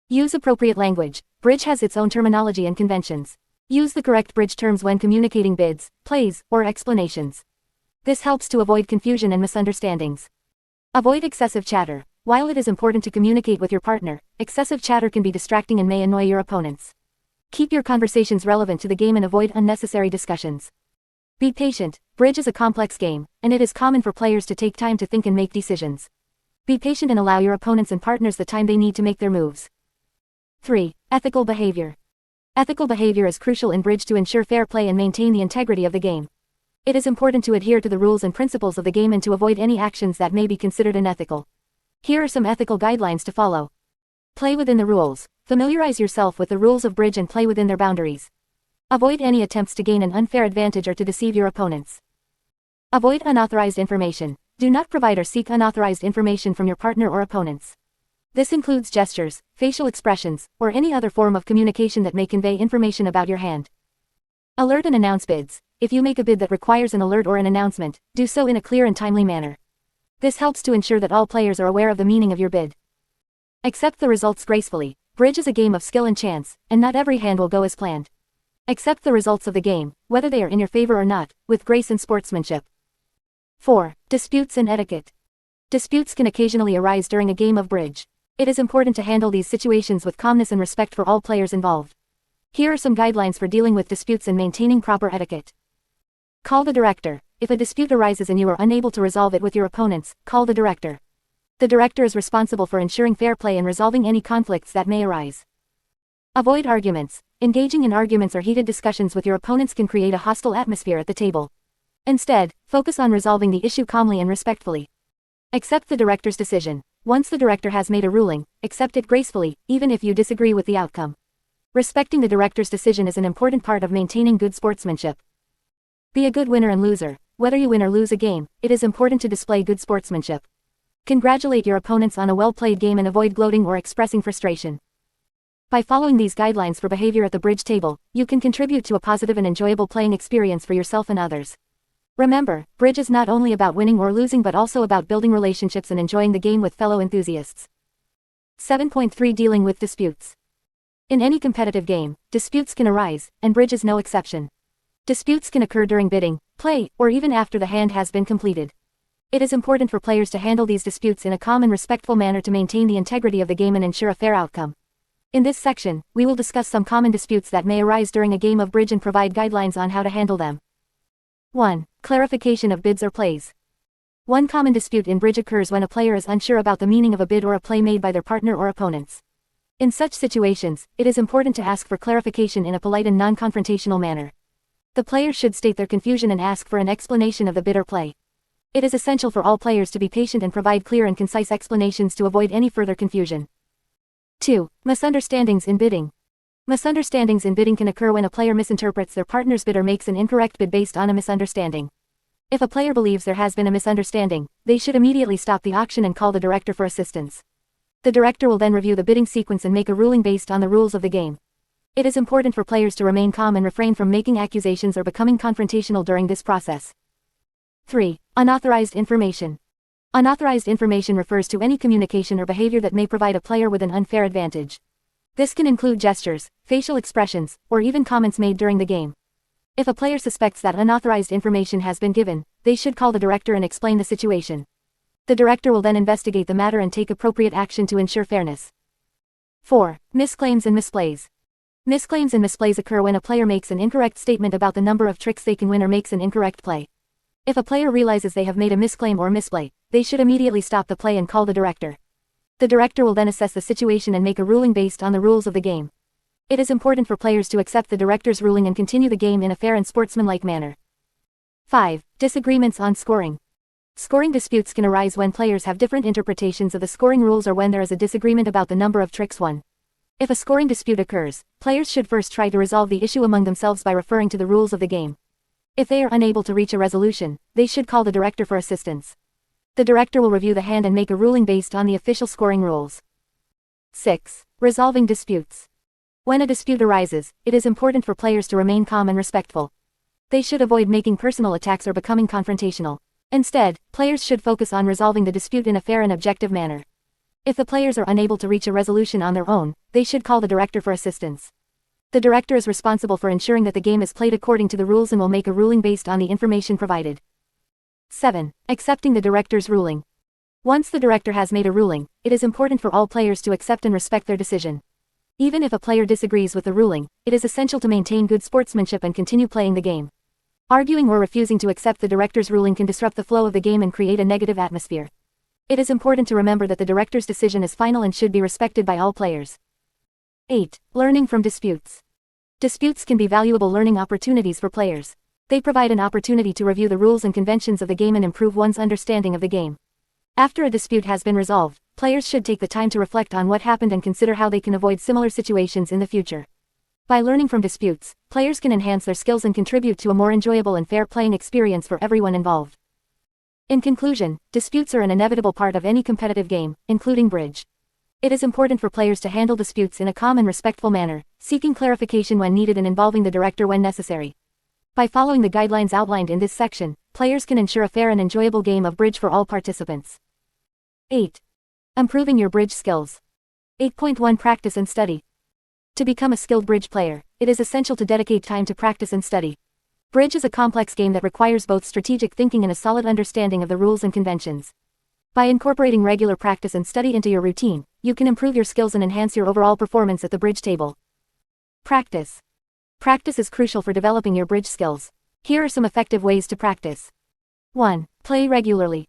Use appropriate language. Bridge has its own terminology and conventions. Use the correct bridge terms when communicating bids, plays, or explanations. This helps to avoid confusion and misunderstandings. Avoid excessive chatter. While it is important to communicate with your partner, excessive chatter can be distracting and may annoy your opponents. Keep your conversations relevant to the game and avoid unnecessary discussions. Be patient. Bridge is a complex game, and it is common for players to take time to think and make decisions. Be patient and allow your opponents and partners the time they need to make their moves. 3. Ethical behavior. Ethical behavior is crucial in bridge to ensure fair play and maintain the integrity of the game. It is important to adhere to the rules and principles of the game and to avoid any actions that may be considered unethical. Here are some ethical guidelines to follow. Play within the rules. Familiarize yourself with the rules of bridge and play within their boundaries. Avoid any attempts to gain an unfair advantage or to deceive your opponents. Avoid unauthorized information. Do not provide or seek unauthorized information from your partner or opponents. This includes gestures, facial expressions, or any other form of communication that may convey information about your hand. Alert and announce bids. If you make a bid that requires an alert or an announcement, do so in a clear and timely manner. This helps to ensure that all players are aware of the meaning of your bid. Accept the results gracefully. Bridge is a game of skill and chance, and not every hand will go as planned. Accept the results of the game, whether they are in your favor or not, with grace and sportsmanship. 4. Disputes and etiquette. Disputes can occasionally arise during a game of bridge. It is important to handle these situations with calmness and respect for all players involved. Here are some guidelines for dealing with disputes and maintaining proper etiquette. Call the director. If a dispute arises and you are unable to resolve it with your opponents, call the director. The director is responsible for ensuring fair play and resolving any conflicts that may arise. Avoid arguments. Engaging in arguments or heated discussions with your opponents can create a hostile atmosphere at the table. Instead, focus on resolving the issue calmly and respectfully. Accept the director's decision. Once the director has made a ruling, accept it gracefully, even if you disagree with the outcome. Respecting the director's decision is an important part of maintaining good sportsmanship. Be a good winner and loser. Whether you win or lose a game, it is important to display good sportsmanship. Congratulate your opponents on a well-played game and avoid gloating or expressing frustration. By following these guidelines for behavior at the bridge table, you can contribute to a positive and enjoyable playing experience for yourself and others. Remember, bridge is not only about winning or losing but also about building relationships and enjoying the game with fellow enthusiasts. 7.3 Dealing with disputes. In any competitive game, disputes can arise, and bridge is no exception. Disputes can occur during bidding, play, or even after the hand has been completed. It is important for players to handle these disputes in a calm and respectful manner to maintain the integrity of the game and ensure a fair outcome. In this section, we will discuss some common disputes that may arise during a game of bridge and provide guidelines on how to handle them. 1. Clarification of bids or plays. One common dispute in bridge occurs when a player is unsure about the meaning of a bid or a play made by their partner or opponents. In such situations, it is important to ask for clarification in a polite and non-confrontational manner. The player should state their confusion and ask for an explanation of the bid or play. It is essential for all players to be patient and provide clear and concise explanations to avoid any further confusion. 2. Misunderstandings in bidding. Misunderstandings in bidding can occur when a player misinterprets their partner's bid or makes an incorrect bid based on a misunderstanding. If a player believes there has been a misunderstanding, they should immediately stop the auction and call the director for assistance. The director will then review the bidding sequence and make a ruling based on the rules of the game. It is important for players to remain calm and refrain from making accusations or becoming confrontational during this process. 3. Unauthorized information. Unauthorized information refers to any communication or behavior that may provide a player with an unfair advantage. This can include gestures, facial expressions, or even comments made during the game. If a player suspects that unauthorized information has been given, they should call the director and explain the situation. The director will then investigate the matter and take appropriate action to ensure fairness. 4. Misclaims and misplays. Misclaims and misplays occur when a player makes an incorrect statement about the number of tricks they can win or makes an incorrect play. If a player realizes they have made a misclaim or misplay, they should immediately stop the play and call the director. The director will then assess the situation and make a ruling based on the rules of the game. It is important for players to accept the director's ruling and continue the game in a fair and sportsmanlike manner. 5. Disagreements on scoring. Scoring disputes can arise when players have different interpretations of the scoring rules or when there is a disagreement about the number of tricks won. If a scoring dispute occurs, players should first try to resolve the issue among themselves by referring to the rules of the game. If they are unable to reach a resolution, they should call the director for assistance. The director will review the hand and make a ruling based on the official scoring rules. 6. Resolving disputes. When a dispute arises, it is important for players to remain calm and respectful. They should avoid making personal attacks or becoming confrontational. Instead, players should focus on resolving the dispute in a fair and objective manner. If the players are unable to reach a resolution on their own, they should call the director for assistance. The director is responsible for ensuring that the game is played according to the rules and will make a ruling based on the information provided. 7. Accepting the director's ruling. Once the director has made a ruling, it is important for all players to accept and respect their decision. Even if a player disagrees with the ruling, it is essential to maintain good sportsmanship and continue playing the game. Arguing or refusing to accept the director's ruling can disrupt the flow of the game and create a negative atmosphere. It is important to remember that the director's decision is final and should be respected by all players. 8. Learning from disputes. Disputes can be valuable learning opportunities for players. They provide an opportunity to review the rules and conventions of the game and improve one's understanding of the game. After a dispute has been resolved, players should take the time to reflect on what happened and consider how they can avoid similar situations in the future. By learning from disputes, players can enhance their skills and contribute to a more enjoyable and fair playing experience for everyone involved. In conclusion, disputes are an inevitable part of any competitive game, including bridge. It is important for players to handle disputes in a calm and respectful manner, seeking clarification when needed and involving the director when necessary. By following the guidelines outlined in this section, players can ensure a fair and enjoyable game of bridge for all participants. 8. Improving your bridge skills. 8.1 Practice and study. To become a skilled bridge player, it is essential to dedicate time to practice and study. Bridge is a complex game that requires both strategic thinking and a solid understanding of the rules and conventions. By incorporating regular practice and study into your routine, you can improve your skills and enhance your overall performance at the bridge table. Practice. Practice is crucial for developing your bridge skills. Here are some effective ways to practice. 1. Play regularly.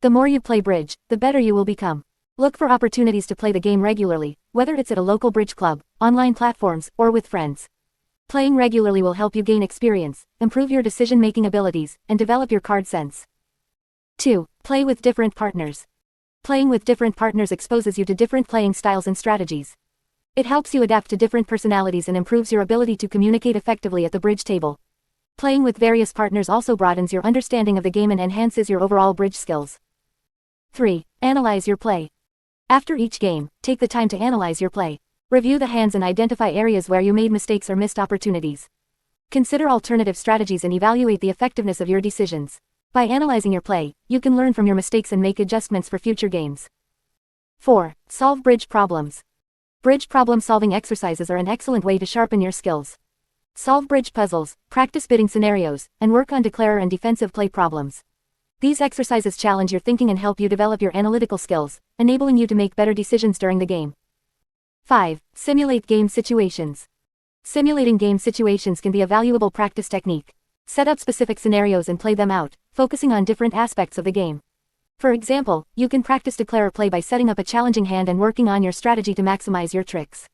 The more you play bridge, the better you will become. Look for opportunities to play the game regularly, whether it's at a local bridge club, online platforms, or with friends. Playing regularly will help you gain experience, improve your decision-making abilities, and develop your card sense. 2. Play with different partners. Playing with different partners exposes you to different playing styles and strategies. It helps you adapt to different personalities and improves your ability to communicate effectively at the bridge table. Playing with various partners also broadens your understanding of the game and enhances your overall bridge skills. 3. Analyze your play. After each game, take the time to analyze your play. Review the hands and identify areas where you made mistakes or missed opportunities. Consider alternative strategies and evaluate the effectiveness of your decisions. By analyzing your play, you can learn from your mistakes and make adjustments for future games. 4. Solve bridge problems. Bridge problem-solving exercises are an excellent way to sharpen your skills. Solve bridge puzzles, practice bidding scenarios, and work on declarer and defensive play problems. These exercises challenge your thinking and help you develop your analytical skills, enabling you to make better decisions during the game. 5. Simulate game situations. Simulating game situations can be a valuable practice technique. Set up specific scenarios and play them out, focusing on different aspects of the game. For example, you can practice declare a play by setting up a challenging hand and working on your strategy to maximize your tricks.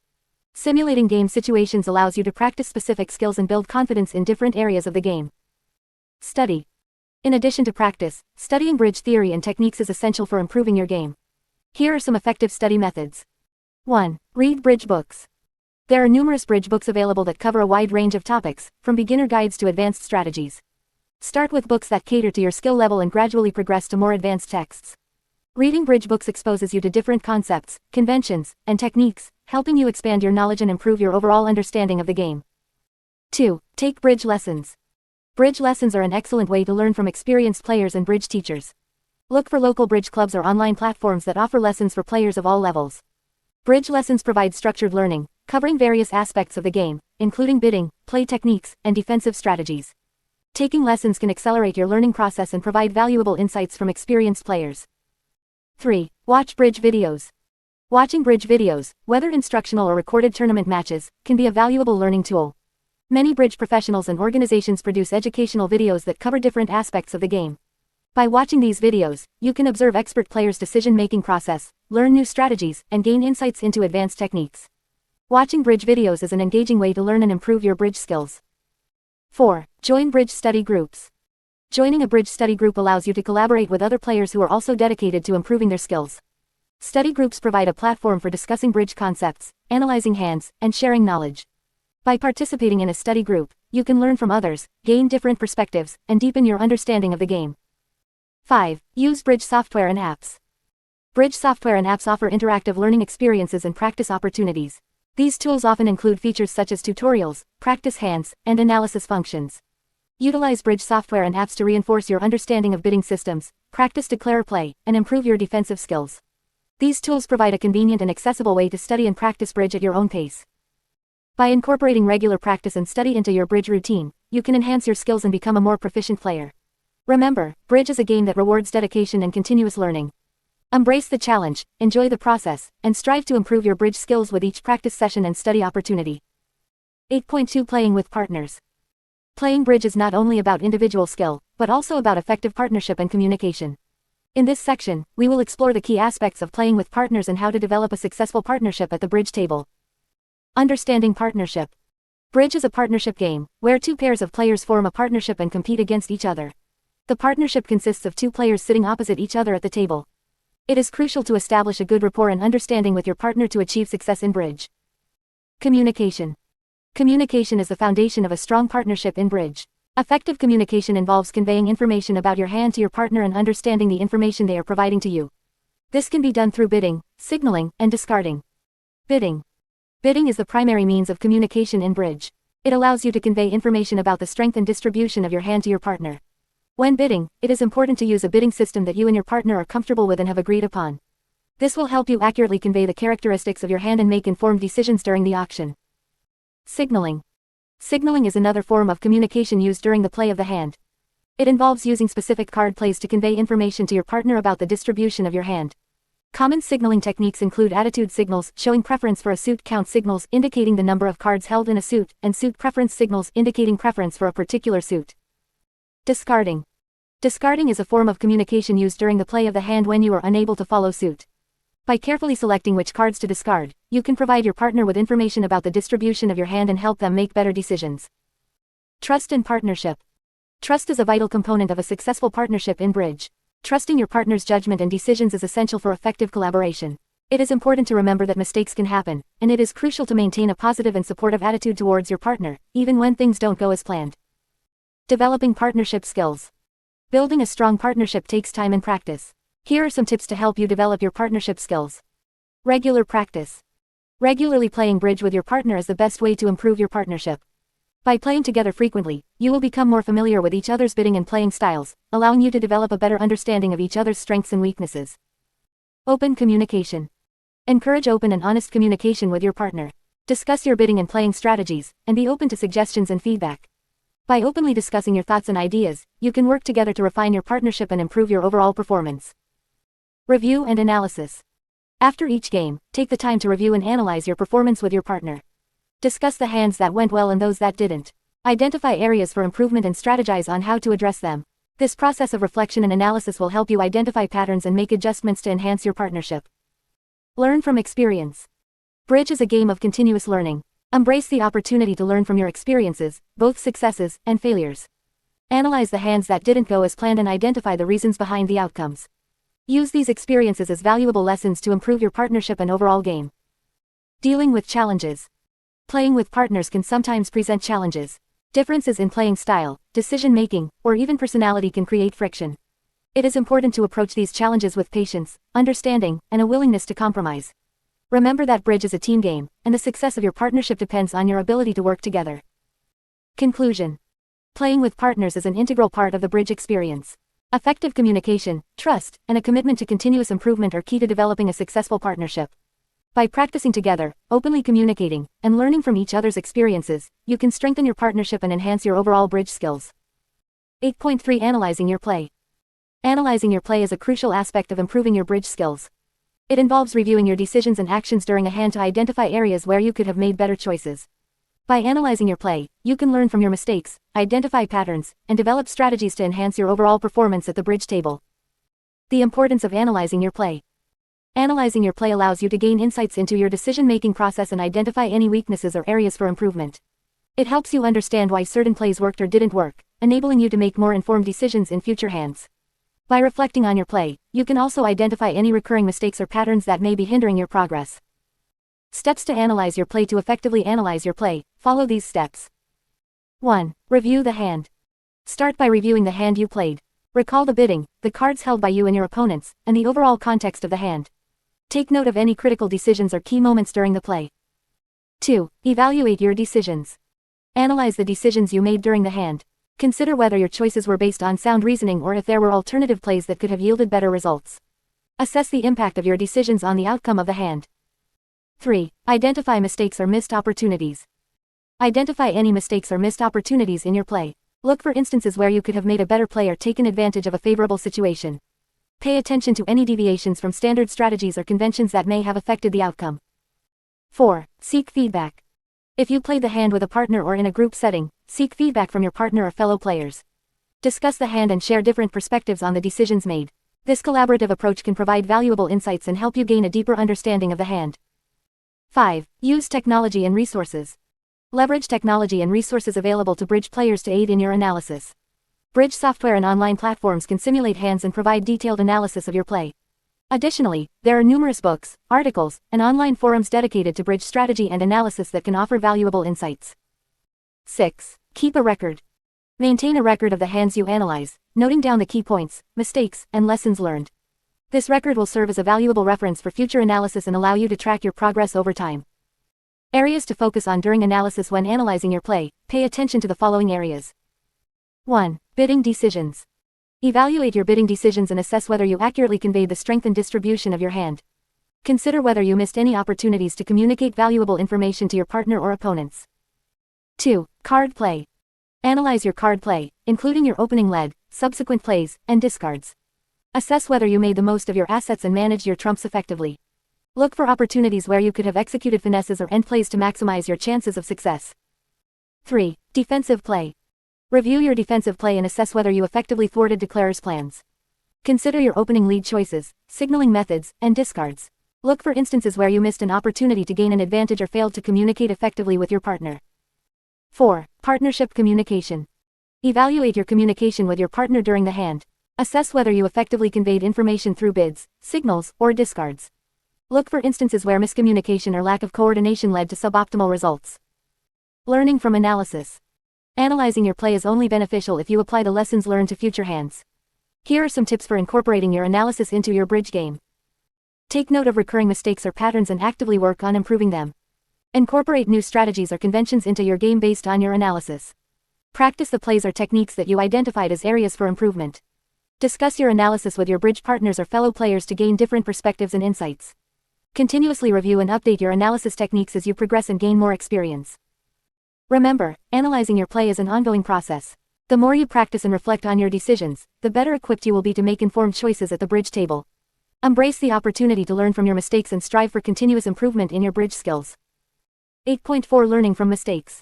Simulating game situations allows you to practice specific skills and build confidence in different areas of the game. Study. In addition to practice, studying bridge theory and techniques is essential for improving your game. Here are some effective study methods. 1. Read bridge books. There are numerous bridge books available that cover a wide range of topics, from beginner guides to advanced strategies. Start with books that cater to your skill level and gradually progress to more advanced texts. Reading bridge books exposes you to different concepts, conventions, and techniques, helping you expand your knowledge and improve your overall understanding of the game. 2. Take bridge lessons. Bridge lessons are an excellent way to learn from experienced players and bridge teachers. Look for local bridge clubs or online platforms that offer lessons for players of all levels. Bridge lessons provide structured learning, covering various aspects of the game, including bidding, play techniques, and defensive strategies. Taking lessons can accelerate your learning process and provide valuable insights from experienced players. 3. Watch bridge videos. Watching bridge videos, whether instructional or recorded tournament matches, can be a valuable learning tool. Many bridge professionals and organizations produce educational videos that cover different aspects of the game. By watching these videos, you can observe expert players' decision-making process, learn new strategies, and gain insights into advanced techniques. Watching bridge videos is an engaging way to learn and improve your bridge skills. 4. Join bridge study groups. Joining a bridge study group allows you to collaborate with other players who are also dedicated to improving their skills. Study groups provide a platform for discussing bridge concepts, analyzing hands, and sharing knowledge. By participating in a study group, you can learn from others, gain different perspectives, and deepen your understanding of the game. 5. Use bridge software and apps. Bridge software and apps offer interactive learning experiences and practice opportunities. These tools often include features such as tutorials, practice hands, and analysis functions. Utilize bridge software and apps to reinforce your understanding of bidding systems, practice declare play, and improve your defensive skills. These tools provide a convenient and accessible way to study and practice bridge at your own pace. By incorporating regular practice and study into your bridge routine, you can enhance your skills and become a more proficient player. Remember, bridge is a game that rewards dedication and continuous learning. Embrace the challenge, enjoy the process, and strive to improve your bridge skills with each practice session and study opportunity. 8.2 Playing with partners. Playing bridge is not only about individual skill, but also about effective partnership and communication. In this section, we will explore the key aspects of playing with partners and how to develop a successful partnership at the bridge table. Understanding partnership. Bridge is a partnership game, where two pairs of players form a partnership and compete against each other. The partnership consists of two players sitting opposite each other at the table. It is crucial to establish a good rapport and understanding with your partner to achieve success in bridge. Communication. Communication is the foundation of a strong partnership in bridge. Effective communication involves conveying information about your hand to your partner and understanding the information they are providing to you. This can be done through bidding, signaling, and discarding. Bidding. Bidding is the primary means of communication in bridge. It allows you to convey information about the strength and distribution of your hand to your partner. When bidding, it is important to use a bidding system that you and your partner are comfortable with and have agreed upon. This will help you accurately convey the characteristics of your hand and make informed decisions during the auction. Signaling. Signaling is another form of communication used during the play of the hand. It involves using specific card plays to convey information to your partner about the distribution of your hand. Common signaling techniques include attitude signals, showing preference for a suit, count signals, indicating the number of cards held in a suit, and suit preference signals, indicating preference for a particular suit. Discarding. Discarding is a form of communication used during the play of the hand when you are unable to follow suit. By carefully selecting which cards to discard, you can provide your partner with information about the distribution of your hand and help them make better decisions. Trust and partnership. Trust is a vital component of a successful partnership in bridge. Trusting your partner's judgment and decisions is essential for effective collaboration. It is important to remember that mistakes can happen, and it is crucial to maintain a positive and supportive attitude towards your partner, even when things don't go as planned. Developing partnership skills. Building a strong partnership takes time and practice. Here are some tips to help you develop your partnership skills. Regular practice. Regularly playing bridge with your partner is the best way to improve your partnership. By playing together frequently, you will become more familiar with each other's bidding and playing styles, allowing you to develop a better understanding of each other's strengths and weaknesses. Open communication. Encourage open and honest communication with your partner. Discuss your bidding and playing strategies, and be open to suggestions and feedback. By openly discussing your thoughts and ideas, you can work together to refine your partnership and improve your overall performance. Review and analysis. After each game, take the time to review and analyze your performance with your partner. Discuss the hands that went well and those that didn't. Identify areas for improvement and strategize on how to address them. This process of reflection and analysis will help you identify patterns and make adjustments to enhance your partnership. Learn from experience. Bridge is a game of continuous learning. Embrace the opportunity to learn from your experiences, both successes and failures. Analyze the hands that didn't go as planned and identify the reasons behind the outcomes. Use these experiences as valuable lessons to improve your partnership and overall game. Dealing with challenges. Playing with partners can sometimes present challenges. Differences in playing style, decision-making, or even personality can create friction. It is important to approach these challenges with patience, understanding, and a willingness to compromise. Remember that bridge is a team game, and the success of your partnership depends on your ability to work together. Conclusion. Playing with partners is an integral part of the bridge experience. Effective communication, trust, and a commitment to continuous improvement are key to developing a successful partnership. By practicing together, openly communicating, and learning from each other's experiences, you can strengthen your partnership and enhance your overall bridge skills. 8.3 Analyzing your play. Analyzing your play is a crucial aspect of improving your bridge skills. It involves reviewing your decisions and actions during a hand to identify areas where you could have made better choices. By analyzing your play, you can learn from your mistakes, identify patterns, and develop strategies to enhance your overall performance at the bridge table. The importance of analyzing your play. Analyzing your play allows you to gain insights into your decision-making process and identify any weaknesses or areas for improvement. It helps you understand why certain plays worked or didn't work, enabling you to make more informed decisions in future hands. By reflecting on your play, you can also identify any recurring mistakes or patterns that may be hindering your progress. Steps to analyze your play. To effectively analyze your play, follow these steps. 1. Review the hand. Start by reviewing the hand you played. Recall the bidding, the cards held by you and your opponents, and the overall context of the hand. Take note of any critical decisions or key moments during the play. 2. Evaluate your decisions. Analyze the decisions you made during the hand. Consider whether your choices were based on sound reasoning or if there were alternative plays that could have yielded better results. Assess the impact of your decisions on the outcome of the hand. 3. Identify mistakes or missed opportunities. Identify any mistakes or missed opportunities in your play. Look for instances where you could have made a better play or taken advantage of a favorable situation. Pay attention to any deviations from standard strategies or conventions that may have affected the outcome. 4. Seek feedback. If you played the hand with a partner or in a group setting, seek feedback from your partner or fellow players. Discuss the hand and share different perspectives on the decisions made. This collaborative approach can provide valuable insights and help you gain a deeper understanding of the hand. 5. Use technology and resources. Leverage technology and resources available to bridge players to aid in your analysis. Bridge software and online platforms can simulate hands and provide detailed analysis of your play. Additionally, there are numerous books, articles, and online forums dedicated to bridge strategy and analysis that can offer valuable insights. 6. Keep a record. Maintain a record of the hands you analyze, noting down the key points, mistakes, and lessons learned. This record will serve as a valuable reference for future analysis and allow you to track your progress over time. Areas to focus on during analysis. When analyzing your play, pay attention to the following areas. 1. Bidding decisions. Evaluate your bidding decisions and assess whether you accurately conveyed the strength and distribution of your hand. Consider whether you missed any opportunities to communicate valuable information to your partner or opponents. 2. Card play. Analyze your card play, including your opening lead, subsequent plays, and discards. Assess whether you made the most of your assets and managed your trumps effectively. Look for opportunities where you could have executed finesses or end plays to maximize your chances of success. 3. Defensive play. Review your defensive play and assess whether you effectively thwarted declarers' plans. Consider your opening lead choices, signaling methods, and discards. Look for instances where you missed an opportunity to gain an advantage or failed to communicate effectively with your partner. 4. Partnership communication. Evaluate your communication with your partner during the hand. Assess whether you effectively conveyed information through bids, signals, or discards. Look for instances where miscommunication or lack of coordination led to suboptimal results. Learning from analysis. Analyzing your play is only beneficial if you apply the lessons learned to future hands. Here are some tips for incorporating your analysis into your bridge game. Take note of recurring mistakes or patterns and actively work on improving them. Incorporate new strategies or conventions into your game based on your analysis. Practice the plays or techniques that you identified as areas for improvement. Discuss your analysis with your bridge partners or fellow players to gain different perspectives and insights. Continuously review and update your analysis techniques as you progress and gain more experience. Remember, analyzing your play is an ongoing process. The more you practice and reflect on your decisions, the better equipped you will be to make informed choices at the bridge table. Embrace the opportunity to learn from your mistakes and strive for continuous improvement in your bridge skills. 8.4 Learning from mistakes.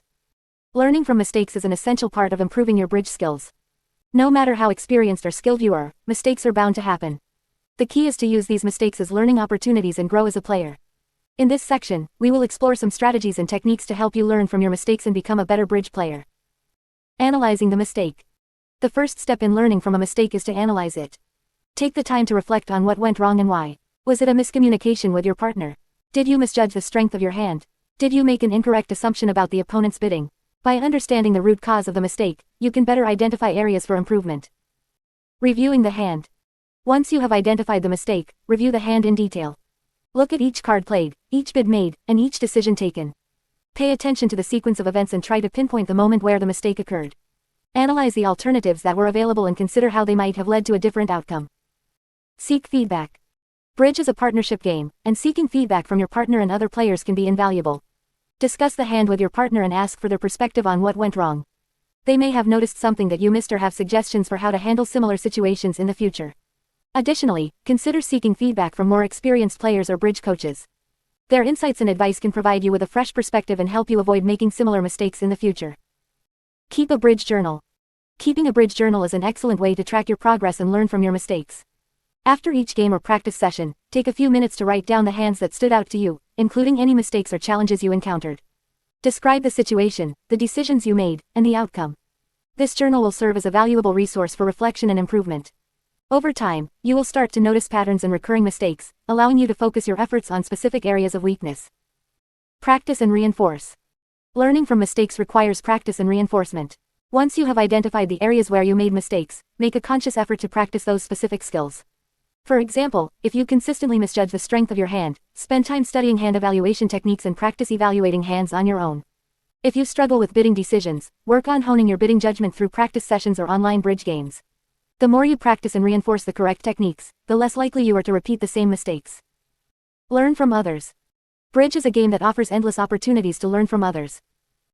Learning from mistakes is an essential part of improving your bridge skills. No matter how experienced or skilled you are, mistakes are bound to happen. The key is to use these mistakes as learning opportunities and grow as a player. In this section, we will explore some strategies and techniques to help you learn from your mistakes and become a better bridge player. Analyzing the mistake. The first step in learning from a mistake is to analyze it. Take the time to reflect on what went wrong and why. Was it a miscommunication with your partner? Did you misjudge the strength of your hand? Did you make an incorrect assumption about the opponent's bidding? By understanding the root cause of the mistake, you can better identify areas for improvement. Reviewing the hand. Once you have identified the mistake, review the hand in detail. Look at each card played, each bid made, and each decision taken. Pay attention to the sequence of events and try to pinpoint the moment where the mistake occurred. Analyze the alternatives that were available and consider how they might have led to a different outcome. Seek feedback. Bridge is a partnership game, and seeking feedback from your partner and other players can be invaluable. Discuss the hand with your partner and ask for their perspective on what went wrong. They may have noticed something that you missed or have suggestions for how to handle similar situations in the future. Additionally, consider seeking feedback from more experienced players or bridge coaches. Their insights and advice can provide you with a fresh perspective and help you avoid making similar mistakes in the future. Keep a bridge journal. Keeping a bridge journal is an excellent way to track your progress and learn from your mistakes. After each game or practice session, take a few minutes to write down the hands that stood out to you, including any mistakes or challenges you encountered. Describe the situation, the decisions you made, and the outcome. This journal will serve as a valuable resource for reflection and improvement. Over time, you will start to notice patterns and recurring mistakes, allowing you to focus your efforts on specific areas of weakness. Practice and reinforce. Learning from mistakes requires practice and reinforcement. Once you have identified the areas where you made mistakes, make a conscious effort to practice those specific skills. For example, if you consistently misjudge the strength of your hand, spend time studying hand evaluation techniques and practice evaluating hands on your own. If you struggle with bidding decisions, work on honing your bidding judgment through practice sessions or online bridge games. The more you practice and reinforce the correct techniques, the less likely you are to repeat the same mistakes. Learn from others. Bridge is a game that offers endless opportunities to learn from others.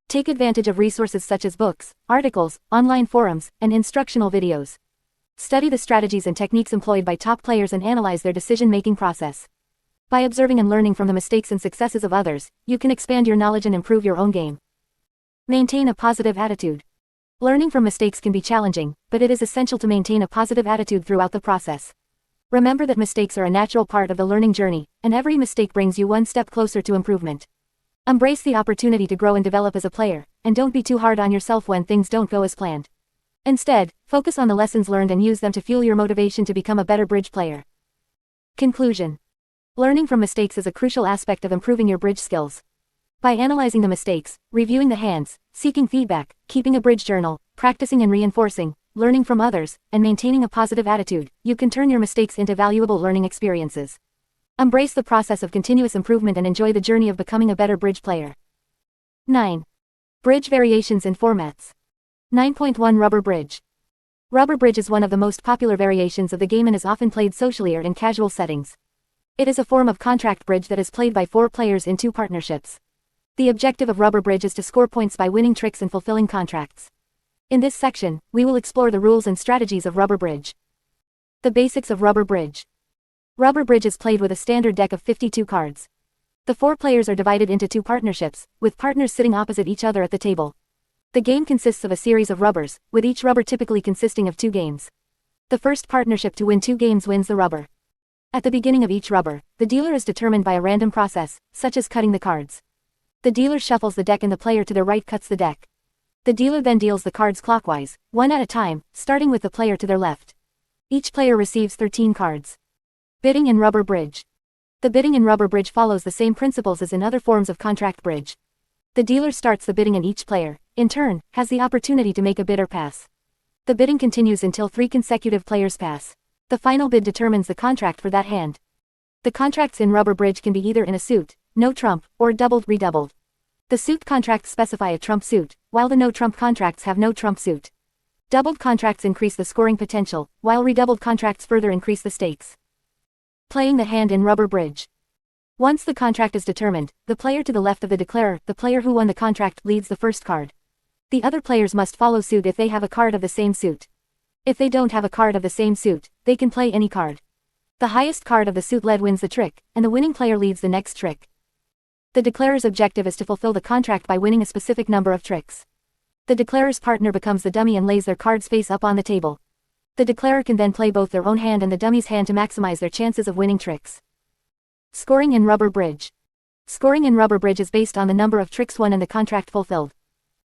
Take advantage of resources such as books, articles, online forums, and instructional videos. Study the strategies and techniques employed by top players and analyze their decision-making process. By observing and learning from the mistakes and successes of others, you can expand your knowledge and improve your own game. Maintain a positive attitude. Learning from mistakes can be challenging, but it is essential to maintain a positive attitude throughout the process. Remember that mistakes are a natural part of the learning journey, and every mistake brings you one step closer to improvement. Embrace the opportunity to grow and develop as a player, and don't be too hard on yourself when things don't go as planned. Instead, focus on the lessons learned and use them to fuel your motivation to become a better bridge player. Conclusion. Learning from mistakes is a crucial aspect of improving your bridge skills. By analyzing the mistakes, reviewing the hands, seeking feedback, keeping a bridge journal, practicing and reinforcing, learning from others, and maintaining a positive attitude, you can turn your mistakes into valuable learning experiences. Embrace the process of continuous improvement and enjoy the journey of becoming a better bridge player. 9. Bridge variations and formats. 9.1 Rubber Bridge. Rubber bridge is one of the most popular variations of the game and is often played socially or in casual settings. It is a form of contract bridge that is played by 4 players in 2 partnerships. The objective of rubber bridge is to score points by winning tricks and fulfilling contracts. In this section, we will explore the rules and strategies of rubber bridge. The basics of rubber bridge. Rubber bridge is played with a standard deck of 52 cards. The 4 players are divided into 2 partnerships, with partners sitting opposite each other at the table. The game consists of a series of rubbers, with each rubber typically consisting of 2 games. The first partnership to win 2 games wins the rubber. At the beginning of each rubber, the dealer is determined by a random process, such as cutting the cards. The dealer shuffles the deck and the player to their right cuts the deck. The dealer then deals the cards clockwise, one at a time, starting with the player to their left. Each player receives 13 cards. Bidding in rubber bridge. The bidding in rubber bridge follows the same principles as in other forms of contract bridge. The dealer starts the bidding and each player, in turn, has the opportunity to make a bid or pass. The bidding continues until 3 consecutive players pass. The final bid determines the contract for that hand. The contracts in rubber bridge can be either in a suit, no trump, or doubled redoubled. The suit contracts specify a trump suit, while the no trump contracts have no trump suit. Doubled contracts increase the scoring potential, while redoubled contracts further increase the stakes. Playing the hand in rubber bridge. Once the contract is determined, the player to the left of the declarer, the player who won the contract, leads the first card. The other players must follow suit if they have a card of the same suit. If they don't have a card of the same suit, they can play any card. The highest card of the suit led wins the trick, and the winning player leads the next trick. The declarer's objective is to fulfill the contract by winning a specific number of tricks. The declarer's partner becomes the dummy and lays their cards face up on the table. The declarer can then play both their own hand and the dummy's hand to maximize their chances of winning tricks. Scoring in rubber bridge. Scoring in rubber bridge is based on the number of tricks won and the contract fulfilled.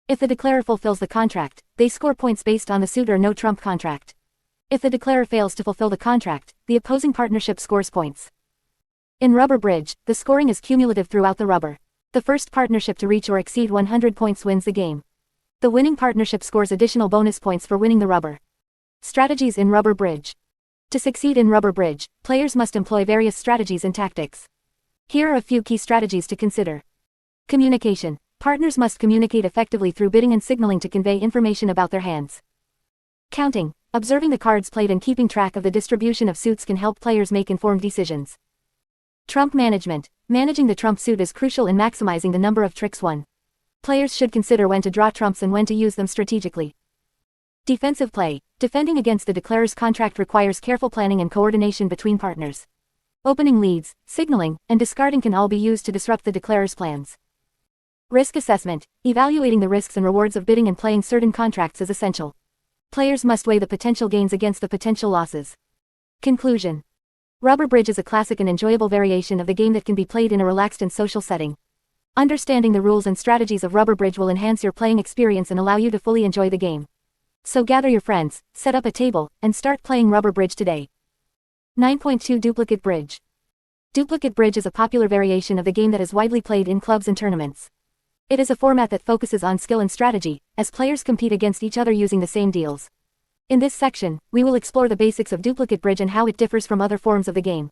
If the declarer fulfills the contract, they score points based on the suit or no trump contract. If the declarer fails to fulfill the contract, the opposing partnership scores points. In rubber bridge, the scoring is cumulative throughout the rubber. The first partnership to reach or exceed 100 points wins the game. The winning partnership scores additional bonus points for winning the rubber. Strategies in rubber bridge. To succeed in rubber bridge, players must employ various strategies and tactics. Here are a few key strategies to consider. Communication. Partners must communicate effectively through bidding and signaling to convey information about their hands. Counting. Observing the cards played and keeping track of the distribution of suits can help players make informed decisions. Trump management. Managing the trump suit is crucial in maximizing the number of tricks won. Players should consider when to draw trumps and when to use them strategically. Defensive play. Defending against the declarer's contract requires careful planning and coordination between partners. Opening leads, signaling, and discarding can all be used to disrupt the declarer's plans. Risk assessment. Evaluating the risks and rewards of bidding and playing certain contracts is essential. Players must weigh the potential gains against the potential losses. Conclusion. Rubber bridge is a classic and enjoyable variation of the game that can be played in a relaxed and social setting. Understanding the rules and strategies of rubber bridge will enhance your playing experience and allow you to fully enjoy the game. So gather your friends, set up a table, and start playing rubber bridge today. 9.2 Duplicate Bridge. Duplicate bridge is a popular variation of the game that is widely played in clubs and tournaments. It is a format that focuses on skill and strategy, as players compete against each other using the same deals. In this section, we will explore the basics of duplicate bridge and how it differs from other forms of the game.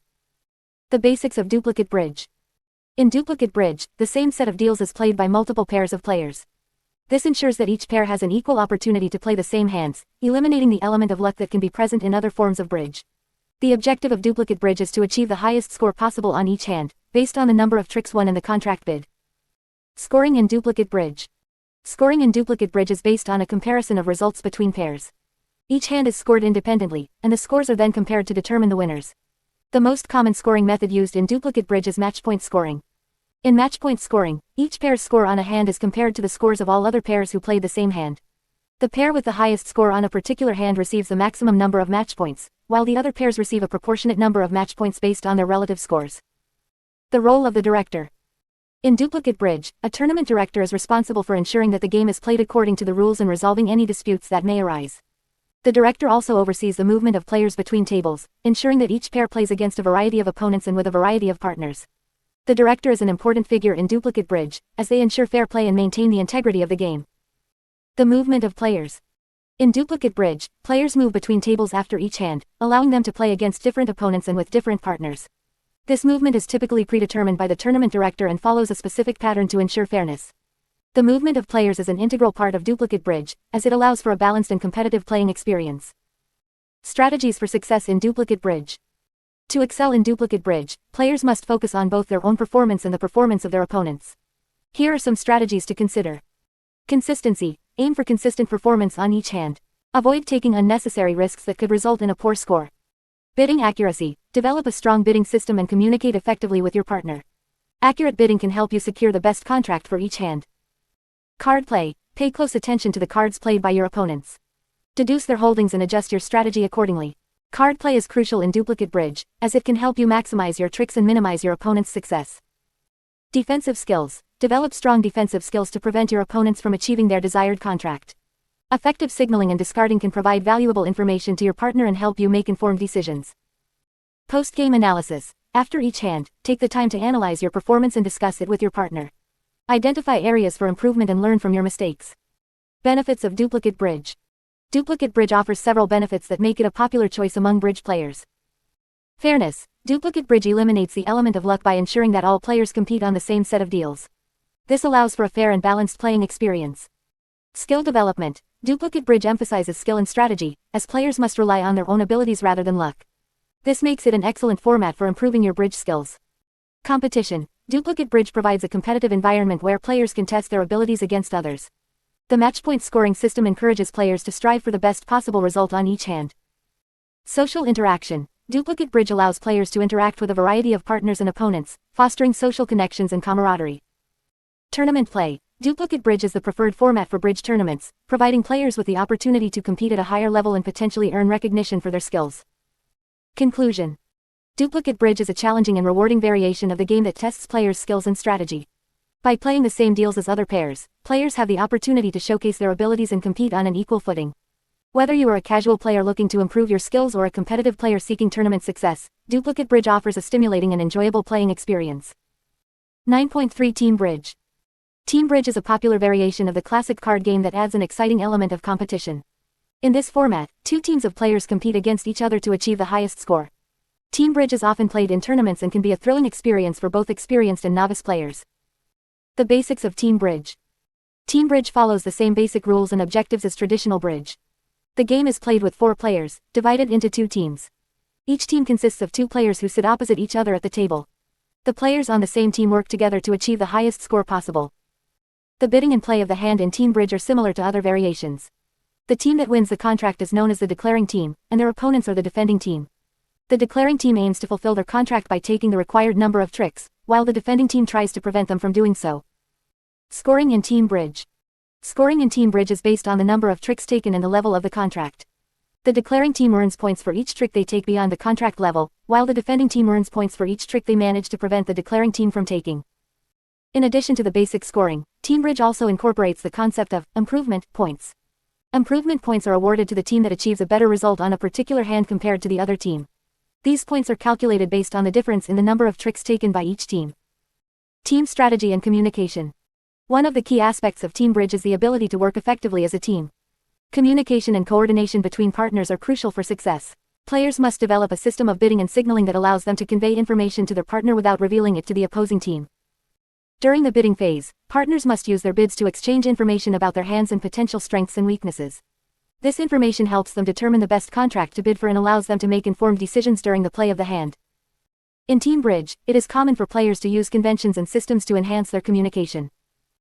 The basics of duplicate bridge. In duplicate bridge, the same set of deals is played by multiple pairs of players. This ensures that each pair has an equal opportunity to play the same hands, eliminating the element of luck that can be present in other forms of bridge. The objective of duplicate bridge is to achieve the highest score possible on each hand, based on the number of tricks won in the contract bid. Scoring in duplicate bridge. Scoring in duplicate bridge is based on a comparison of results between pairs. Each hand is scored independently, and the scores are then compared to determine the winners. The most common scoring method used in duplicate bridge is match point scoring. In match point scoring, each pair's score on a hand is compared to the scores of all other pairs who played the same hand. The pair with the highest score on a particular hand receives the maximum number of match points, while the other pairs receive a proportionate number of match points based on their relative scores. The role of the director. In duplicate bridge, a tournament director is responsible for ensuring that the game is played according to the rules and resolving any disputes that may arise. The director also oversees the movement of players between tables, ensuring that each pair plays against a variety of opponents and with a variety of partners. The director is an important figure in duplicate bridge, as they ensure fair play and maintain the integrity of the game. The movement of players. In duplicate bridge, players move between tables after each hand, allowing them to play against different opponents and with different partners. This movement is typically predetermined by the tournament director and follows a specific pattern to ensure fairness. The movement of players is an integral part of duplicate bridge, as it allows for a balanced and competitive playing experience. Strategies for success in duplicate bridge. To excel in duplicate bridge, players must focus on both their own performance and the performance of their opponents. Here are some strategies to consider. Consistency. Aim for consistent performance on each hand. Avoid taking unnecessary risks that could result in a poor score. Bidding accuracy. Develop a strong bidding system and communicate effectively with your partner. Accurate bidding can help you secure the best contract for each hand. Card play. Pay close attention to the cards played by your opponents. Deduce their holdings and adjust your strategy accordingly. Card play is crucial in duplicate bridge, as it can help you maximize your tricks and minimize your opponent's success. Defensive skills. Develop strong defensive skills to prevent your opponents from achieving their desired contract. Effective signaling and discarding can provide valuable information to your partner and help you make informed decisions. Post-game analysis. After each hand, take the time to analyze your performance and discuss it with your partner. Identify areas for improvement and learn from your mistakes. Benefits of duplicate bridge. Duplicate bridge offers several benefits that make it a popular choice among bridge players. Fairness. Duplicate bridge eliminates the element of luck by ensuring that all players compete on the same set of deals. This allows for a fair and balanced playing experience. Skill development. Duplicate bridge emphasizes skill and strategy, as players must rely on their own abilities rather than luck. This makes it an excellent format for improving your bridge skills. Competition. Duplicate bridge provides a competitive environment where players can test their abilities against others. The match point scoring system encourages players to strive for the best possible result on each hand. Social interaction. Duplicate bridge allows players to interact with a variety of partners and opponents, fostering social connections and camaraderie. Tournament play. Duplicate bridge is the preferred format for bridge tournaments, providing players with the opportunity to compete at a higher level and potentially earn recognition for their skills. Conclusion. Duplicate bridge is a challenging and rewarding variation of the game that tests players' skills and strategy. By playing the same deals as other pairs, players have the opportunity to showcase their abilities and compete on an equal footing. Whether you are a casual player looking to improve your skills or a competitive player seeking tournament success, Duplicate bridge offers a stimulating and enjoyable playing experience. 9.3 Team Bridge. Team bridge is a popular variation of the classic card game that adds an exciting element of competition. In this format, two teams of players compete against each other to achieve the highest score. Team bridge is often played in tournaments and can be a thrilling experience for both experienced and novice players. The basics of team bridge. Team bridge follows the same basic rules and objectives as traditional bridge. The game is played with 4 players, divided into 2 teams. Each team consists of 2 players who sit opposite each other at the table. The players on the same team work together to achieve the highest score possible. The bidding and play of the hand in team bridge are similar to other variations. The team that wins the contract is known as the declaring team, and their opponents are the defending team. The declaring team aims to fulfill their contract by taking the required number of tricks, while the defending team tries to prevent them from doing so. Scoring in team bridge. Scoring in team bridge is based on the number of tricks taken and the level of the contract. The declaring team earns points for each trick they take beyond the contract level, while the defending team earns points for each trick they manage to prevent the declaring team from taking. In addition to the basic scoring, team bridge also incorporates the concept of improvement points. Improvement points are awarded to the team that achieves a better result on a particular hand compared to the other team. These points are calculated based on the difference in the number of tricks taken by each team. Team strategy and communication. One of the key aspects of team bridge is the ability to work effectively as a team. Communication and coordination between partners are crucial for success. Players must develop a system of bidding and signaling that allows them to convey information to their partner without revealing it to the opposing team. During the bidding phase, partners must use their bids to exchange information about their hands and potential strengths and weaknesses. This information helps them determine the best contract to bid for and allows them to make informed decisions during the play of the hand. In team bridge, it is common for players to use conventions and systems to enhance their communication.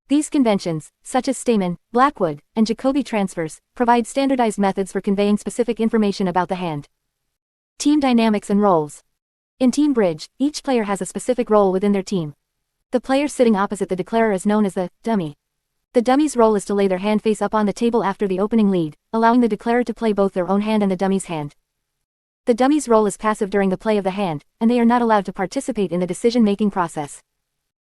These conventions, such as Stayman, Blackwood, and Jacobi transfers, provide standardized methods for conveying specific information about the hand. Team dynamics and roles. In team bridge, each player has a specific role within their team. The player sitting opposite the declarer is known as the dummy. The dummy's role is to lay their hand face up on the table after the opening lead, allowing the declarer to play both their own hand and the dummy's hand. The dummy's role is passive during the play of the hand, and they are not allowed to participate in the decision-making process.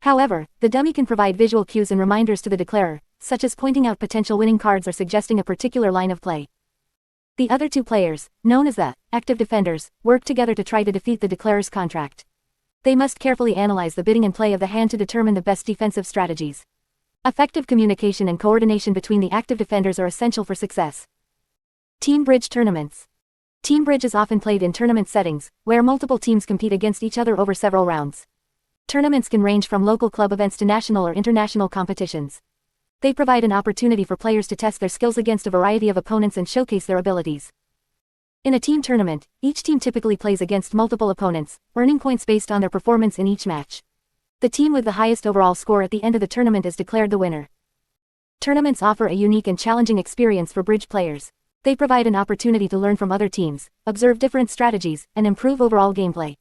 However, the dummy can provide visual cues and reminders to the declarer, such as pointing out potential winning cards or suggesting a particular line of play. The other 2 players, known as the active defenders, work together to try to defeat the declarer's contract. They must carefully analyze the bidding and play of the hand to determine the best defensive strategies. Effective communication and coordination between the active defenders are essential for success. Team bridge tournaments. Team bridge is often played in tournament settings, where multiple teams compete against each other over several rounds. Tournaments can range from local club events to national or international competitions. They provide an opportunity for players to test their skills against a variety of opponents and showcase their abilities. In a team tournament, each team typically plays against multiple opponents, earning points based on their performance in each match. The team with the highest overall score at the end of the tournament is declared the winner. Tournaments offer a unique and challenging experience for bridge players. They provide an opportunity to learn from other teams, observe different strategies, and improve overall gameplay.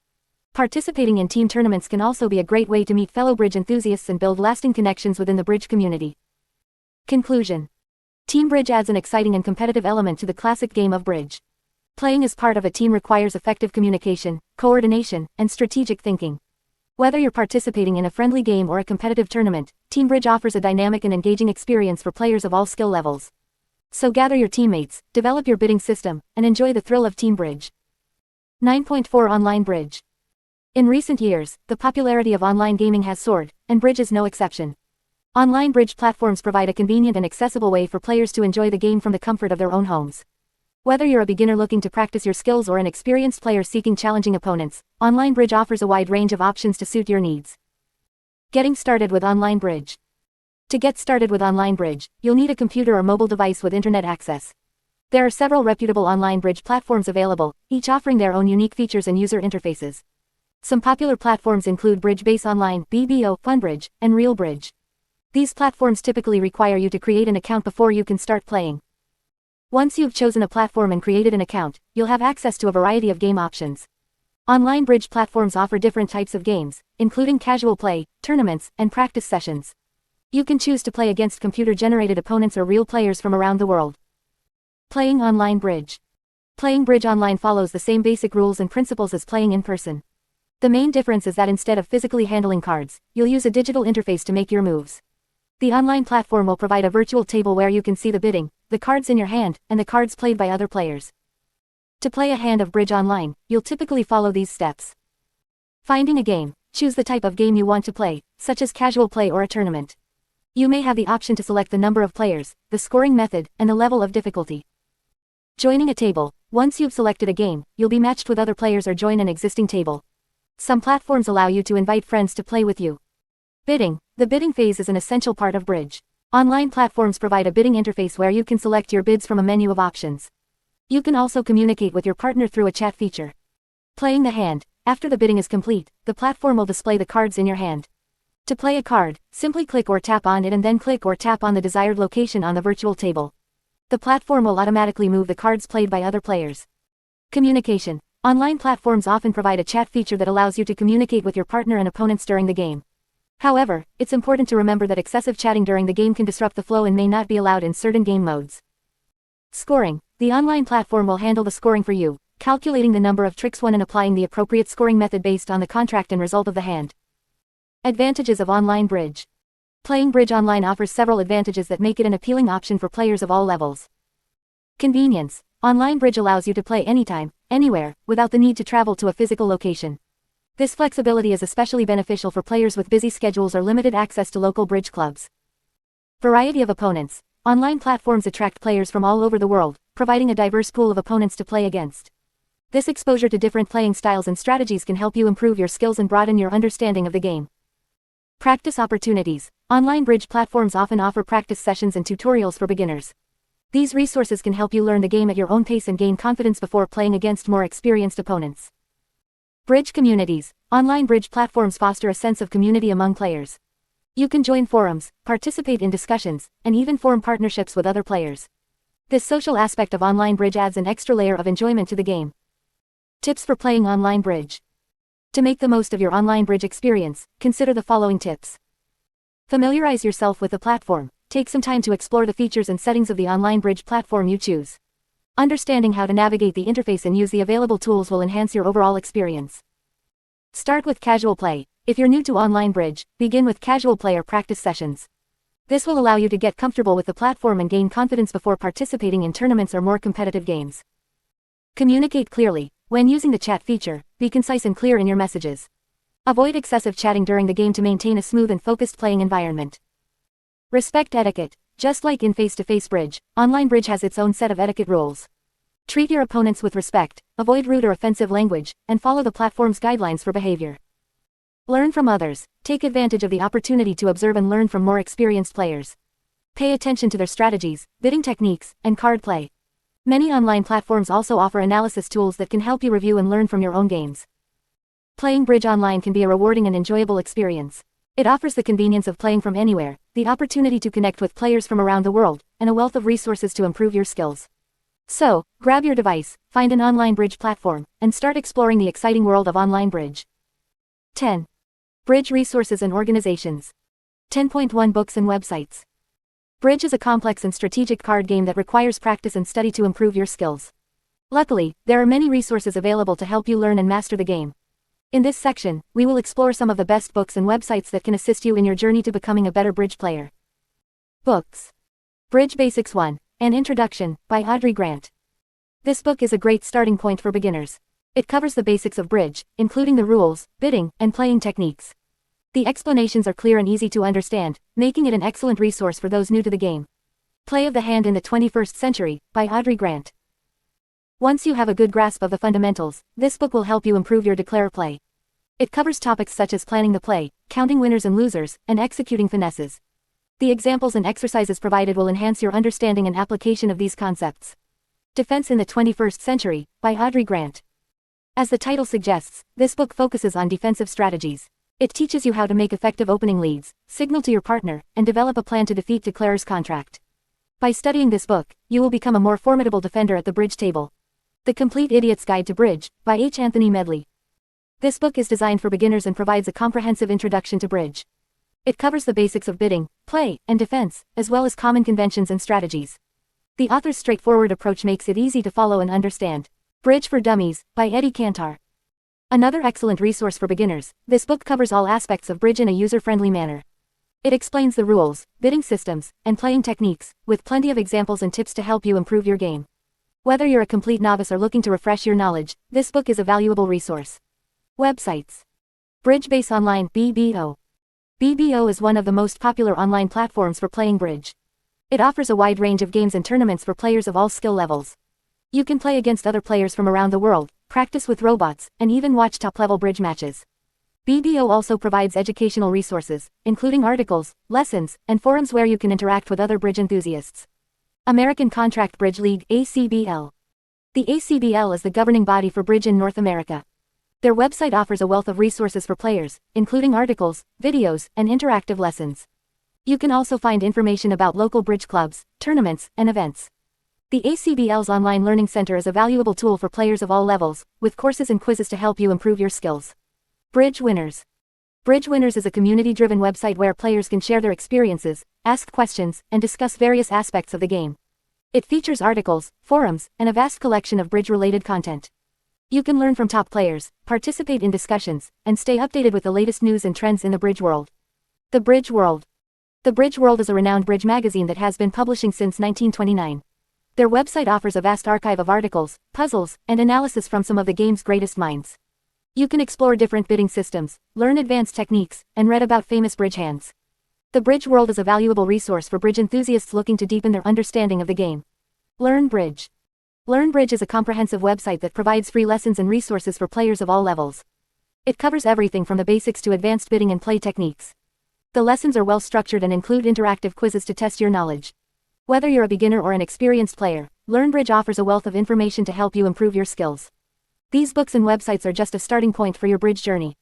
Participating in team tournaments can also be a great way to meet fellow bridge enthusiasts and build lasting connections within the bridge community. Conclusion. Team bridge adds an exciting and competitive element to the classic game of bridge. Playing as part of a team requires effective communication, coordination, and strategic thinking. Whether you're participating in a friendly game or a competitive tournament, team bridge offers a dynamic and engaging experience for players of all skill levels. So gather your teammates, develop your bidding system, and enjoy the thrill of team bridge. 9.4 Online Bridge. In recent years, the popularity of online gaming has soared, and bridge is no exception. Online bridge platforms provide a convenient and accessible way for players to enjoy the game from the comfort of their own homes. Whether you're a beginner looking to practice your skills or an experienced player seeking challenging opponents, online bridge offers a wide range of options to suit your needs. Getting started with online bridge. To get started with online bridge, you'll need a computer or mobile device with internet access. There are several reputable online bridge platforms available, each offering their own unique features and user interfaces. Some popular platforms include Bridge Base Online, BBO, FunBridge, and Real Bridge. These platforms typically require you to create an account before you can start playing. Once you've chosen a platform and created an account, you'll have access to a variety of game options. Online bridge platforms offer different types of games, including casual play, tournaments, and practice sessions. You can choose to play against computer-generated opponents or real players from around the world. Playing online bridge. Playing bridge online follows the same basic rules and principles as playing in person. The main difference is that instead of physically handling cards, you'll use a digital interface to make your moves. The online platform will provide a virtual table where you can see the bidding, the cards in your hand, and the cards played by other players. To play a hand of bridge online, you'll typically follow these steps. Finding a game. Choose the type of game you want to play, such as casual play or a tournament. You may have the option to select the number of players, the scoring method, and the level of difficulty. Joining a table. Once you've selected a game, you'll be matched with other players or join an existing table. Some platforms allow you to invite friends to play with you. Bidding. The bidding phase is an essential part of bridge. Online platforms provide a bidding interface where you can select your bids from a menu of options. You can also communicate with your partner through a chat feature. Playing the hand. After the bidding is complete, the platform will display the cards in your hand. To play a card, simply click or tap on it and then click or tap on the desired location on the virtual table. The platform will automatically move the cards played by other players. Communication. Online platforms often provide a chat feature that allows you to communicate with your partner and opponents during the game. However, it's important to remember that excessive chatting during the game can disrupt the flow and may not be allowed in certain game modes. Scoring. The online platform will handle the scoring for you, calculating the number of tricks won and applying the appropriate scoring method based on the contract and result of the hand. Advantages of online bridge. Playing bridge online offers several advantages that make it an appealing option for players of all levels. Convenience. Online bridge allows you to play anytime, anywhere, without the need to travel to a physical location. This flexibility is especially beneficial for players with busy schedules or limited access to local bridge clubs. Variety of opponents. Online platforms attract players from all over the world, providing a diverse pool of opponents to play against. This exposure to different playing styles and strategies can help you improve your skills and broaden your understanding of the game. Practice opportunities. Online bridge platforms often offer practice sessions and tutorials for beginners. These resources can help you learn the game at your own pace and gain confidence before playing against more experienced opponents. Bridge communities. Online bridge platforms foster a sense of community among players. You can join forums, participate in discussions, and even form partnerships with other players. This social aspect of online bridge adds an extra layer of enjoyment to the game. Tips for playing online bridge. To make the most of your online bridge experience, consider the following tips. Familiarize yourself with the platform. Take some time to explore the features and settings of the online bridge platform you choose. Understanding how to navigate the interface and use the available tools will enhance your overall experience. Start with casual play. If you're new to online bridge, begin with casual play or practice sessions. This will allow you to get comfortable with the platform and gain confidence before participating in tournaments or more competitive games. Communicate clearly. When using the chat feature, be concise and clear in your messages. Avoid excessive chatting during the game to maintain a smooth and focused playing environment. Respect etiquette. Just like in face-to-face bridge, online bridge has its own set of etiquette rules. Treat your opponents with respect, avoid rude or offensive language, and follow the platform's guidelines for behavior. Learn from others. Take advantage of the opportunity to observe and learn from more experienced players. Pay attention to their strategies, bidding techniques, and card play. Many online platforms also offer analysis tools that can help you review and learn from your own games. Playing bridge online can be a rewarding and enjoyable experience. It offers the convenience of playing from anywhere, the opportunity to connect with players from around the world, and a wealth of resources to improve your skills. So, grab your device, find an online bridge platform, and start exploring the exciting world of online bridge. 10. Bridge resources and organizations. 10.1 Books and websites. Bridge is a complex and strategic card game that requires practice and study to improve your skills. Luckily, there are many resources available to help you learn and master the game. In this section, we will explore some of the best books and websites that can assist you in your journey to becoming a better bridge player. Books. Bridge Basics 1, An Introduction, by Audrey Grant. This book is a great starting point for beginners. It covers the basics of bridge, including the rules, bidding, and playing techniques. The explanations are clear and easy to understand, making it an excellent resource for those new to the game. Play of the Hand in the 21st Century, by Audrey Grant. Once you have a good grasp of the fundamentals, this book will help you improve your declare play. It covers topics such as planning the play, counting winners and losers, and executing finesses. The examples and exercises provided will enhance your understanding and application of these concepts. Defense in the 21st Century, by Audrey Grant. As the title suggests, this book focuses on defensive strategies. It teaches you how to make effective opening leads, signal to your partner, and develop a plan to defeat declarer's contract. By studying this book, you will become a more formidable defender at the bridge table. The Complete Idiot's Guide to Bridge, by H. Anthony Medley. This book is designed for beginners and provides a comprehensive introduction to bridge. It covers the basics of bidding, play, and defense, as well as common conventions and strategies. The author's straightforward approach makes it easy to follow and understand. Bridge for Dummies, by Eddie Cantor. Another excellent resource for beginners, this book covers all aspects of bridge in a user-friendly manner. It explains the rules, bidding systems, and playing techniques, with plenty of examples and tips to help you improve your game. Whether you're a complete novice or looking to refresh your knowledge, this book is a valuable resource. Websites. Bridgebase Online, BBO. BBO is one of the most popular online platforms for playing bridge. It offers a wide range of games and tournaments for players of all skill levels. You can play against other players from around the world, practice with robots, and even watch top-level bridge matches. BBO also provides educational resources, including articles, lessons, and forums where you can interact with other bridge enthusiasts. American Contract Bridge League, ACBL. The ACBL is the governing body for bridge in North America. Their website offers a wealth of resources for players, including articles, videos, and interactive lessons. You can also find information about local bridge clubs, tournaments, and events. The ACBL's online learning center is a valuable tool for players of all levels, with courses and quizzes to help you improve your skills. Bridge Winners. Bridge Winners is a community-driven website where players can share their experiences, ask questions, and discuss various aspects of the game. It features articles, forums, and a vast collection of bridge-related content. You can learn from top players, participate in discussions, and stay updated with the latest news and trends in the bridge world. The Bridge World. The Bridge World is a renowned bridge magazine that has been publishing since 1929. Their website offers a vast archive of articles, puzzles, and analysis from some of the game's greatest minds. You can explore different bidding systems, learn advanced techniques, and read about famous bridge hands. The Bridge World is a valuable resource for bridge enthusiasts looking to deepen their understanding of the game. Learn Bridge. Learn Bridge is a comprehensive website that provides free lessons and resources for players of all levels. It covers everything from the basics to advanced bidding and play techniques. The lessons are well structured and include interactive quizzes to test your knowledge. Whether you're a beginner or an experienced player, LearnBridge offers a wealth of information to help you improve your skills. These books and websites are just a starting point for your bridge journey.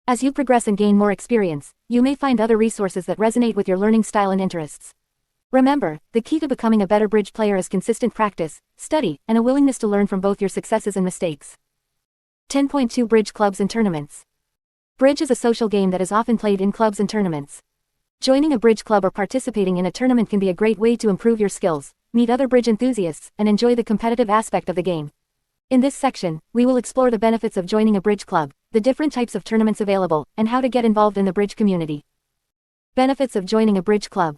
As you progress and gain more experience, you may find other resources that resonate with your learning style and interests. Remember, the key to becoming a better bridge player is consistent practice, study, and a willingness to learn from both your successes and mistakes. 10.2 Bridge Clubs and Tournaments. Bridge is a social game that is often played in clubs and tournaments. Joining a bridge club or participating in a tournament can be a great way to improve your skills, meet other bridge enthusiasts, and enjoy the competitive aspect of the game. In this section, we will explore the benefits of joining a bridge club, the different types of tournaments available, and how to get involved in the bridge community. Benefits of joining a bridge club.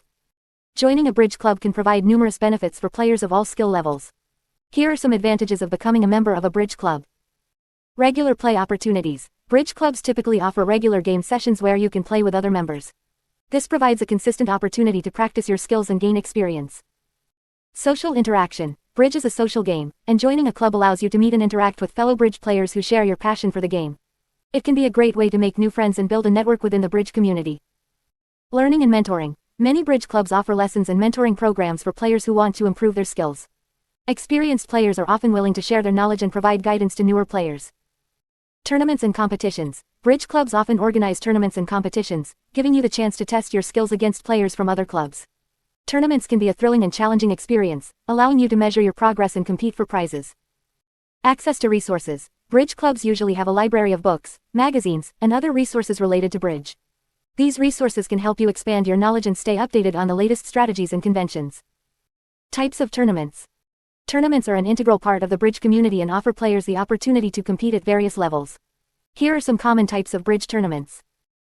Joining a bridge club can provide numerous benefits for players of all skill levels. Here are some advantages of becoming a member of a bridge club. Regular play opportunities. Bridge clubs typically offer regular game sessions where you can play with other members. This provides a consistent opportunity to practice your skills and gain experience. Social interaction. Bridge is a social game, and joining a club allows you to meet and interact with fellow bridge players who share your passion for the game. It can be a great way to make new friends and build a network within the bridge community. Learning and mentoring. Many bridge clubs offer lessons and mentoring programs for players who want to improve their skills. Experienced players are often willing to share their knowledge and provide guidance to newer players. Tournaments and competitions. Bridge clubs often organize tournaments and competitions, giving you the chance to test your skills against players from other clubs. Tournaments can be a thrilling and challenging experience, allowing you to measure your progress and compete for prizes. Access to resources. Bridge clubs usually have a library of books, magazines, and other resources related to bridge. These resources can help you expand your knowledge and stay updated on the latest strategies and conventions. Types of tournaments. Tournaments are an integral part of the bridge community and offer players the opportunity to compete at various levels. Here are some common types of bridge tournaments.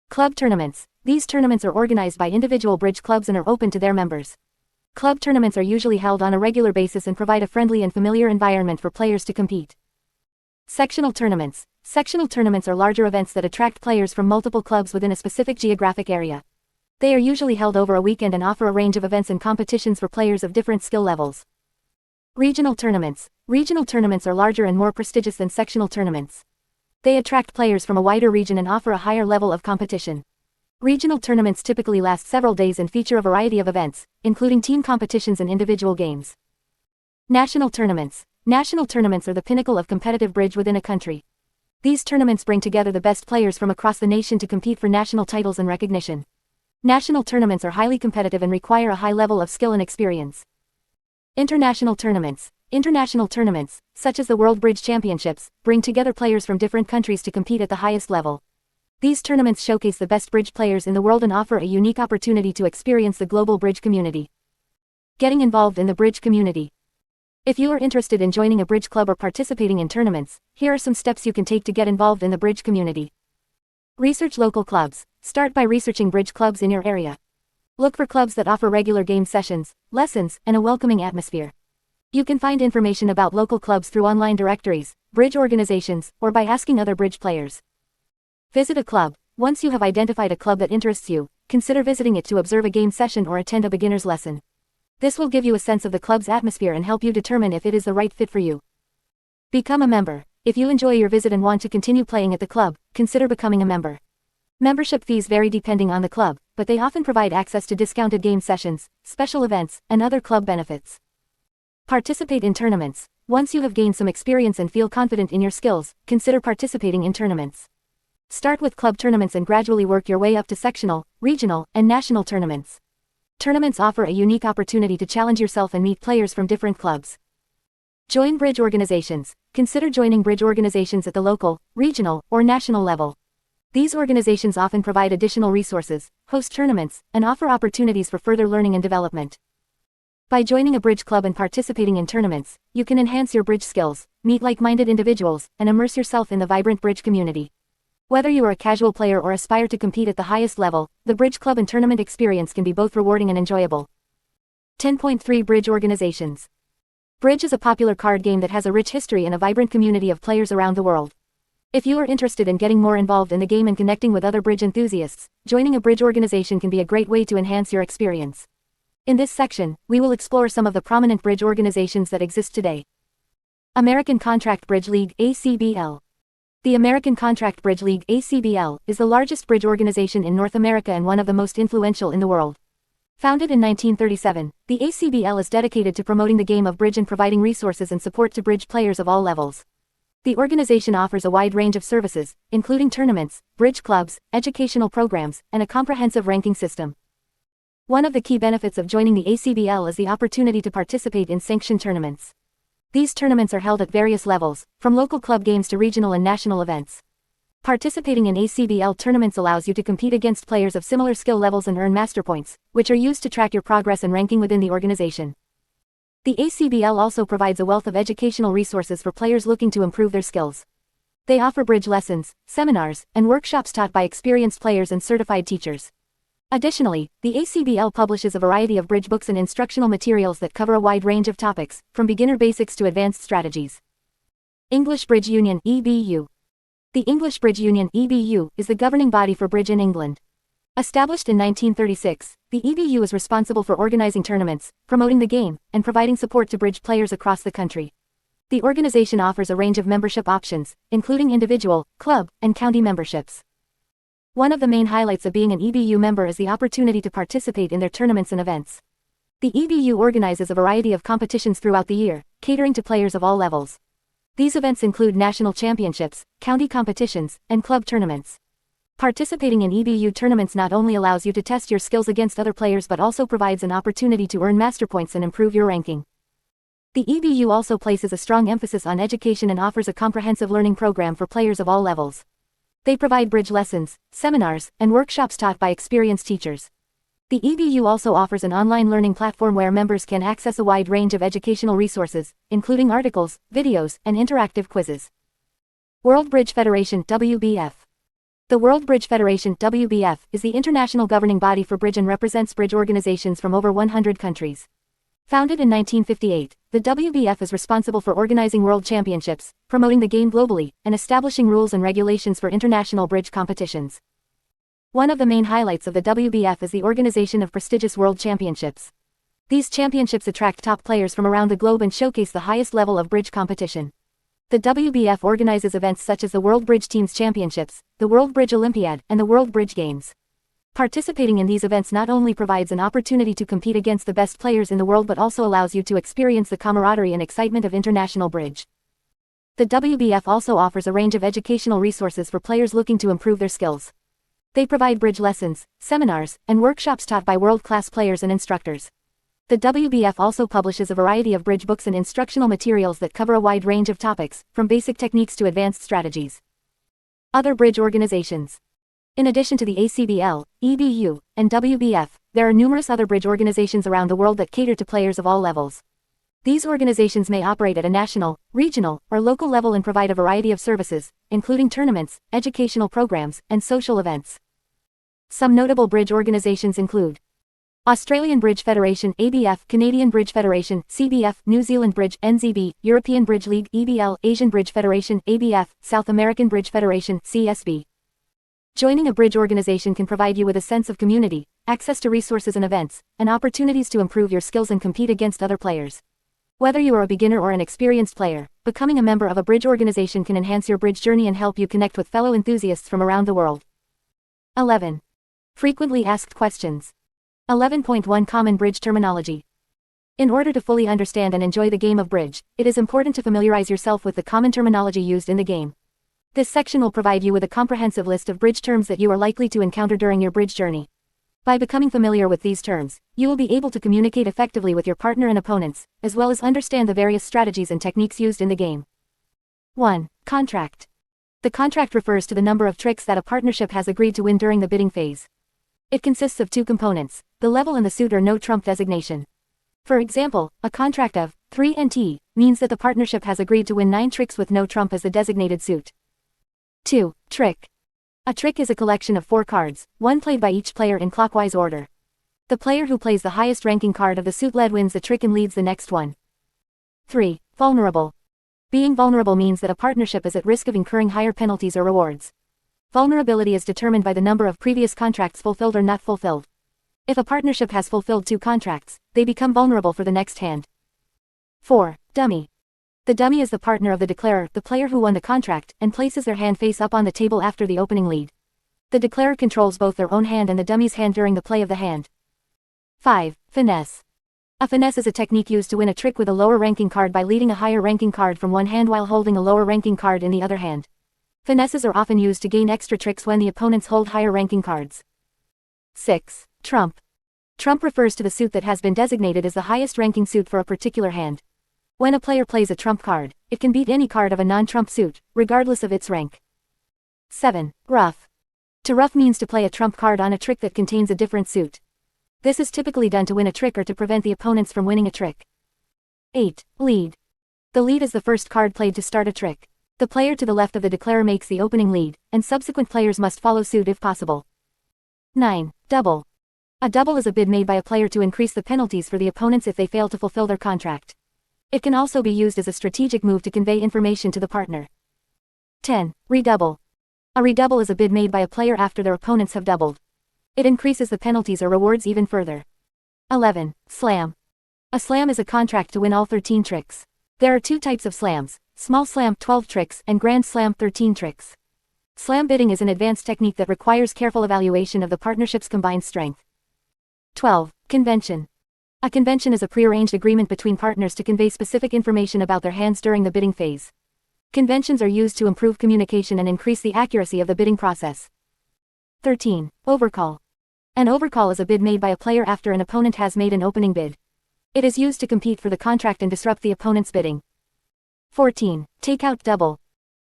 Club tournaments. These tournaments are organized by individual bridge clubs and are open to their members. Club tournaments are usually held on a regular basis and provide a friendly and familiar environment for players to compete. Sectional tournaments. Sectional tournaments are larger events that attract players from multiple clubs within a specific geographic area. They are usually held over a weekend and offer a range of events and competitions for players of different skill levels. Regional tournaments. Regional tournaments are larger and more prestigious than sectional tournaments. They attract players from a wider region and offer a higher level of competition. Regional tournaments typically last several days and feature a variety of events, including team competitions and individual games. National tournaments. National tournaments are the pinnacle of competitive bridge within a country. These tournaments bring together the best players from across the nation to compete for national titles and recognition. National tournaments are highly competitive and require a high level of skill and experience. International tournaments. International tournaments, such as the World Bridge Championships, bring together players from different countries to compete at the highest level. These tournaments showcase the best bridge players in the world and offer a unique opportunity to experience the global bridge community. Getting involved in the bridge community. If you are interested in joining a bridge club or participating in tournaments, here are some steps you can take to get involved in the bridge community. Research local clubs. Start by researching bridge clubs in your area. Look for clubs that offer regular game sessions, lessons, and a welcoming atmosphere. You can find information about local clubs through online directories, bridge organizations, or by asking other bridge players. Visit a club. Once you have identified a club that interests you, consider visiting it to observe a game session or attend a beginner's lesson. This will give you a sense of the club's atmosphere and help you determine if it is the right fit for you. Become a member. If you enjoy your visit and want to continue playing at the club, consider becoming a member. Membership fees vary depending on the club, but they often provide access to discounted game sessions, special events, and other club benefits. Participate in tournaments. Once you have gained some experience and feel confident in your skills, consider participating in tournaments. Start with club tournaments and gradually work your way up to sectional, regional, and national tournaments. Tournaments offer a unique opportunity to challenge yourself and meet players from different clubs. Join bridge organizations. Consider joining bridge organizations at the local, regional, or national level. These organizations often provide additional resources, host tournaments, and offer opportunities for further learning and development. By joining a bridge club and participating in tournaments, you can enhance your bridge skills, meet like-minded individuals, and immerse yourself in the vibrant bridge community. Whether you are a casual player or aspire to compete at the highest level, the bridge club and tournament experience can be both rewarding and enjoyable. 10.3 Bridge Organizations. Bridge is a popular card game that has a rich history and a vibrant community of players around the world. If you are interested in getting more involved in the game and connecting with other bridge enthusiasts, joining a bridge organization can be a great way to enhance your experience. In this section, we will explore some of the prominent bridge organizations that exist today. American Contract Bridge League, ACBL. The American Contract Bridge League, ACBL, is the largest bridge organization in North America and one of the most influential in the world. Founded in 1937, the ACBL is dedicated to promoting the game of bridge and providing resources and support to bridge players of all levels. The organization offers a wide range of services, including tournaments, bridge clubs, educational programs, and a comprehensive ranking system. One of the key benefits of joining the ACBL is the opportunity to participate in sanctioned tournaments. These tournaments are held at various levels, from local club games to regional and national events. Participating in ACBL tournaments allows you to compete against players of similar skill levels and earn master points, which are used to track your progress and ranking within the organization. The ACBL also provides a wealth of educational resources for players looking to improve their skills. They offer bridge lessons, seminars, and workshops taught by experienced players and certified teachers. Additionally, the ACBL publishes a variety of bridge books and instructional materials that cover a wide range of topics, from beginner basics to advanced strategies. English Bridge Union, EBU. The English Bridge Union, EBU, is the governing body for bridge in England. Established in 1936, the EBU is responsible for organizing tournaments, promoting the game, and providing support to bridge players across the country. The organization offers a range of membership options, including individual, club, and county memberships. One of the main highlights of being an EBU member is the opportunity to participate in their tournaments and events. The EBU organizes a variety of competitions throughout the year, catering to players of all levels. These events include national championships, county competitions, and club tournaments. Participating in EBU tournaments not only allows you to test your skills against other players but also provides an opportunity to earn master points and improve your ranking. The EBU also places a strong emphasis on education and offers a comprehensive learning program for players of all levels. They provide bridge lessons, seminars, and workshops taught by experienced teachers. The EBU also offers an online learning platform where members can access a wide range of educational resources, including articles, videos, and interactive quizzes. World Bridge Federation, WBF. The World Bridge Federation, WBF, is the international governing body for bridge and represents bridge organizations from over 100 countries. Founded in 1958, the WBF is responsible for organizing world championships, promoting the game globally, and establishing rules and regulations for international bridge competitions. One of the main highlights of the WBF is the organization of prestigious world championships. These championships attract top players from around the globe and showcase the highest level of bridge competition. The WBF organizes events such as the World Bridge Teams Championships, the World Bridge Olympiad, and the World Bridge Games. Participating in these events not only provides an opportunity to compete against the best players in the world but also allows you to experience the camaraderie and excitement of international bridge. The WBF also offers a range of educational resources for players looking to improve their skills. They provide bridge lessons, seminars, and workshops taught by world-class players and instructors. The WBF also publishes a variety of bridge books and instructional materials that cover a wide range of topics, from basic techniques to advanced strategies. Other bridge organizations. In addition to the ACBL, EBU, and WBF, there are numerous other bridge organizations around the world that cater to players of all levels. These organizations may operate at a national, regional, or local level and provide a variety of services, including tournaments, educational programs, and social events. Some notable bridge organizations include Australian Bridge Federation (ABF), Canadian Bridge Federation (CBF), New Zealand Bridge (NZB), European Bridge League (EBL), Asian Bridge Federation (ABF), South American Bridge Federation (CSB). Joining a bridge organization can provide you with a sense of community, access to resources and events, and opportunities to improve your skills and compete against other players. Whether you are a beginner or an experienced player, becoming a member of a bridge organization can enhance your bridge journey and help you connect with fellow enthusiasts from around the world. 11. Frequently asked questions. 11.1 Common bridge terminology. In order to fully understand and enjoy the game of bridge, it is important to familiarize yourself with the common terminology used in the game. This section will provide you with a comprehensive list of bridge terms that you are likely to encounter during your bridge journey. By becoming familiar with these terms, you will be able to communicate effectively with your partner and opponents, as well as understand the various strategies and techniques used in the game. 1. Contract. The contract refers to the number of tricks that a partnership has agreed to win during the bidding phase. It consists of two components, the level and the suit or no trump designation. For example, a contract of 3 NT means that the partnership has agreed to win 9 tricks with no trump as the designated suit. 2. Trick. A trick is a collection of 4 cards, one played by each player in clockwise order. The player who plays the highest ranking card of the suit led wins the trick and leads the next one. 3. Vulnerable. Being vulnerable means that a partnership is at risk of incurring higher penalties or rewards. Vulnerability is determined by the number of previous contracts fulfilled or not fulfilled. If a partnership has fulfilled 2 contracts, they become vulnerable for the next hand. 4. Dummy. The dummy is the partner of the declarer, the player who won the contract, and places their hand face up on the table after the opening lead. The declarer controls both their own hand and the dummy's hand during the play of the hand. 5. Finesse. A finesse is a technique used to win a trick with a lower ranking card by leading a higher ranking card from one hand while holding a lower ranking card in the other hand. Finesses are often used to gain extra tricks when the opponents hold higher ranking cards. 6. Trump. Trump refers to the suit that has been designated as the highest ranking suit for a particular hand. When a player plays a trump card, it can beat any card of a non-trump suit, regardless of its rank. 7. Ruff. To ruff means to play a trump card on a trick that contains a different suit. This is typically done to win a trick or to prevent the opponents from winning a trick. 8. Lead. The lead is the first card played to start a trick. The player to the left of the declarer makes the opening lead, and subsequent players must follow suit if possible. 9. Double. A double is a bid made by a player to increase the penalties for the opponents if they fail to fulfill their contract. It can also be used as a strategic move to convey information to the partner. 10. Redouble. A redouble is a bid made by a player after their opponents have doubled. It increases the penalties or rewards even further. 11. Slam. A slam is a contract to win all 13 tricks. There are 2 types of slams, small slam 12 tricks and grand slam 13 tricks. Slam bidding is an advanced technique that requires careful evaluation of the partnership's combined strength. 12. Convention. A convention is a prearranged agreement between partners to convey specific information about their hands during the bidding phase. Conventions are used to improve communication and increase the accuracy of the bidding process. 13. Overcall. An overcall is a bid made by a player after an opponent has made an opening bid. It is used to compete for the contract and disrupt the opponent's bidding. 14. Takeout double.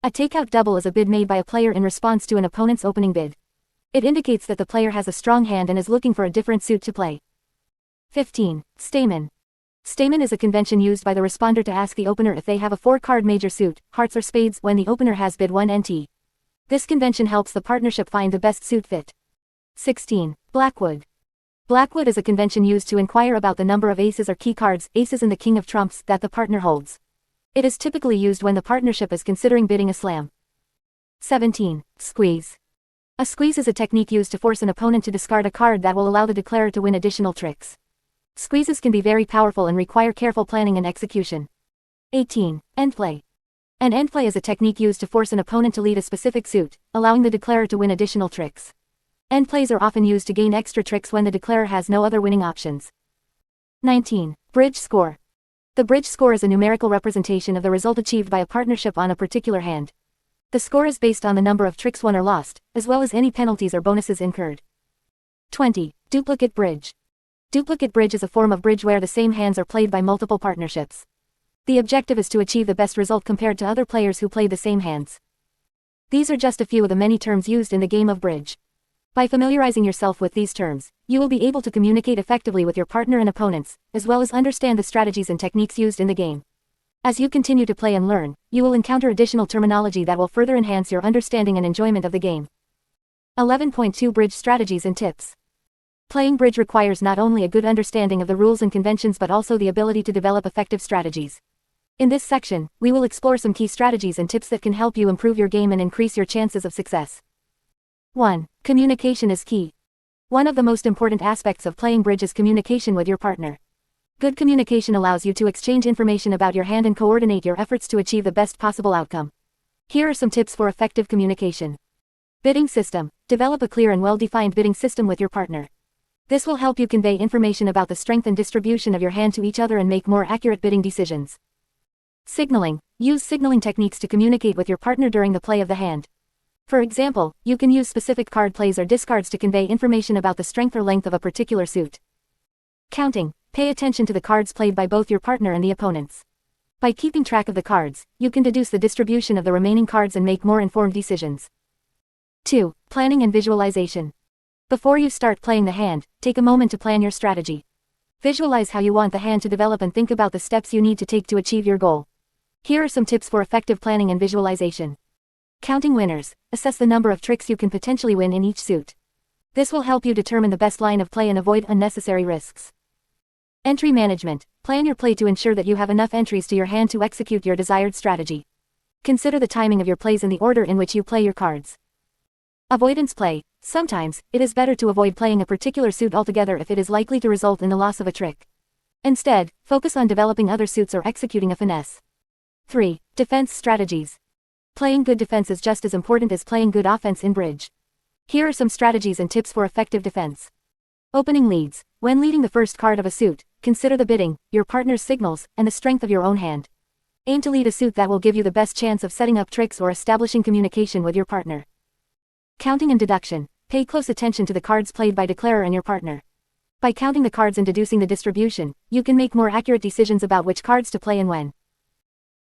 A takeout double is a bid made by a player in response to an opponent's opening bid. It indicates that the player has a strong hand and is looking for a different suit to play. 15. Stamen. Stamen is a convention used by the responder to ask the opener if they have a 4-card major suit, hearts or spades, when the opener has bid 1 NT. This convention helps the partnership find the best suit fit. 16. Blackwood. Blackwood is a convention used to inquire about the number of aces or key cards, aces and the king of trumps, that the partner holds. It is typically used when the partnership is considering bidding a slam. 17. Squeeze. A squeeze is a technique used to force an opponent to discard a card that will allow the declarer to win additional tricks. Squeezes can be very powerful and require careful planning and execution. 18. Endplay. An endplay is a technique used to force an opponent to lead a specific suit, allowing the declarer to win additional tricks. Endplays are often used to gain extra tricks when the declarer has no other winning options. 19. Bridge score. The bridge score is a numerical representation of the result achieved by a partnership on a particular hand. The score is based on the number of tricks won or lost, as well as any penalties or bonuses incurred. 20. Duplicate bridge. Duplicate bridge is a form of bridge where the same hands are played by multiple partnerships. The objective is to achieve the best result compared to other players who play the same hands. These are just a few of the many terms used in the game of bridge. By familiarizing yourself with these terms, you will be able to communicate effectively with your partner and opponents, as well as understand the strategies and techniques used in the game. As you continue to play and learn, you will encounter additional terminology that will further enhance your understanding and enjoyment of the game. 11.2 Bridge Strategies and Tips. Playing bridge requires not only a good understanding of the rules and conventions but also the ability to develop effective strategies. In this section, we will explore some key strategies and tips that can help you improve your game and increase your chances of success. 1. Communication is key. One of the most important aspects of playing bridge is communication with your partner. Good communication allows you to exchange information about your hand and coordinate your efforts to achieve the best possible outcome. Here are some tips for effective communication. Bidding system. Develop a clear and well-defined bidding system with your partner. This will help you convey information about the strength and distribution of your hand to each other and make more accurate bidding decisions. Signaling. Use signaling techniques to communicate with your partner during the play of the hand. For example, you can use specific card plays or discards to convey information about the strength or length of a particular suit. Counting. Pay attention to the cards played by both your partner and the opponents. By keeping track of the cards, you can deduce the distribution of the remaining cards and make more informed decisions. 2. Planning and visualization. Before you start playing the hand, take a moment to plan your strategy. Visualize how you want the hand to develop and think about the steps you need to take to achieve your goal. Here are some tips for effective planning and visualization. Counting winners. Assess the number of tricks you can potentially win in each suit. This will help you determine the best line of play and avoid unnecessary risks. Entry management. Plan your play to ensure that you have enough entries to your hand to execute your desired strategy. Consider the timing of your plays and the order in which you play your cards. Avoidance play. Sometimes, it is better to avoid playing a particular suit altogether if it is likely to result in the loss of a trick. Instead, focus on developing other suits or executing a finesse. 3. Defense strategies. Playing good defense is just as important as playing good offense in bridge. Here are some strategies and tips for effective defense. Opening leads. When leading the first card of a suit, consider the bidding, your partner's signals, and the strength of your own hand. Aim to lead a suit that will give you the best chance of setting up tricks or establishing communication with your partner. Counting and deduction. Pay close attention to the cards played by declarer and your partner. By counting the cards and deducing the distribution, you can make more accurate decisions about which cards to play and when.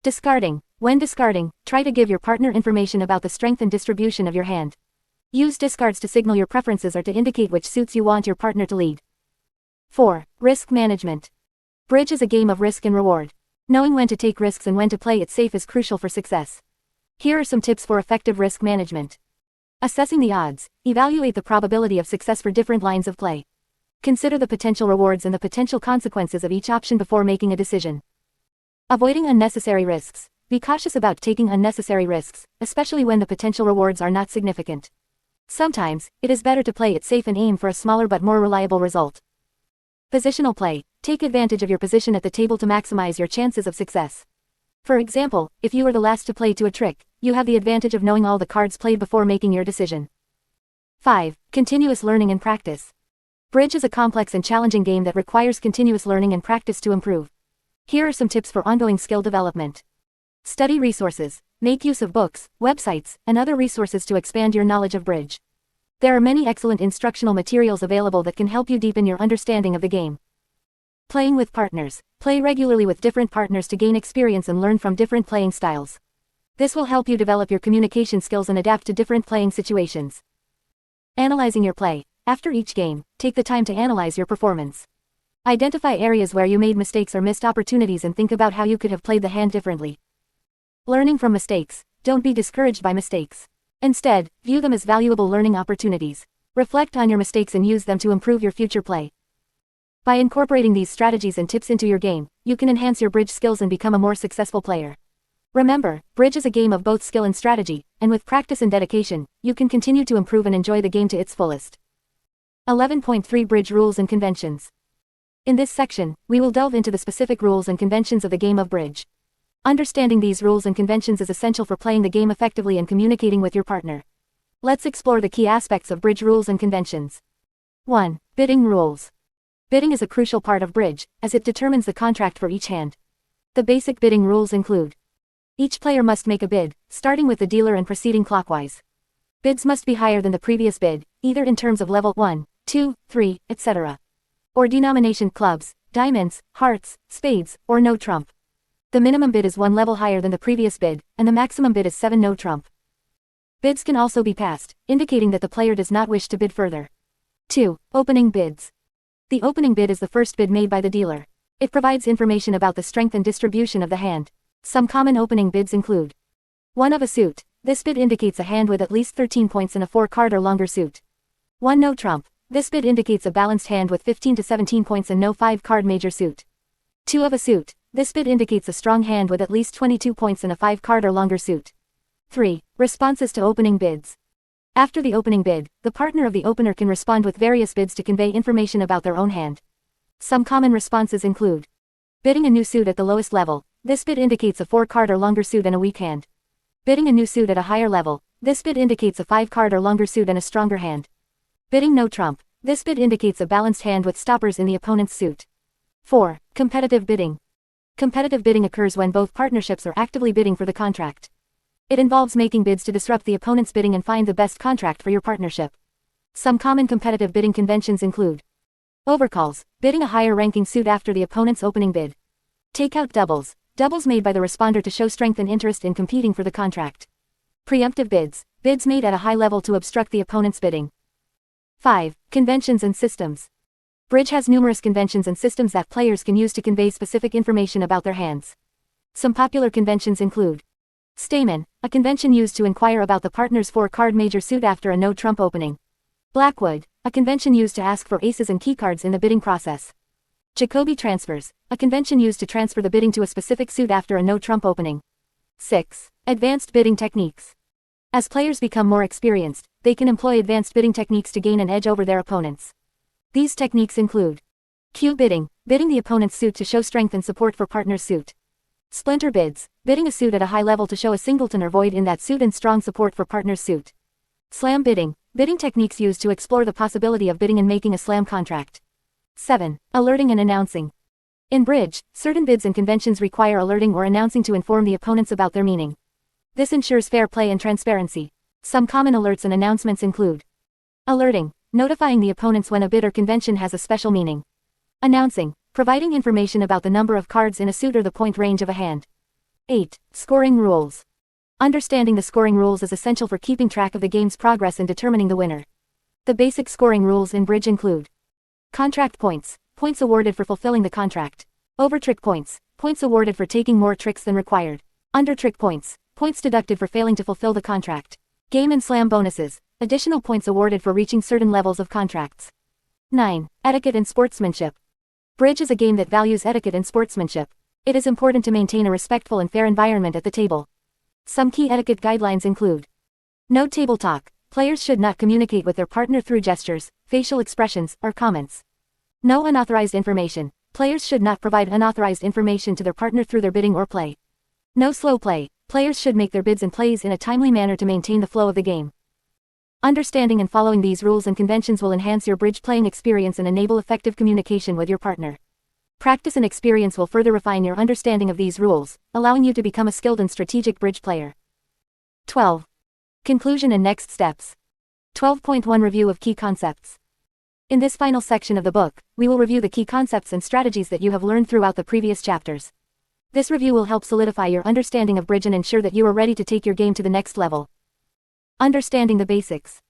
Discarding. When discarding, try to give your partner information about the strength and distribution of your hand. Use discards to signal your preferences or to indicate which suits you want your partner to lead. 4. Risk management. Bridge is a game of risk and reward. Knowing when to take risks and when to play it safe is crucial for success. Here are some tips for effective risk management. Assessing the odds. Evaluate the probability of success for different lines of play. Consider the potential rewards and the potential consequences of each option before making a decision. Avoiding unnecessary risks. Be cautious about taking unnecessary risks, especially when the potential rewards are not significant. Sometimes, it is better to play it safe and aim for a smaller but more reliable result. Positional play. Take advantage of your position at the table to maximize your chances of success. For example, if you are the last to play to a trick, you have the advantage of knowing all the cards played before making your decision. 5. Continuous learning and practice. Bridge is a complex and challenging game that requires continuous learning and practice to improve. Here are some tips for ongoing skill development. Study resources. Make use of books, websites, and other resources to expand your knowledge of bridge. There are many excellent instructional materials available that can help you deepen your understanding of the game. Playing with partners. Play regularly with different partners to gain experience and learn from different playing styles. This will help you develop your communication skills and adapt to different playing situations. Analyzing your play. After each game, take the time to analyze your performance. Identify areas where you made mistakes or missed opportunities and think about how you could have played the hand differently. Learning from mistakes. Don't be discouraged by mistakes. Instead, view them as valuable learning opportunities. Reflect on your mistakes and use them to improve your future play. By incorporating these strategies and tips into your game, you can enhance your bridge skills and become a more successful player. Remember, bridge is a game of both skill and strategy, and with practice and dedication, you can continue to improve and enjoy the game to its fullest. 11.3 Bridge Rules and Conventions. In this section, we will delve into the specific rules and conventions of the game of bridge. Understanding these rules and conventions is essential for playing the game effectively and communicating with your partner. Let's explore the key aspects of bridge rules and conventions. 1. Bidding rules. Bidding is a crucial part of bridge, as it determines the contract for each hand. The basic bidding rules include: each player must make a bid, starting with the dealer and proceeding clockwise. Bids must be higher than the previous bid, either in terms of level 1, 2, 3, etc. or denomination clubs, diamonds, hearts, spades, or no trump. The minimum bid is 1 level higher than the previous bid, and the maximum bid is 7 no trump. Bids can also be passed, indicating that the player does not wish to bid further. 2. Opening bids. The opening bid is the first bid made by the dealer. It provides information about the strength and distribution of the hand. Some common opening bids include: 1 of a suit. This bid indicates a hand with at least 13 points in a 4-card or longer suit. 1 no trump. This bid indicates a balanced hand with 15 to 17 points and no 5-card major suit. 2 of a suit. This bid indicates a strong hand with at least 22 points in a 5-card or longer suit. 3. Responses to opening bids. After the opening bid, the partner of the opener can respond with various bids to convey information about their own hand. Some common responses include: bidding a new suit at the lowest level. This bid indicates a 4-card or longer suit and a weak hand. Bidding a new suit at a higher level. This bid indicates a 5-card or longer suit and a stronger hand. Bidding no trump. This bid indicates a balanced hand with stoppers in the opponent's suit. 4. Competitive bidding. Competitive bidding occurs when both partnerships are actively bidding for the contract. It involves making bids to disrupt the opponent's bidding and find the best contract for your partnership. Some common competitive bidding conventions include: overcalls, bidding a higher ranking suit after the opponent's opening bid. Takeout doubles, doubles made by the responder to show strength and interest in competing for the contract. Preemptive bids, bids made at a high level to obstruct the opponent's bidding. 5. Conventions and systems. Bridge has numerous conventions and systems that players can use to convey specific information about their hands. Some popular conventions include: Stamen, a convention used to inquire about the partner's 4-card major suit after a no-trump opening. Blackwood, a convention used to ask for aces and keycards in the bidding process. Jacoby transfers, a convention used to transfer the bidding to a specific suit after a no-trump opening. 6. Advanced bidding techniques. As players become more experienced, they can employ advanced bidding techniques to gain an edge over their opponents. These techniques include: cue bidding, bidding the opponent's suit to show strength and support for partner's suit. Splinter bids, bidding a suit at a high level to show a singleton or void in that suit and strong support for partner's suit. Slam bidding, bidding techniques used to explore the possibility of bidding and making a slam contract. 7. Alerting and announcing. In bridge, certain bids and conventions require alerting or announcing to inform the opponents about their meaning. This ensures fair play and transparency. Some common alerts and announcements include: alerting, notifying the opponents when a bid or convention has a special meaning. Announcing, providing information about the number of cards in a suit or the point range of a hand. 8. Scoring rules. Understanding the scoring rules is essential for keeping track of the game's progress and determining the winner. The basic scoring rules in bridge include: contract points, points awarded for fulfilling the contract. Overtrick points, points awarded for taking more tricks than required. Undertrick points, points deducted for failing to fulfill the contract. Game and slam bonuses, additional points awarded for reaching certain levels of contracts. 9. Etiquette and sportsmanship. Bridge is a game that values etiquette and sportsmanship. It is important to maintain a respectful and fair environment at the table. Some key etiquette guidelines include: no table talk. Players should not communicate with their partner through gestures, facial expressions, or comments. No unauthorized information. Players should not provide unauthorized information to their partner through their bidding or play. No slow play. Players should make their bids and plays in a timely manner to maintain the flow of the game. Understanding and following these rules and conventions will enhance your bridge playing experience and enable effective communication with your partner. Practice and experience will further refine your understanding of these rules, allowing you to become a skilled and strategic bridge player. 12. Conclusion and next steps. 12.1 Review of key concepts. In this final section of the book, we will review the key concepts and strategies that you have learned throughout the previous chapters. This review will help solidify your understanding of bridge and ensure that you are ready to take your game to the next level. Understanding the basics.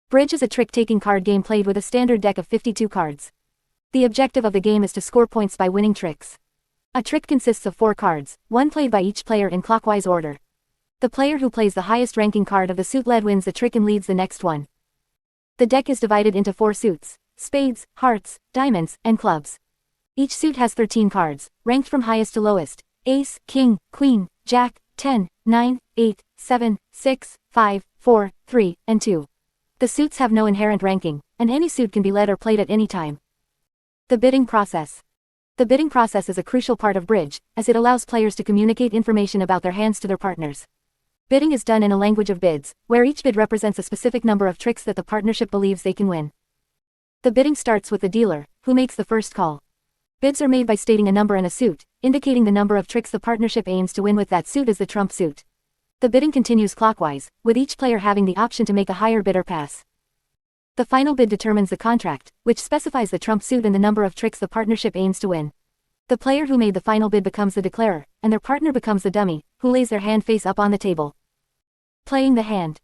Bridge is a trick-taking card game played with a standard deck of 52 cards. The objective of the game is to score points by winning tricks. A trick consists of 4 cards, one played by each player in clockwise order. The player who plays the highest ranking card of the suit led wins the trick and leads the next one. The deck is divided into 4 suits: spades, hearts, diamonds, and clubs. Each suit has 13 cards, ranked from highest to lowest: ace, king, queen, jack, 10, 9, 8, 7, 6, 5, 4, 3, and 2. The suits have no inherent ranking, and any suit can be led or played at any time. The bidding process. The bidding process is a crucial part of bridge, as it allows players to communicate information about their hands to their partners. Bidding is done in a language of bids, where each bid represents a specific number of tricks that the partnership believes they can win. The bidding starts with the dealer, who makes the first call. Bids are made by stating a number and a suit, indicating the number of tricks the partnership aims to win with that suit as the trump suit. The bidding continues clockwise, with each player having the option to make a higher bid or pass. The final bid determines the contract, which specifies the trump suit and the number of tricks the partnership aims to win. The player who made the final bid becomes the declarer, and their partner becomes the dummy, who lays their hand face up on the table. Playing the hand.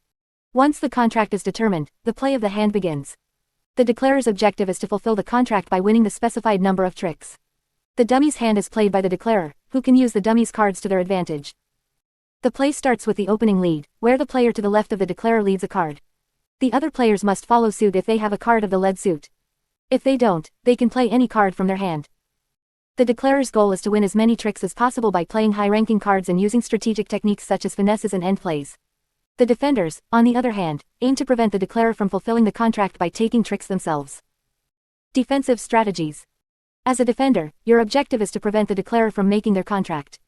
Once the contract is determined, the play of the hand begins. The declarer's objective is to fulfill the contract by winning the specified number of tricks. The dummy's hand is played by the declarer, who can use the dummy's cards to their advantage. The play starts with the opening lead, where the player to the left of the declarer leads a card. The other players must follow suit if they have a card of the led suit. If they don't, they can play any card from their hand. The declarer's goal is to win as many tricks as possible by playing high-ranking cards and using strategic techniques such as finesses and end plays. The defenders, on the other hand, aim to prevent the declarer from fulfilling the contract by taking tricks themselves. Defensive strategies. As a defender, your objective is to prevent the declarer from making their contract.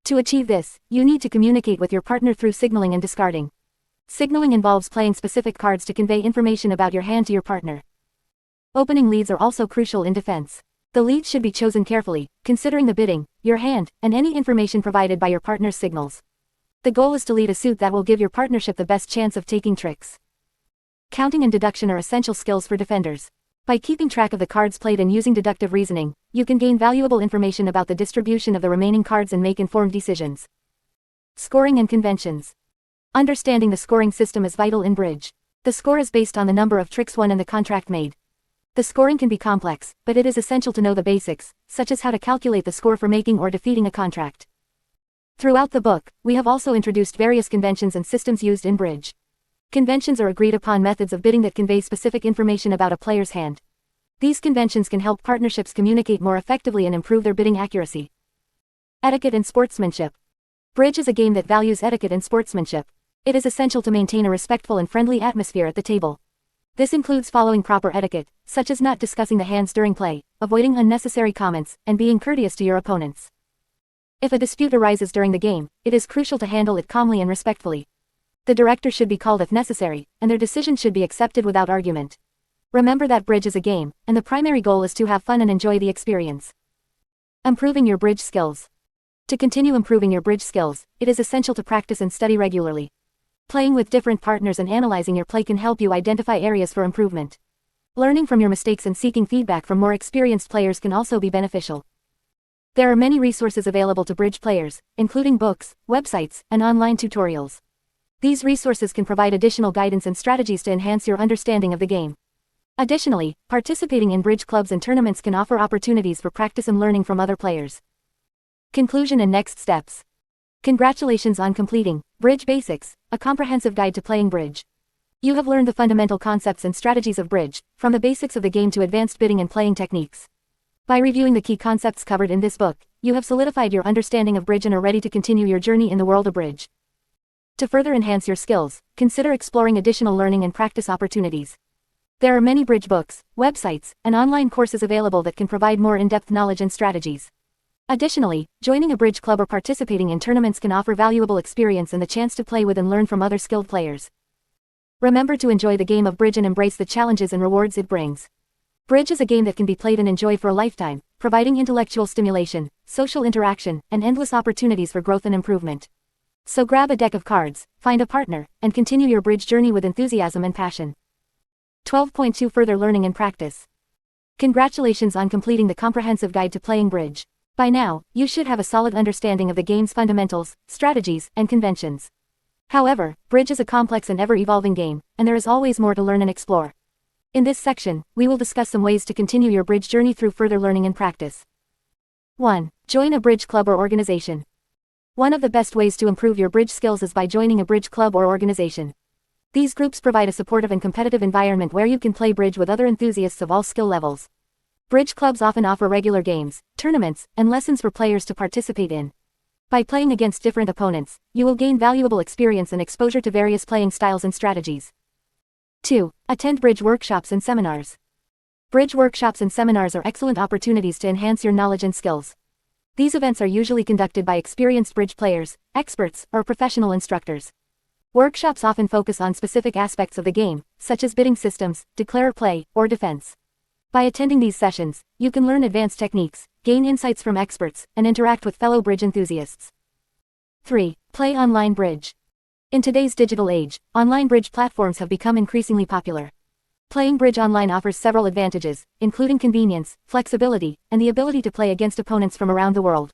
To achieve this, you need to communicate with your partner through signaling and discarding. Signaling involves playing specific cards to convey information about your hand to your partner. Opening leads are also crucial in defense. The leads should be chosen carefully, considering the bidding, your hand, and any information provided by your partner's signals. The goal is to lead a suit that will give your partnership the best chance of taking tricks. Counting and deduction are essential skills for defenders. By keeping track of the cards played and using deductive reasoning, you can gain valuable information about the distribution of the remaining cards and make informed decisions. Scoring and conventions. Understanding the scoring system is vital in bridge. The score is based on the number of tricks won and the contract made. The scoring can be complex, but it is essential to know the basics, such as how to calculate the score for making or defeating a contract. Throughout the book, we have also introduced various conventions and systems used in bridge. Conventions are agreed upon methods of bidding that convey specific information about a player's hand. These conventions can help partnerships communicate more effectively and improve their bidding accuracy. Etiquette and sportsmanship. Bridge is a game that values etiquette and sportsmanship. It is essential to maintain a respectful and friendly atmosphere at the table. This includes following proper etiquette, such as not discussing the hands during play, avoiding unnecessary comments, and being courteous to your opponents. If a dispute arises during the game, it is crucial to handle it calmly and respectfully. The director should be called if necessary, and their decision should be accepted without argument. Remember that bridge is a game, and the primary goal is to have fun and enjoy the experience. Improving your bridge skills. To continue improving your bridge skills, it is essential to practice and study regularly. Playing with different partners and analyzing your play can help you identify areas for improvement. Learning from your mistakes and seeking feedback from more experienced players can also be beneficial. There are many resources available to bridge players, including books, websites, and online tutorials. These resources can provide additional guidance and strategies to enhance your understanding of the game. Additionally, participating in bridge clubs and tournaments can offer opportunities for practice and learning from other players. Conclusion and next steps. Congratulations on completing Bridge Basics, a comprehensive guide to playing bridge. You have learned the fundamental concepts and strategies of bridge, from the basics of the game to advanced bidding and playing techniques. By reviewing the key concepts covered in this book, you have solidified your understanding of bridge and are ready to continue your journey in the world of bridge. To further enhance your skills, consider exploring additional learning and practice opportunities. There are many bridge books, websites, and online courses available that can provide more in-depth knowledge and strategies. Additionally, joining a bridge club or participating in tournaments can offer valuable experience and the chance to play with and learn from other skilled players. Remember to enjoy the game of bridge and embrace the challenges and rewards it brings. Bridge is a game that can be played and enjoyed for a lifetime, providing intellectual stimulation, social interaction, and endless opportunities for growth and improvement. So grab a deck of cards, find a partner, and continue your bridge journey with enthusiasm and passion. 12.2 Further learning and practice. Congratulations on completing the comprehensive guide to playing bridge. By now, you should have a solid understanding of the game's fundamentals, strategies, and conventions. However, bridge is a complex and ever-evolving game, and there is always more to learn and explore. In this section, we will discuss some ways to continue your bridge journey through further learning and practice. 1. Join a bridge club or organization. One of the best ways to improve your bridge skills is by joining a bridge club or organization. These groups provide a supportive and competitive environment where you can play bridge with other enthusiasts of all skill levels. Bridge clubs often offer regular games, tournaments, and lessons for players to participate in. By playing against different opponents, you will gain valuable experience and exposure to various playing styles and strategies. 2. Attend bridge workshops and seminars. Bridge workshops and seminars are excellent opportunities to enhance your knowledge and skills. These events are usually conducted by experienced bridge players, experts, or professional instructors. Workshops often focus on specific aspects of the game, such as bidding systems, declare play, or defense. By attending these sessions, you can learn advanced techniques, gain insights from experts, and interact with fellow bridge enthusiasts. 3. Play online bridge. In today's digital age, online bridge platforms have become increasingly popular. Playing bridge online offers several advantages, including convenience, flexibility, and the ability to play against opponents from around the world.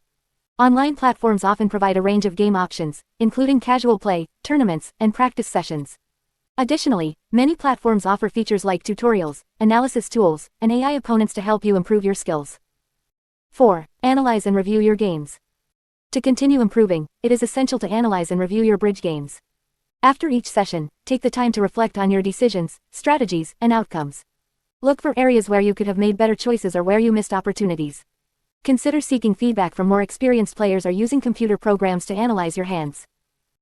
Online platforms often provide a range of game options, including casual play, tournaments, and practice sessions. Additionally, many platforms offer features like tutorials, analysis tools, and AI opponents to help you improve your skills. 4. Analyze and review your games. To continue improving, it is essential to analyze and review your bridge games. After each session, take the time to reflect on your decisions, strategies, and outcomes. Look for areas where you could have made better choices or where you missed opportunities. Consider seeking feedback from more experienced players or using computer programs to analyze your hands.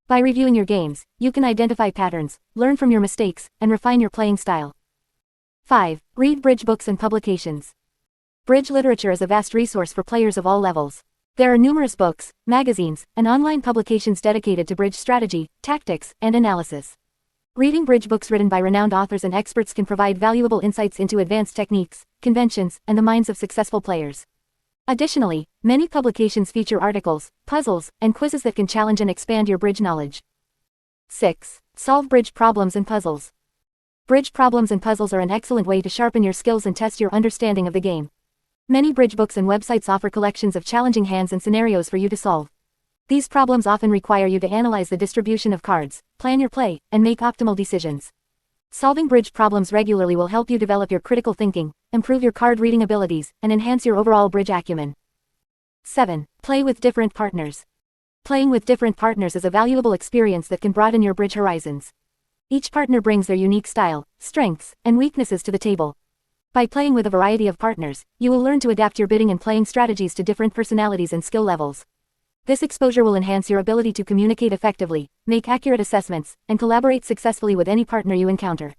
By reviewing your games, you can identify patterns, learn from your mistakes, and refine your playing style. 5. Read bridge books and publications. Bridge literature is a vast resource for players of all levels. There are numerous books, magazines, and online publications dedicated to bridge strategy, tactics, and analysis. Reading bridge books written by renowned authors and experts can provide valuable insights into advanced techniques, conventions, and the minds of successful players. Additionally, many publications feature articles, puzzles, and quizzes that can challenge and expand your bridge knowledge. 6. Solve bridge problems and puzzles. Bridge problems and puzzles are an excellent way to sharpen your skills and test your understanding of the game. Many bridge books and websites offer collections of challenging hands and scenarios for you to solve. These problems often require you to analyze the distribution of cards, plan your play, and make optimal decisions. Solving bridge problems regularly will help you develop your critical thinking, improve your card reading abilities, and enhance your overall bridge acumen. 7. Play with different partners. Playing with different partners is a valuable experience that can broaden your bridge horizons. Each partner brings their unique style, strengths, and weaknesses to the table. By playing with a variety of partners, you will learn to adapt your bidding and playing strategies to different personalities and skill levels. This exposure will enhance your ability to communicate effectively, make accurate assessments, and collaborate successfully with any partner you encounter.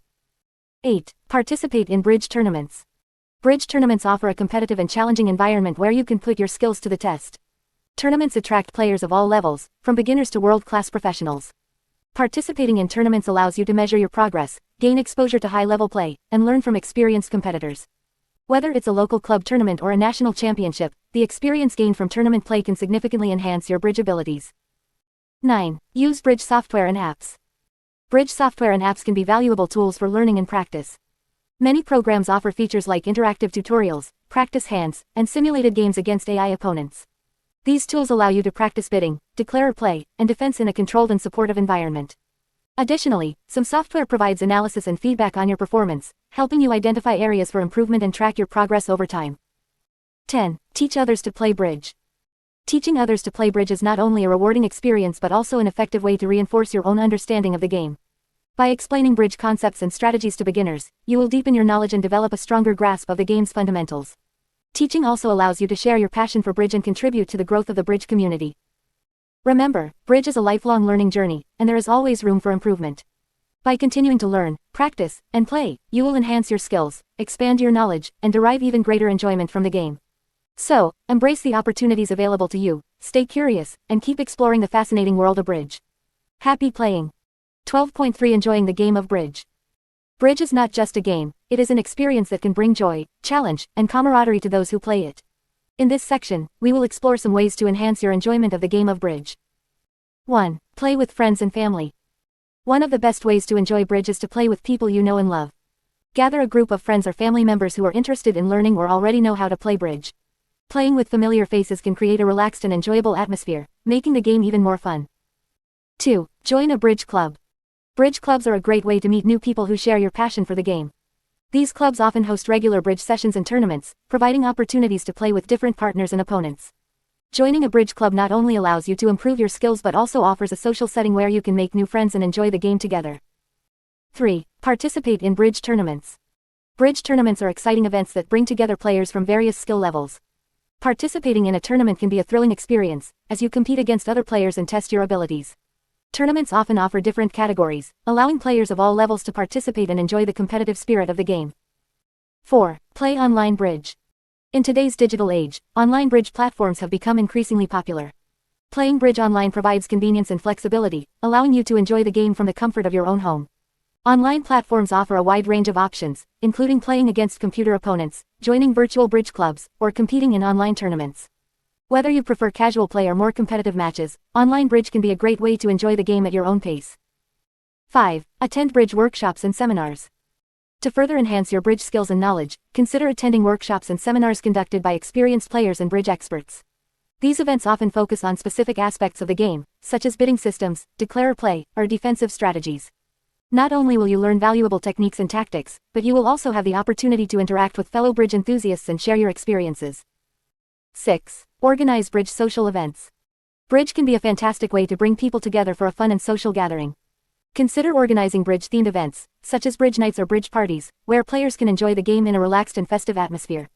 8. Participate in bridge tournaments. Bridge tournaments offer a competitive and challenging environment where you can put your skills to the test. Tournaments attract players of all levels, from beginners to world-class professionals. Participating in tournaments allows you to measure your progress, gain exposure to high-level play, and learn from experienced competitors. Whether it's a local club tournament or a national championship, the experience gained from tournament play can significantly enhance your bridge abilities. 9. Use bridge software and apps. Bridge software and apps can be valuable tools for learning and practice. Many programs offer features like interactive tutorials, practice hands, and simulated games against AI opponents. These tools allow you to practice bidding, declare play, and defense in a controlled and supportive environment. Additionally, some software provides analysis and feedback on your performance, helping you identify areas for improvement and track your progress over time. 10. Teach others to play bridge. Teaching others to play bridge is not only a rewarding experience but also an effective way to reinforce your own understanding of the game. By explaining bridge concepts and strategies to beginners, you will deepen your knowledge and develop a stronger grasp of the game's fundamentals. Teaching also allows you to share your passion for bridge and contribute to the growth of the bridge community. Remember, bridge is a lifelong learning journey, and there is always room for improvement. By continuing to learn, practice, and play, you will enhance your skills, expand your knowledge, and derive even greater enjoyment from the game. So, embrace the opportunities available to you, stay curious, and keep exploring the fascinating world of bridge. Happy playing! 12.3 Enjoying the game of bridge. Bridge is not just a game, it is an experience that can bring joy, challenge, and camaraderie to those who play it. In this section, we will explore some ways to enhance your enjoyment of the game of bridge. 1. Play with friends and family. One of the best ways to enjoy bridge is to play with people you know and love. Gather a group of friends or family members who are interested in learning or already know how to play bridge. Playing with familiar faces can create a relaxed and enjoyable atmosphere, making the game even more fun. 2. Join a bridge club. Bridge clubs are a great way to meet new people who share your passion for the game. These clubs often host regular bridge sessions and tournaments, providing opportunities to play with different partners and opponents. Joining a bridge club not only allows you to improve your skills but also offers a social setting where you can make new friends and enjoy the game together. 3. Participate in bridge tournaments. Bridge tournaments are exciting events that bring together players from various skill levels. Participating in a tournament can be a thrilling experience, as you compete against other players and test your abilities. Tournaments often offer different categories, allowing players of all levels to participate and enjoy the competitive spirit of the game. 4. Play online bridge. In today's digital age, online bridge platforms have become increasingly popular. Playing bridge online provides convenience and flexibility, allowing you to enjoy the game from the comfort of your own home. Online platforms offer a wide range of options, including playing against computer opponents, joining virtual bridge clubs, or competing in online tournaments. Whether you prefer casual play or more competitive matches, online bridge can be a great way to enjoy the game at your own pace. 5. Attend bridge workshops and seminars. To further enhance your bridge skills and knowledge, consider attending workshops and seminars conducted by experienced players and bridge experts. These events often focus on specific aspects of the game, such as bidding systems, declarer play, or defensive strategies. Not only will you learn valuable techniques and tactics, but you will also have the opportunity to interact with fellow bridge enthusiasts and share your experiences. 6. Organize bridge social events. Bridge can be a fantastic way to bring people together for a fun and social gathering. Consider organizing bridge-themed events, such as bridge nights or bridge parties, where players can enjoy the game in a relaxed and festive atmosphere.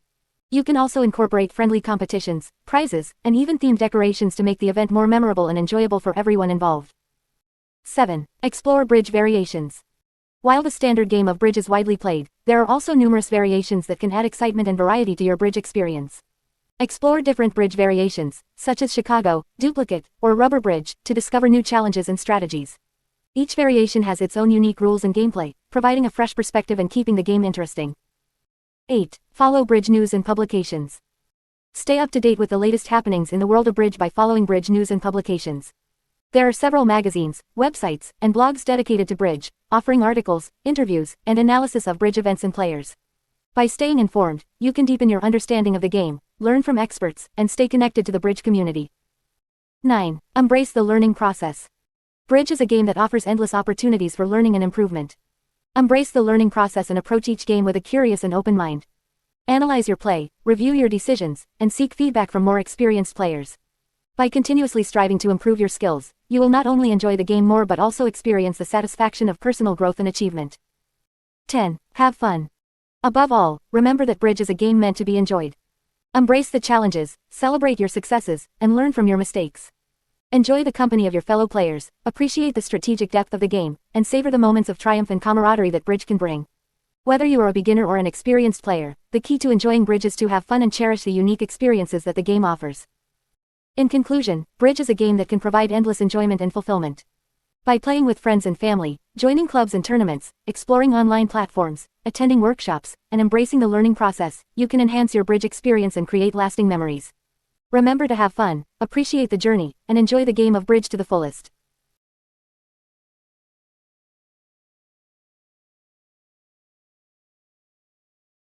You can also incorporate friendly competitions, prizes, and even themed decorations to make the event more memorable and enjoyable for everyone involved. 7. Explore bridge variations. While the standard game of bridge is widely played, there are also numerous variations that can add excitement and variety to your bridge experience. Explore different bridge variations, such as Chicago, duplicate, or rubber bridge, to discover new challenges and strategies. Each variation has its own unique rules and gameplay, providing a fresh perspective and keeping the game interesting. 8. Follow bridge news and publications. Stay up to date with the latest happenings in the world of bridge by following bridge news and publications. There are several magazines, websites, and blogs dedicated to bridge, offering articles, interviews, and analysis of bridge events and players. By staying informed, you can deepen your understanding of the game, learn from experts, and stay connected to the bridge community. 9. Embrace the learning process. Bridge is a game that offers endless opportunities for learning and improvement. Embrace the learning process and approach each game with a curious and open mind. Analyze your play, review your decisions, and seek feedback from more experienced players. By continuously striving to improve your skills, you will not only enjoy the game more but also experience the satisfaction of personal growth and achievement. 10. Have fun. Above all, remember that bridge is a game meant to be enjoyed. Embrace the challenges, celebrate your successes, and learn from your mistakes. Enjoy the company of your fellow players, appreciate the strategic depth of the game, and savor the moments of triumph and camaraderie that bridge can bring. Whether you are a beginner or an experienced player, the key to enjoying bridge is to have fun and cherish the unique experiences that the game offers. In conclusion, bridge is a game that can provide endless enjoyment and fulfillment. By playing with friends and family, joining clubs and tournaments, exploring online platforms, attending workshops, and embracing the learning process, you can enhance your bridge experience and create lasting memories. Remember to have fun, appreciate the journey, and enjoy the game of bridge to the fullest.